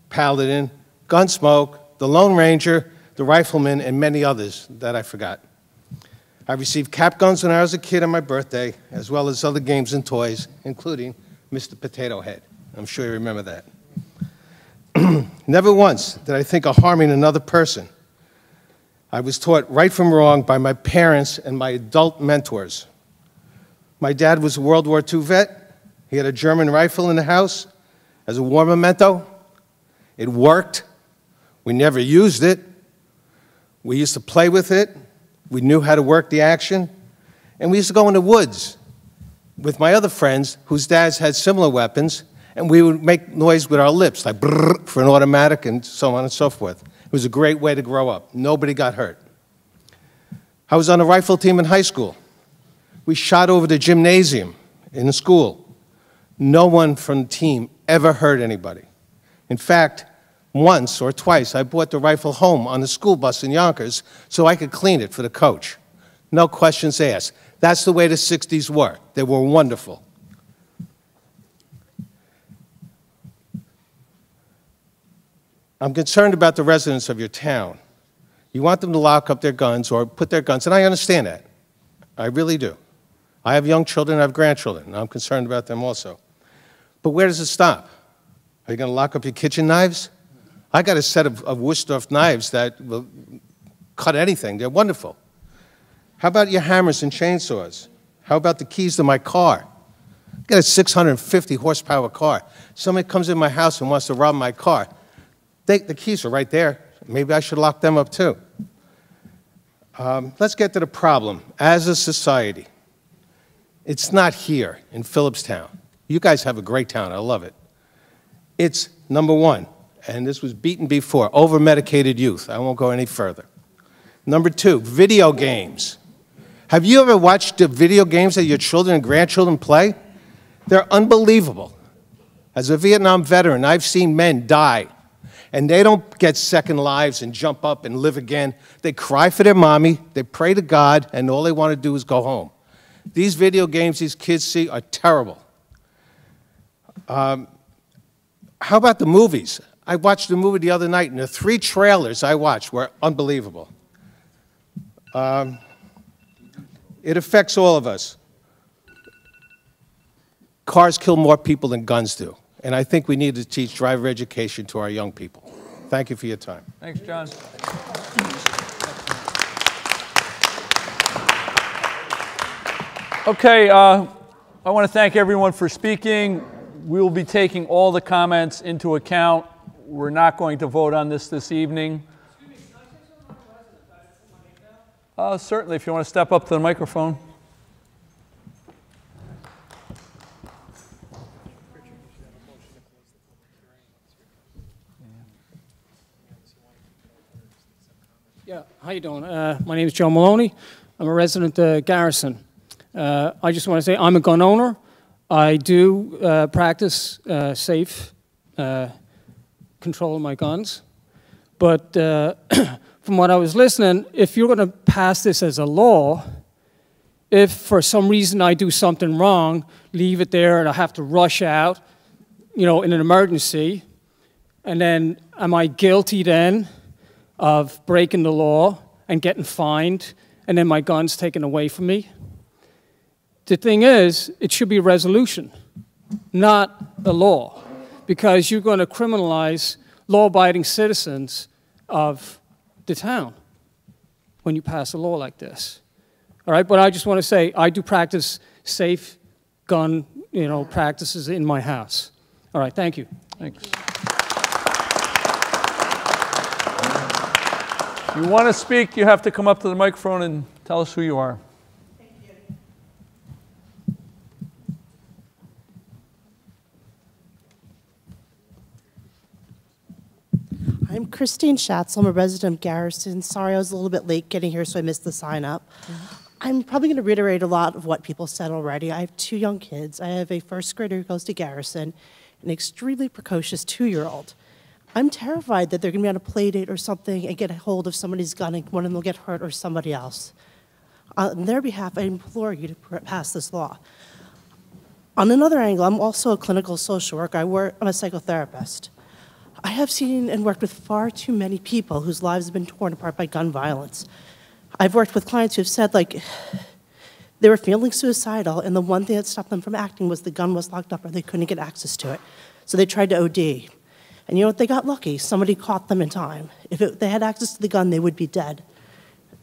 Paladin, Gunsmoke, The Lone Ranger, The Rifleman, and many others that I forgot. I received cap guns when I was a kid on my birthday, as well as other games and toys, including Mr. Potato Head. I'm sure you remember that. Never once did I think of harming another person. I was taught right from wrong by my parents and my adult mentors. My dad was a World War II vet. He had a German rifle in the house as a war memento. It worked. We never used it. We used to play with it. We knew how to work the action. And we used to go in the woods with my other friends whose dads had similar weapons, and we would make noise with our lips, like brrr for an automatic and so on and so forth. It was a great way to grow up. Nobody got hurt. I was on a rifle team in high school. We shot over the gymnasium in the school. No one from the team ever hurt anybody. In fact, once or twice, I brought the rifle home on the school bus in Yonkers so I could clean it for the coach. No questions asked. That's the way the 60s were. They were wonderful. I'm concerned about the residents of your town. You want them to lock up their guns or put their guns, and I understand that. I really do. I have young children, I have grandchildren, and I'm concerned about them also. But where does it stop? Are you going to lock up your kitchen knives? I got a set of Wustorf knives that will cut anything. They're wonderful. How about your hammers and chainsaws? How about the keys to my car? I got a 650 horsepower car. Somebody comes in my house and wants to rob my car. The keys are right there. Maybe I should lock them up too. Let's get to the problem. As a society, it's not here in Philipstown. You guys have a great town. I love it. It's number one, and this was beaten before, over-medicated youth. I won't go any further. Number two, video games. Have you ever watched the video games that your children and grandchildren play? They're unbelievable. As a Vietnam veteran, I've seen men die, and they don't get second lives and jump up and live again. They cry for their mommy, they pray to God, and all they want to do is go home. These video games these kids see are terrible. How about the movies? I watched a movie the other night, and the 3 trailers I watched were unbelievable. It affects all of us. Cars kill more people than guns do, and I think we need to teach driver education to our young people. Thank you for your time. Thanks, John. Okay, I want to thank everyone for speaking. We will be taking all the comments into account. We're not going to vote on this evening. Certainly, if you want to step up to the microphone. Yeah, how you doing? My name is Joe Maloney. I'm a resident of Garrison. I just want to say I'm a gun owner. I do practice safe control of my guns. But from what I was listening, if you're going to pass this as a law, if for some reason I do something wrong, leave it there and I have to rush out, you know, in an emergency, and then am I guilty then of breaking the law and getting fined, and then my gun's taken away from me? The thing is, it should be a resolution, not a law, because you're going to criminalize law-abiding citizens of the town when you pass a law like this. All right, but I just want to say I do practice safe gun, practices in my house. All right, thank you. Thanks. If you want to speak, you have to come up to the microphone and tell us who you are. I'm Christine Schatz. I'm a resident of Garrison. Sorry, I was a little bit late getting here, so I missed the sign up. I'm probably going to reiterate a lot of what people said already. I have 2 young kids. I have a first grader who goes to Garrison, an extremely precocious 2-year-old. I'm terrified that they're going to be on a play date or something and get a hold of somebody's gun and one of them will get hurt or somebody else. On their behalf, I implore you to pass this law. On another angle, I'm also a clinical social worker. I'm a psychotherapist. I have seen and worked with far too many people whose lives have been torn apart by gun violence. I've worked with clients who have said, like, they were feeling suicidal, and the one thing that stopped them from acting was the gun was locked up or they couldn't get access to it. So they tried to OD. And you know what? They got lucky. Somebody caught them in time. If they had access to the gun, they would be dead.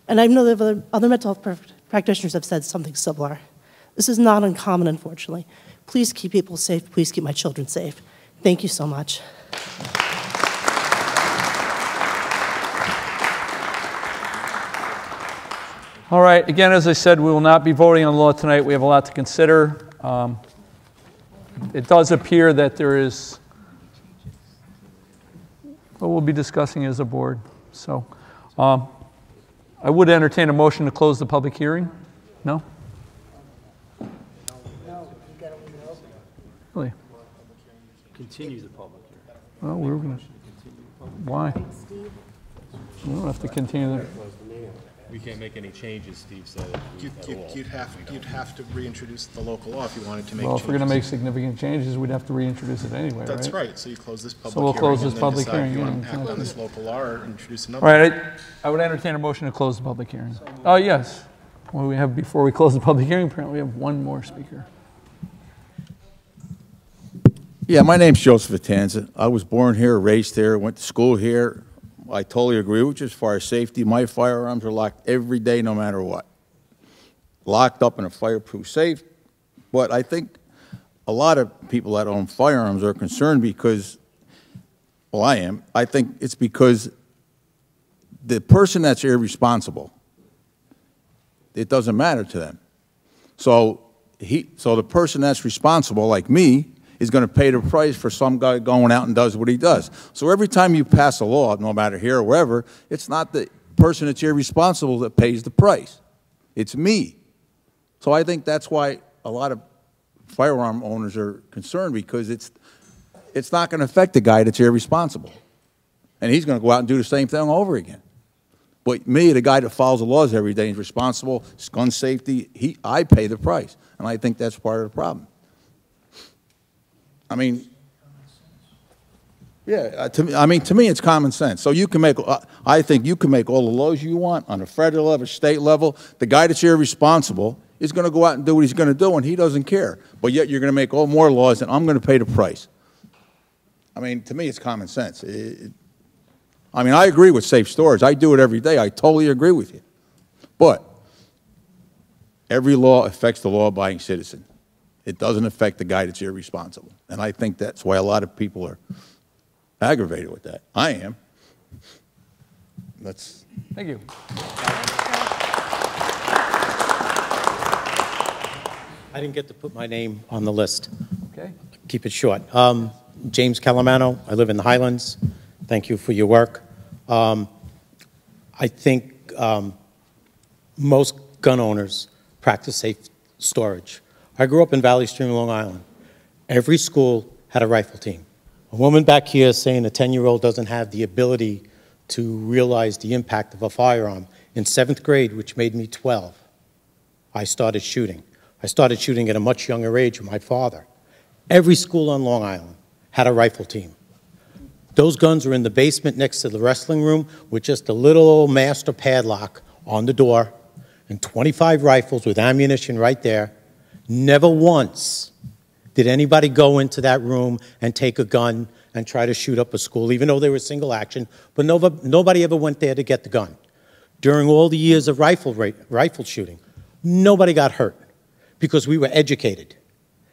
And I know that other mental health practitioners have said something similar. This is not uncommon, unfortunately. Please keep people safe. Please keep my children safe. Thank you so much. All right, again, as I said, we will not be voting on the law tonight. We have a lot to consider. It does appear that there is what we'll be discussing as a board. So I would entertain a motion to close the public hearing. No? Really? Continue the public hearing. Well, we're going to. Why? We don't have to continue the. We can't make any changes, Steve said. You'd have to reintroduce the local law if you wanted to make changes. Well, if we're going to make significant changes, we'd have to reintroduce it anyway, right? That's right. So you close this public hearing. So we'll close this and then public decide hearing. if you want to Yeah, act on this local law or introduce another. All right, I would entertain a motion to close the public hearing. Oh, yes. Well, we have, before we close the public hearing, apparently we have one more speaker. Yeah, my name's Joseph Atanza. I was born here, raised here, went to school here. I totally agree with you as far as safety. My firearms are locked every day, no matter what. Locked up in a fireproof safe. But I think a lot of people that own firearms are concerned because, well, I am. I think it's because the person that's irresponsible, it doesn't matter to them. So the person that's responsible, like me, is going to pay the price for some guy going out and does what he does. So every time you pass a law, no matter here or wherever, it's not the person that's irresponsible that pays the price. It's me. So I think that's why a lot of firearm owners are concerned, because it's not going to affect the guy that's irresponsible. And he's going to go out and do the same thing over again. But me, the guy that follows the laws every day and is responsible, gun safety, I pay the price. And I think that's part of the problem. I mean, yeah, to me, it's common sense. So you can make, I think you can make all the laws you want on a federal level, state level. The guy that's irresponsible is going to go out and do what he's going to do, and he doesn't care. But yet you're going to make all more laws, and I'm going to pay the price. I mean, to me, it's common sense. I mean, I agree with safe storage. I do it every day. I totally agree with you. But every law affects the law-abiding citizen. It doesn't affect the guy that's irresponsible. And I think that's why a lot of people are aggravated with that. I am. Thank you. I didn't get to put my name on the list. Okay. Keep it short. James Calamano. I live in the Highlands. Thank you for your work. I think most gun owners practice safe storage. I grew up in Valley Stream, Long Island. Every school had a rifle team. A woman back here saying a 10-year-old doesn't have the ability to realize the impact of a firearm. In 7th grade, which made me 12, I started shooting. I started shooting at a much younger age with my father. Every school on Long Island had a rifle team. Those guns were in the basement next to the wrestling room with just a little old master padlock on the door and 25 rifles with ammunition right there. Never once did anybody go into that room and take a gun and try to shoot up a school, even though they were single action, but nobody ever went there to get the gun. During all the years of rifle shooting, nobody got hurt because we were educated.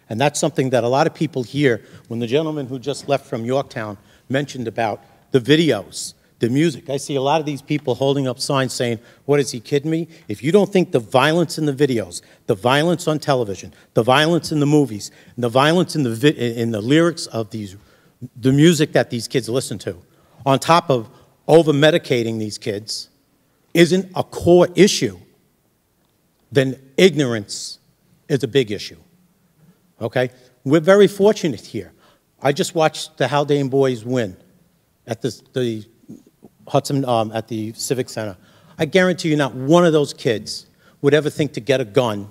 And that's something that a lot of people hear when the gentleman who just left from Yorktown mentioned about the videos, the music. I see a lot of these people holding up signs saying, what, is he kidding me? If you don't think the violence in the videos, the violence on television, the violence in the movies, and the violence in the lyrics of the music that these kids listen to, on top of over-medicating these kids, isn't a core issue, then ignorance is a big issue. Okay? We're very fortunate here. I just watched the Haldane boys win at the Hudson, at the Civic Center. I guarantee you not one of those kids would ever think to get a gun,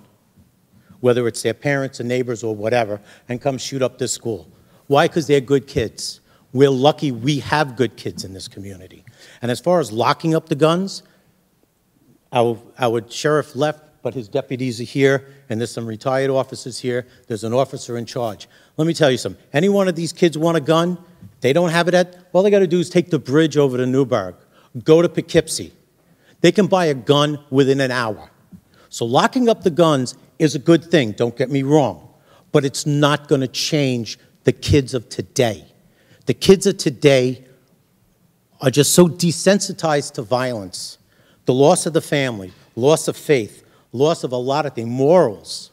whether it's their parents or neighbors or whatever, and come shoot up this school. Why? Because they're good kids. We're lucky we have good kids in this community. And as far as locking up the guns, our sheriff left, but his deputies are here, and there's some retired officers here. There's an officer in charge. Let me tell you something. Any one of these kids want a gun, they don't have it all they got to do is take the bridge over to Newburgh, go to Poughkeepsie. They can buy a gun within an hour. So locking up the guns is a good thing, don't get me wrong, but it's not going to change the kids of today. The kids of today are just so desensitized to violence. The loss of the family, loss of faith, loss of a lot of things, morals.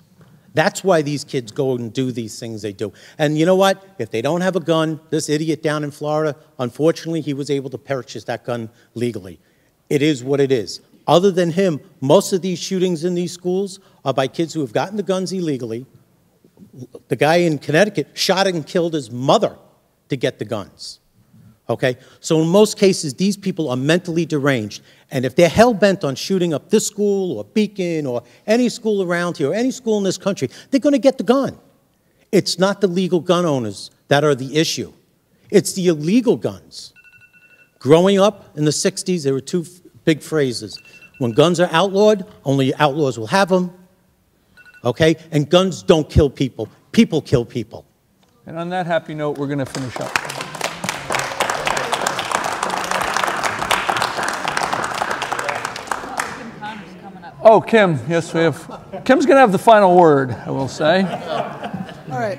That's why these kids go and do these things they do. And you know what? If they don't have a gun, this idiot down in Florida, unfortunately, he was able to purchase that gun legally. It is what it is. Other than him, most of these shootings in these schools are by kids who have gotten the guns illegally. The guy in Connecticut shot and killed his mother to get the guns. Okay? So in most cases, these people are mentally deranged. And if they're hell-bent on shooting up this school or Beacon or any school around here or any school in this country, they're going to get the gun. It's not the legal gun owners that are the issue. It's the illegal guns. Growing up in the 60s, there were two big phrases. When guns are outlawed, only outlaws will have them. Okay? And guns don't kill people. People kill people. And on that happy note, we're going to finish up. Oh, Kim, yes, we have. Kim's going to have the final word, I will say. All right.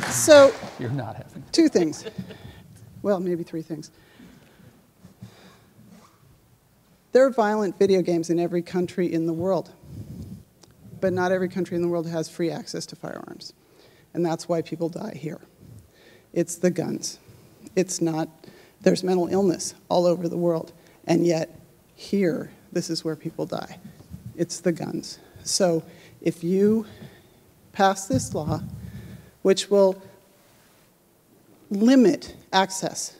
So, you're not having. Two things. Well, maybe three things. There are violent video games in every country in the world, but not every country in the world has free access to firearms. And that's why people die here. It's the guns. It's not, there's mental illness all over the world. And yet, here, this is where people die. It's the guns. So if you pass this law, which will limit access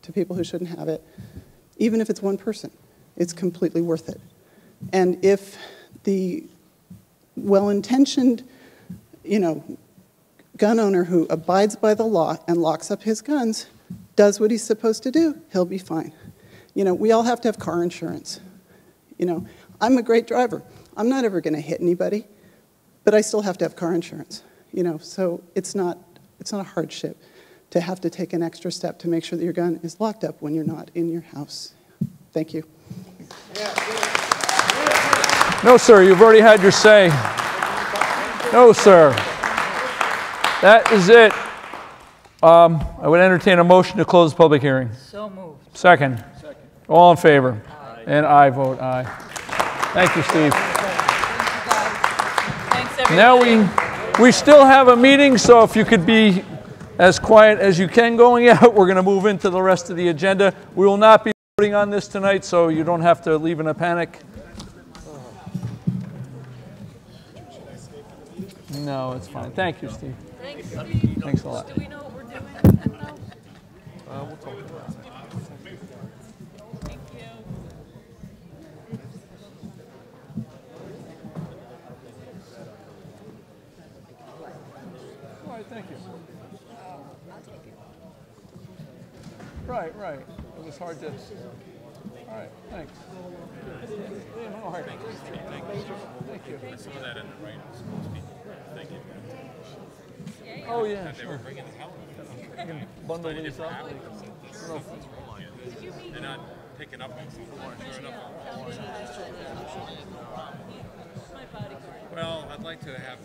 to people who shouldn't have it, even if it's one person, it's completely worth it. And if the well-intentioned, gun owner who abides by the law and locks up his guns does what he's supposed to do, he'll be fine. We all have to have car insurance. I'm a great driver. I'm not ever going to hit anybody, but I still have to have car insurance. So it's not a hardship to have to take an extra step to make sure that your gun is locked up when you're not in your house. Thank you. No, sir, you've already had your say. No, sir. That is it. I would entertain a motion to close the public hearing. So moved. Second. All in favor? Aye. And I vote aye. Thank you, Steve. Thanks, everybody. Now we still have a meeting, so if you could be as quiet as you can going out, we're going to move into the rest of the agenda. We will not be voting on this tonight, so you don't have to leave in a panic. No, it's fine. Thank you, Steve. Thanks, Steve. Thanks a lot. Do we know what we're doing? We'll talk about it. Thank you. All right, thank you. Right. It was hard to. All right, thanks. All right. Thank you. I saw that in the writers. Thank you. Oh, yeah, They sure. were bringing the hell of it. Bundle these up. They're not picking up on something. Well, I'd like to have.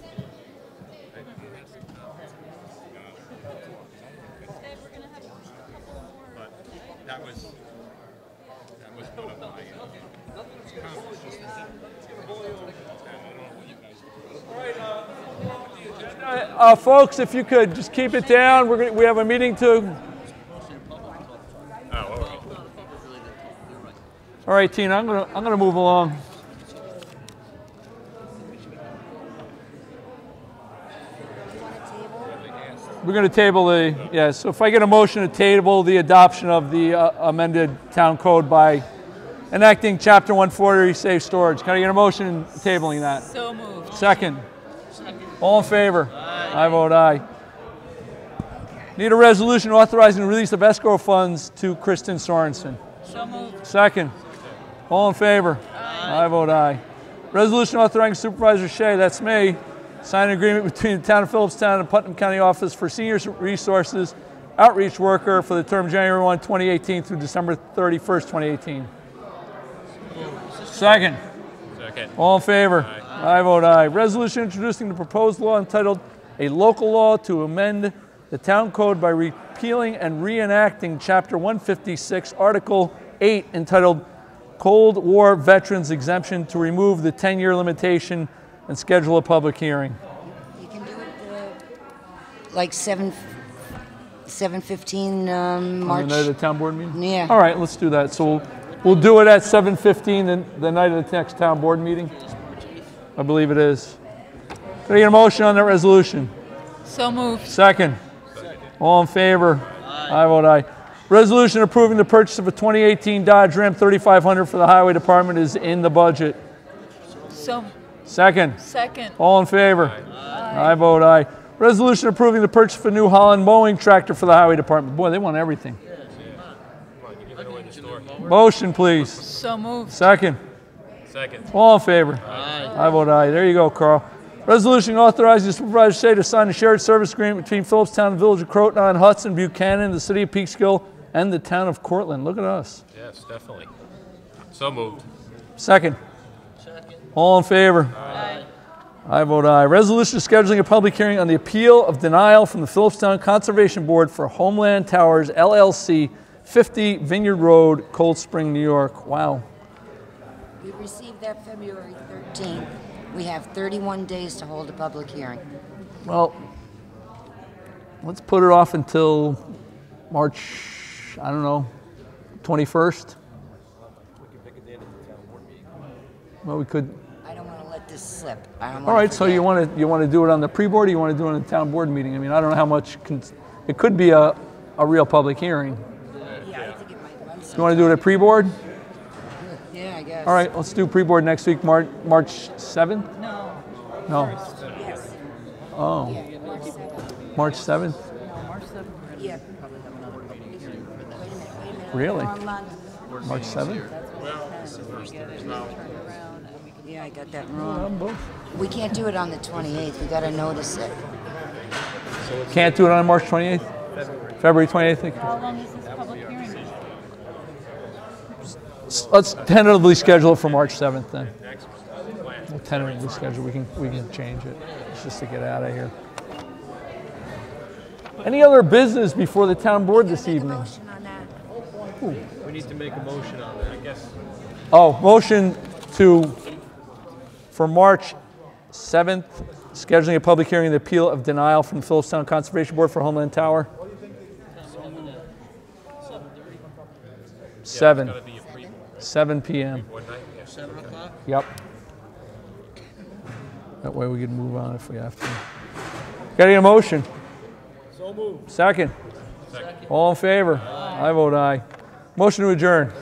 But that was one of my folks, if you could just keep it down. We have a meeting to. All right, Tina, I'm gonna move along. We're going to table the, so if I get a motion to table the adoption of the amended town code by enacting Chapter 140, safe storage. Can I get a motion tabling that? So moved. Second. All in favor? Aye. I vote aye. Need a resolution authorizing the release of escrow funds to Kristen Sorensen. So moved. Second. All in favor? Aye. I vote aye. Resolution authorizing Supervisor Shea, that's me, sign an agreement between the Town of Philipstown and Putnam County Office for Senior Resources Outreach Worker for the term January 1, 2018 through December 31st, 2018. Second. Second. All in favor? Aye. I vote aye. Resolution introducing the proposed law entitled A Local Law to Amend the Town Code by repealing and reenacting Chapter 156, Article 8, entitled Cold War Veterans Exemption to remove the 10-year limitation and schedule a public hearing. You can do it like 7:15 March. On the night of the town board meeting? Yeah. All right, let's do that. So we'll do it at 7:15 the night of the next town board meeting. I believe it is. Can I get a motion on that resolution? So moved. Second. All in favor? Aye. I vote aye. Resolution approving the purchase of a 2018 Dodge Ram 3500 for the Highway Department is in the budget. So. Second. Second. All in favor? Aye. I vote aye. Resolution approving the purchase of a New Holland mowing tractor for the Highway Department. Boy, they want everything. Motion, please. So moved. Second. Second. All in favor? Aye. I vote aye. There you go, Carl. Resolution authorizing Supervisor Shea to sign a shared service agreement between Philipstown and the Village of Croton on Hudson, Buchanan, the City of Peekskill, and the Town of Cortland. Look at us. Yes, definitely. So moved. Second. All in favor? Aye. I vote aye. Resolution scheduling a public hearing on the appeal of denial from the Philipstown Conservation Board for Homeland Towers, LLC, 50 Vineyard Road, Cold Spring, New York. Wow. We received that February 13th. We have 31 days to hold a public hearing. Well, let's put it off until March, I don't know, 21st. Well, we could. I don't want to let this slip. I don't All right, so you want to do it on the pre-board, or you want to do it on the town board meeting? I mean, I don't know how much. It could be a real public hearing. Yeah, I think it might run some. You want to do it at pre-board? Yeah, I guess. All right, let's do pre-board next week, March 7th? No. No. Yes. Oh. Yeah, March 7th. March 7th? March 7th. Yeah. Probably have another public hearing for that. Wait a minute. Really? Wrong month. March 7th? Yeah, I got that wrong. We can't do it on the 28th. We got to notice it. Can't do it on March 28th? February 28th? How long is this public hearing? Let's tentatively schedule it for March 7th then. We'll tentatively schedule. We can change it. It's just to get out of here. Any other business before the town board this evening? We need to make a motion on that, I guess. Oh, motion for March 7th, scheduling a public hearing on the appeal of denial from the Philipstown Conservation Board for Homeland Tower. 7 p.m. 7 o'clock? Yep. That way we can move on if we have to. Got any motion? So moved. Second. Second. All in favor? I vote aye. Motion to adjourn.